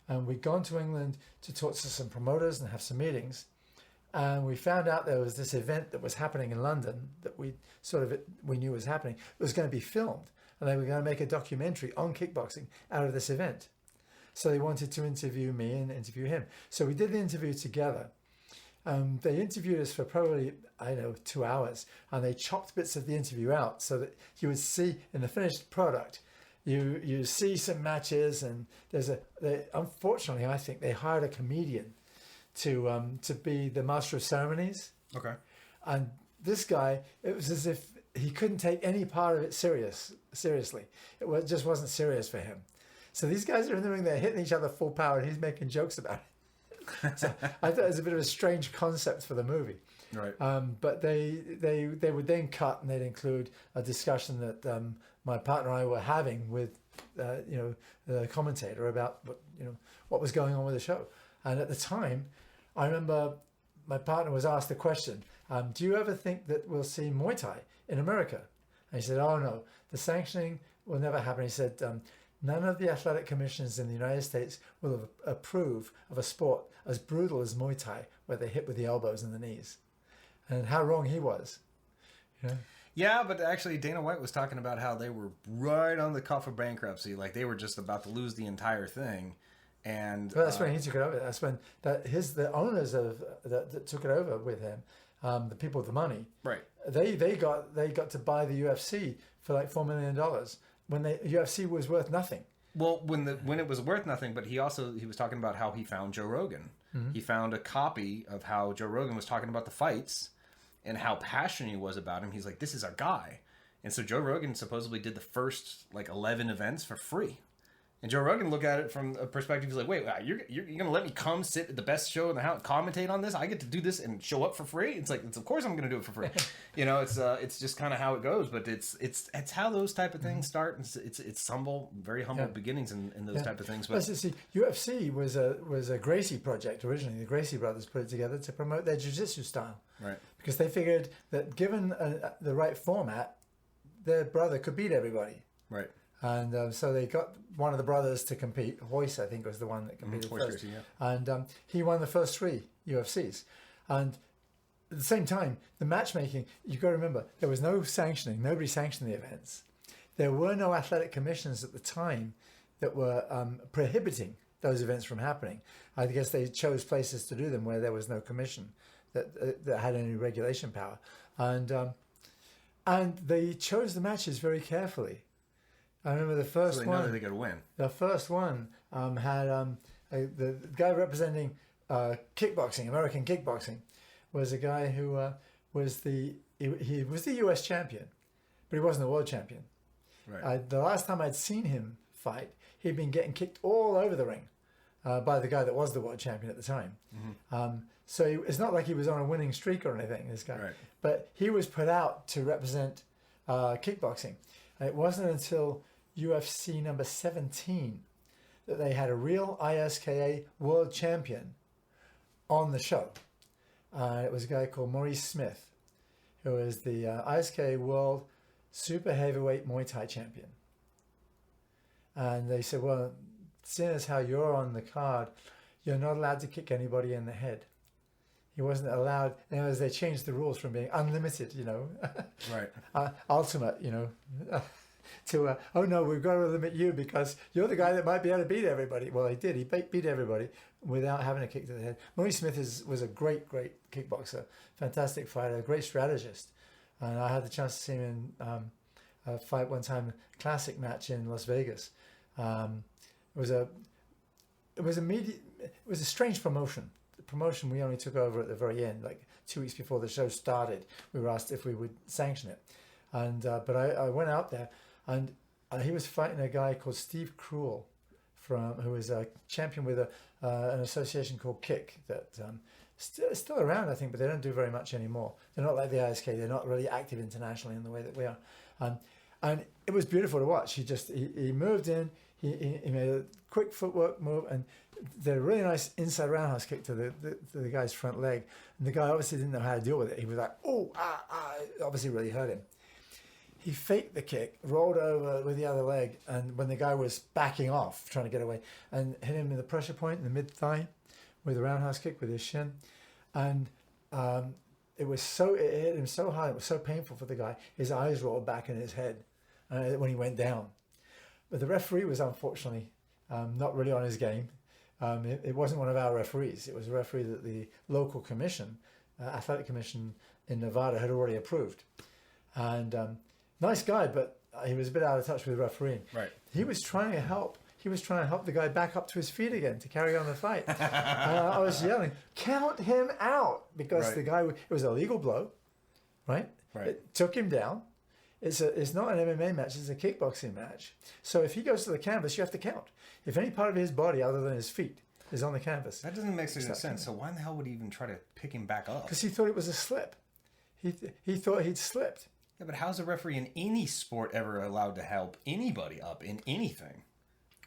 and we'd gone to England to talk to some promoters and have some meetings. And we found out there was this event that was happening in London that we knew was happening. It was going to be filmed, and they were going to make a documentary on kickboxing out of this event. So they wanted to interview me and interview him. So we did the interview together. They interviewed us for probably, 2 hours, and they chopped bits of the interview out so that you would see in the finished product, you see some matches, and unfortunately, I think they hired a comedian to be the master of ceremonies. Okay. And this guy, it was as if he couldn't take any part of it seriously. It just wasn't serious for him. So these guys are in the ring, they're hitting each other full power, and he's making jokes about it. So I thought it was a bit of a strange concept for the movie. Right. But they would then cut, and they'd include a discussion that my partner and I were having with the commentator about what was going on with the show. And at the time, I remember my partner was asked the question, do you ever think that we'll see Muay Thai in America? And he said, oh no, the sanctioning will never happen. He said, none of the athletic commissions in the United States will approve of a sport as brutal as Muay Thai, where they hit with the elbows and the knees. And how wrong he was. Yeah, but actually Dana White was talking about how they were right on the cuff of bankruptcy. Like they were just about to lose the entire thing. And well, that's when he took it over. That's when the owners that took it over with him, the people with the money, right? They got to buy the UFC for like $4 million when the UFC was worth nothing. Well, when it was worth nothing, but he was talking about how he found Joe Rogan. Mm-hmm. He found a copy of how Joe Rogan was talking about the fights and how passionate he was about him. He's like, this is our guy. And so Joe Rogan supposedly did the first 11 events for free. And Joe Rogan looked at it from a perspective. He's like, "Wait, you're going to let me come sit at the best show in the house, commentate on this? I get to do this and show up for free?" It's like, of course I'm going to do it for free. It's just kind of how it goes. But it's how those type of things start. It's humble, very humble beginnings in those type of things. But see, UFC was a Gracie project originally. The Gracie brothers put it together to promote their jiu-jitsu style, right? Because they figured that given the right format, their brother could beat everybody, right? And so they got one of the brothers to compete. Royce, I think, was the one that competed first. Gracie, yeah. And he won the first 3 UFCs. And at the same time, the matchmaking, you've got to remember, there was no sanctioning. Nobody sanctioned the events. There were no athletic commissions at the time that were prohibiting those events from happening. I guess they chose places to do them where there was no commission that had any regulation power. And they chose the matches very carefully. I remember the first one. So they know that they got to win. The first one had the guy representing kickboxing, American kickboxing, was a guy who was the U.S. champion, but he wasn't the world champion. Right. The last time I'd seen him fight, he'd been getting kicked all over the ring by the guy that was the world champion at the time. Mm-hmm. So it's not like he was on a winning streak or anything, this guy. Right. But he was put out to represent kickboxing. And it wasn't until UFC number 17 that they had a real ISKA world champion on the show. It was a guy called Maurice Smith, who was the ISKA world super heavyweight Muay Thai champion. And they said, well, seeing as how you're on the card, you're not allowed to kick anybody in the head. He wasn't allowed, as they changed the rules from being unlimited, right, ultimate, to, oh no, we've got to limit you because you're the guy that might be able to beat everybody. Well, he did. He beat everybody without having a kick to the head. Maurice Smith was a great kickboxer, fantastic fighter, a great strategist. And I had the chance to see him in fight one time, a classic match in Las Vegas. It was a strange promotion. The promotion we only took over at the very end, like 2 weeks before the show started. We were asked if we would sanction it, and but I went out there, and he was fighting a guy called Steve Cruel, who was a champion with an association called Kick that still around, I think, but they don't do very much anymore. They're not like the ISK. They're not really active internationally in the way that we are. And it was beautiful to watch. He moved in, he made a quick footwork move and did a really nice inside roundhouse kick to the guy's front leg. And the guy obviously didn't know how to deal with it. He was like, oh, it obviously really hurt him. He faked the kick, rolled over with the other leg, and when the guy was backing off, trying to get away, and hit him in the pressure point in the mid-thigh with a roundhouse kick with his shin. And it hit him so hard, it was so painful for the guy. His eyes rolled back in his head when he went down. But the referee was unfortunately not really on his game. It wasn't one of our referees. It was a referee that the local commission, athletic commission in Nevada, had already approved. And nice guy, but he was a bit out of touch with refereeing. Right. He was trying to help. He was trying to help the guy back up to his feet again to carry on the fight. I was yelling, count him out, because the guy, it was a legal blow, right? It took him down. It's not an MMA match, it's a kickboxing match. So if he goes to the canvas, you have to count. If any part of his body other than his feet is on the canvas. That doesn't make any sense. So why in the hell would he even try to pick him back up? Because he thought it was a slip. He thought he'd slipped. Yeah, but how's a referee in any sport ever allowed to help anybody up in anything?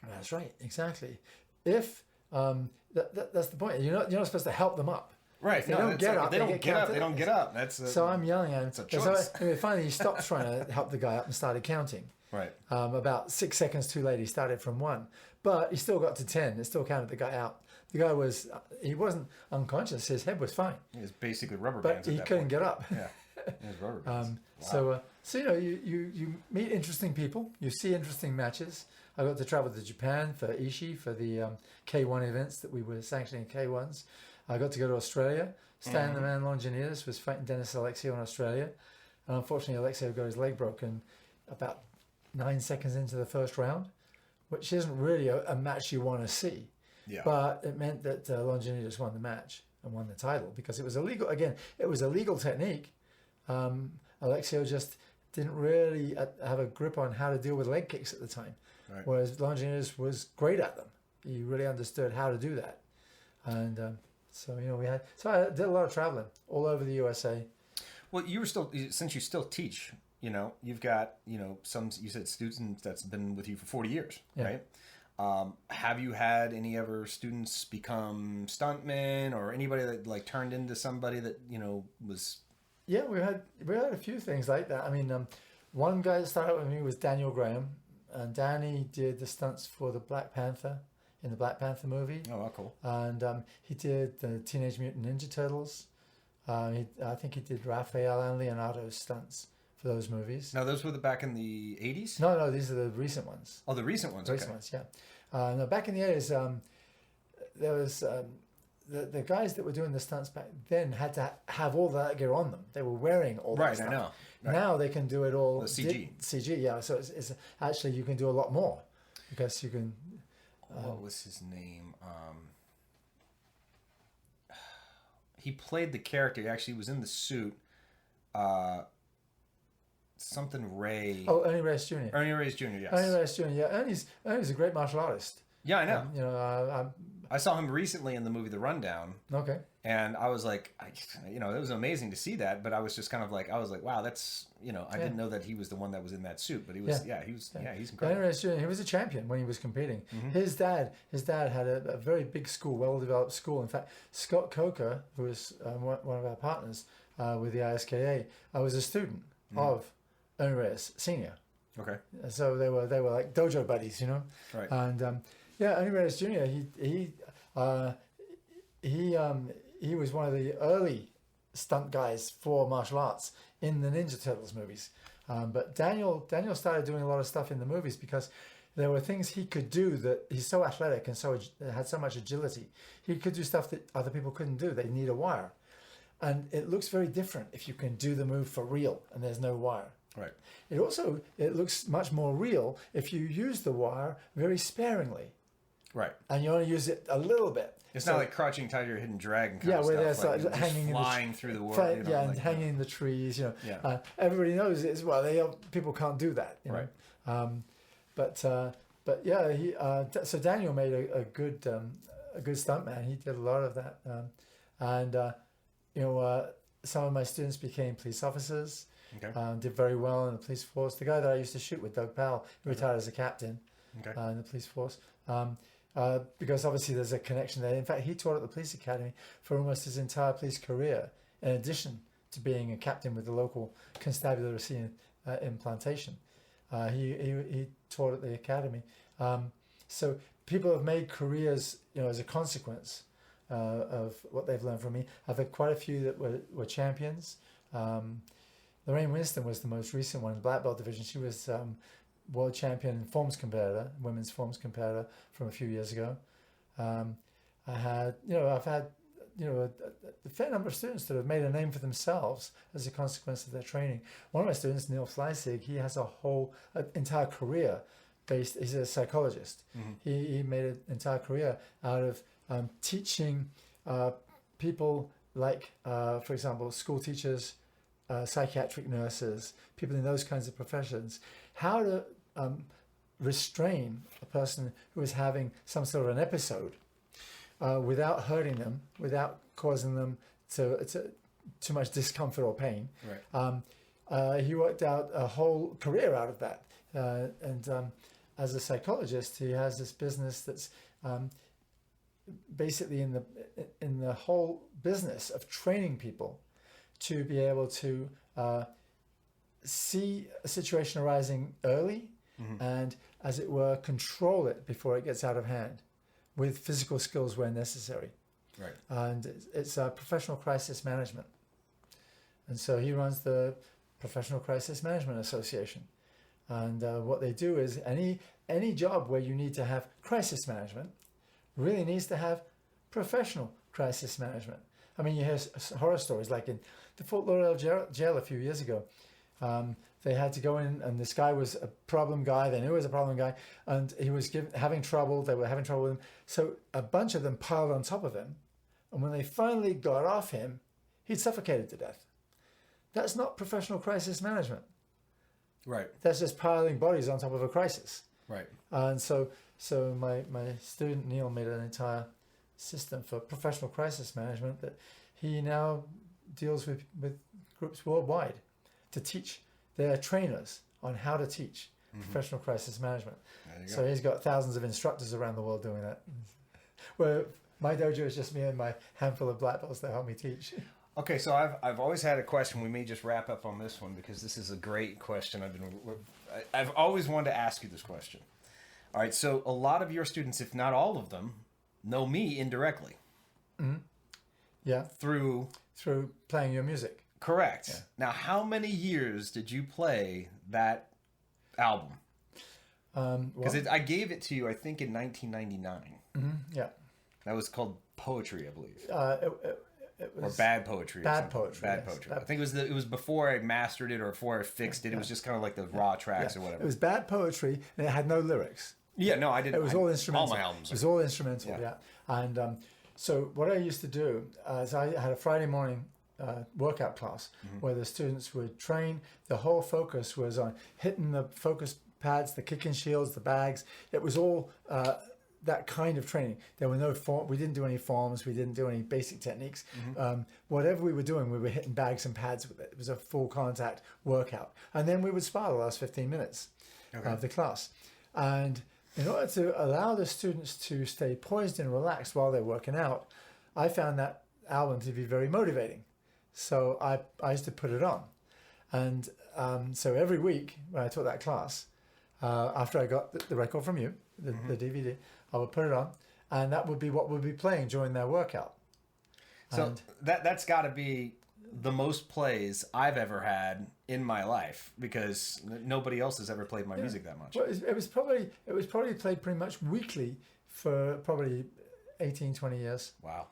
That's right, exactly. If that's the point. You're not supposed to help them up. Right. They don't get up. They don't get up. They don't get up. So I'm yelling at him. It's a choice. So finally, he stopped trying to help the guy up and started counting. Right. About 6 seconds too late, he started from 1, but he still got to 10. It still counted the guy out. The guy he wasn't unconscious. His head was fine. He was basically rubber but bands. But he couldn't get up. Yeah. It was rubber bands. Wow. So you meet interesting people. You see interesting matches. I got to travel to Japan for Ishii for the K1 events that we were sanctioning K1s. I got to go to Australia. Stan the Man Longinidis was fighting Dennis Alexio in Australia. And unfortunately, Alexio got his leg broken about 9 seconds into the first round, which isn't really a match you want to see. Yeah. But it meant that Longinidis won the match and won the title because it was illegal. Again, it was a legal technique. Alexio just didn't really have a grip on how to deal with leg kicks at the time. Right. Whereas Longinidis was great at them. He really understood how to do that. And so I did a lot of traveling all over the USA. Well, since you still teach, you've got, some, you said students that's been with you for 40 years, right? Have you had any ever students become stuntmen or anybody that turned into somebody that, was... Yeah, we had a few things like that. I mean, one guy that started with me was Daniel Graham, and Danny did the stunts for the Black Panther in the Black Panther movie. Oh, cool. And he did the Teenage Mutant Ninja Turtles. I think he did Raphael and Leonardo's stunts for those movies. Now, those were back in the 80s? No, these are the recent ones. Oh, the recent ones. Recent ones, yeah. No, back in the 80s, there was... The guys that were doing the stunts back then had to have all that gear on them. They were wearing all that stuff. Right, I know. Right. Now they can do it all. The CG. CG, yeah. So it's actually, you can do a lot more because you can... what was his name? He played the character. He actually was in the suit. Something Ray. Oh, Ernie Reyes Jr. Ernie Reyes Jr., yes. Ernie Reyes Jr., yeah. Ernie's a great martial artist. Yeah, I know. I saw him recently in the movie The Rundown. Okay. And I was like, it was amazing to see that, but I was just kind of like, wow, that's, I didn't know that he was the one that was in that suit, but he was, he's incredible. Ernie Reyes Jr., he was a champion when he was competing. Mm-hmm. His dad had a very big school, well-developed school. In fact, Scott Coker, who was one of our partners with the ISKA, was a student of Ernie Reyes Sr. Okay. So they were like dojo buddies, Right. And Ernie Reyes Jr. He was one of the early stunt guys for martial arts in the Ninja Turtles movies. But Daniel started doing a lot of stuff in the movies because there were things he could do that he's so athletic and had so much agility. He could do stuff that other people couldn't do. They need a wire. And it looks very different if you can do the move for real and there's no wire. Right. It looks much more real if you use the wire very sparingly. Right. And you only use it a little bit. It's not like Crouching Tiger, Hidden Dragon kind yeah, of where stuff. They're hanging flying through the world. And hanging in the trees. Yeah. Everybody knows it as well. People can't do that. Right. But yeah, so Daniel made a good stuntman. He did a lot of that. Some of my students became police officers. Okay. Did very well in the police force. The guy that I used to shoot with, Doug Powell, he retired as a captain Okay. in the police force. Because obviously there's a connection there. In fact, he taught at the police academy for almost his entire police career, in addition to being a captain with the local constabulary in Plantation. He taught at the academy. So people have made careers, as a consequence of what they've learned from me. I've had quite a few that were champions. Lorraine Winston was the most recent one in the black belt division. She was world champion forms competitor, women's forms competitor from a few years ago. I've had a fair number of students that have made a name for themselves as a consequence of their training. One of my students, Neil Fleissig, he has a whole entire career based. He's a psychologist. He made an entire career out of teaching people like, for example, school teachers, psychiatric nurses, people in those kinds of professions, how to restrain a person who is having some sort of an episode without hurting them, without causing them too much discomfort or pain. Right. He worked out a whole career out of that. As a psychologist, he has this business that's basically in the whole business of training people to be able to see a situation arising early and, as it were, control it before it gets out of hand with physical skills where necessary. Right. And it's professional crisis management. And so he runs the Professional Crisis Management Association. And what they do is any job where you need to have crisis management really needs to have professional crisis management. I mean, you hear horror stories like in the Fort Lauderdale jail a few years ago. They had to go in, and this guy was a problem guy. They knew he was a problem guy, and he was having trouble. They were having trouble with him. So a bunch of them piled on top of him, and when they finally got off him, he'd suffocated to death. That's not professional crisis management. Right. That's just piling bodies on top of a crisis. Right. And so my student Neil made an entire system for professional crisis management that he now deals with groups worldwide to teach their trainers on how to teach professional crisis management. So he's got thousands of instructors around the world doing that. Where my dojo is just me and my handful of black belts that help me teach. Okay, so I've always had a question. We may just wrap up on this one because this is a great question. I've always wanted to ask you this question. All right, so a lot of your students, if not all of them, know me indirectly. Yeah. Through playing your music. Correct. Yeah. Now, how many years did you play that album? Because I gave it to you, I think, in 1999. Yeah. That was called Poetry, I believe. It was or Bad Poetry. Bad Poetry. Bad Yes. Poetry. I think it was before I mastered it or before I fixed it. It was just kind of like the raw tracks or whatever. It was Bad Poetry, and it had no lyrics. Yeah, no, I didn't. It was all instrumental. All my albums. It was all instrumental, yeah. And so what I used to do is I had a Friday morning workout class where the students would train. The whole focus was on hitting the focus pads, the kicking shields, the bags. It was all that kind of training. There were no we didn't do any forms. We didn't do any basic techniques. Whatever we were doing, we were hitting bags and pads with it. It was a full contact workout. And then we would spar the last 15 minutes of the class. And in order to allow the students to stay poised and relaxed while they're working out, I found that album to be very motivating. So I used to put it on. And so every week when I taught that class, after I got the record from you, the DVD, I would put it on, and that would be what we'd be playing during their workout. So and that's got to be the most plays I've ever had in my life because nobody else has ever played my music that much. Well, it was probably played pretty much weekly for probably 18, 20 years. Wow.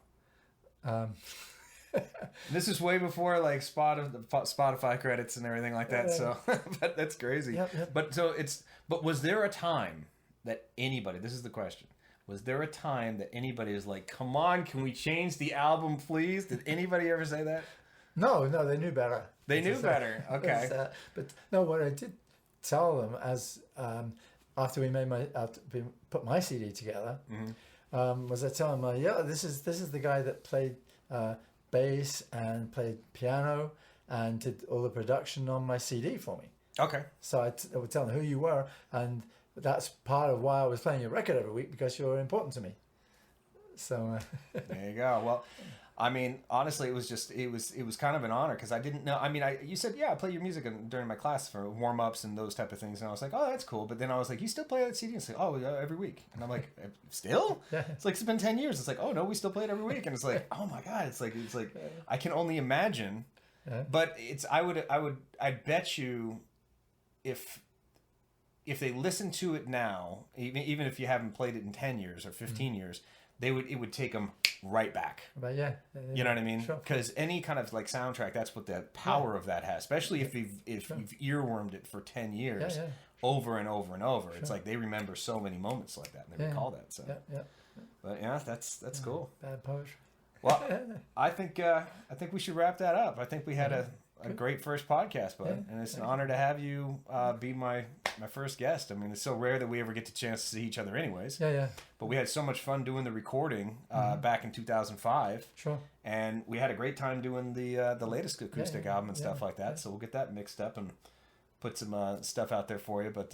This is way before like Spotify credits and everything like that. So but that's crazy. Yep. But was there a time that anybody, this is the question, was there a time that anybody was like, come on, can we change the album, please? Did anybody ever say that? No, they knew better. They knew better. Okay. But no, what I did tell them as after we put my CD together, was I tell them, this is the guy that played bass and played piano and did all the production on my CD for me. Okay. So I would tell them who you were, and that's part of why I was playing your record every week, because you're important to me. So there you go. Well, I mean, honestly, it was kind of an honor, because I didn't know. I mean, you said, yeah, I play your music during my class for warm ups and those type of things, and I was like, oh, that's cool. But then I was like, you still play that CD? And it's like, oh, yeah, every week. And I'm like, still? Yeah. It's like, it's been 10 years. It's like, oh no, we still play it every week. And it's like, oh my god, it's like I can only imagine. Yeah. But I bet you, if they listen to it now, even if you haven't played it in 10 years or 15 years, it would take them right back. But yeah, you know what I mean? Sure. Because any kind of like soundtrack, that's what the power of that has. Especially if you've earwormed it for 10 years, over and over and over. It's like they remember so many moments like that, and they recall that. So, but yeah, that's cool. Bad poetry. Well, I think we should wrap that up. I think we had a great first podcast, bud, and it's an honor to have you be my first guest. I mean, it's so rare that we ever get the chance to see each other anyways. Yeah. But we had so much fun doing the recording back in 2005. Sure. And we had a great time doing the latest acoustic album and stuff like that. Yeah. So we'll get that mixed up and put some stuff out there for you. But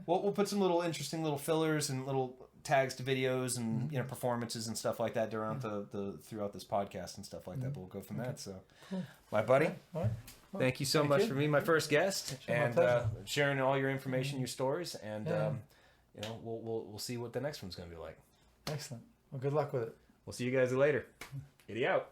we'll put some little interesting little fillers and little tags to videos and performances and stuff like that throughout throughout this podcast and stuff like that. But we'll go from that. So, cool. My buddy. All right. Well, thank you so much for being my first guest and sharing all your information, your stories, and we'll see what the next one's going to be like. Excellent. Well, good luck with it. We'll see you guys later. Itty out.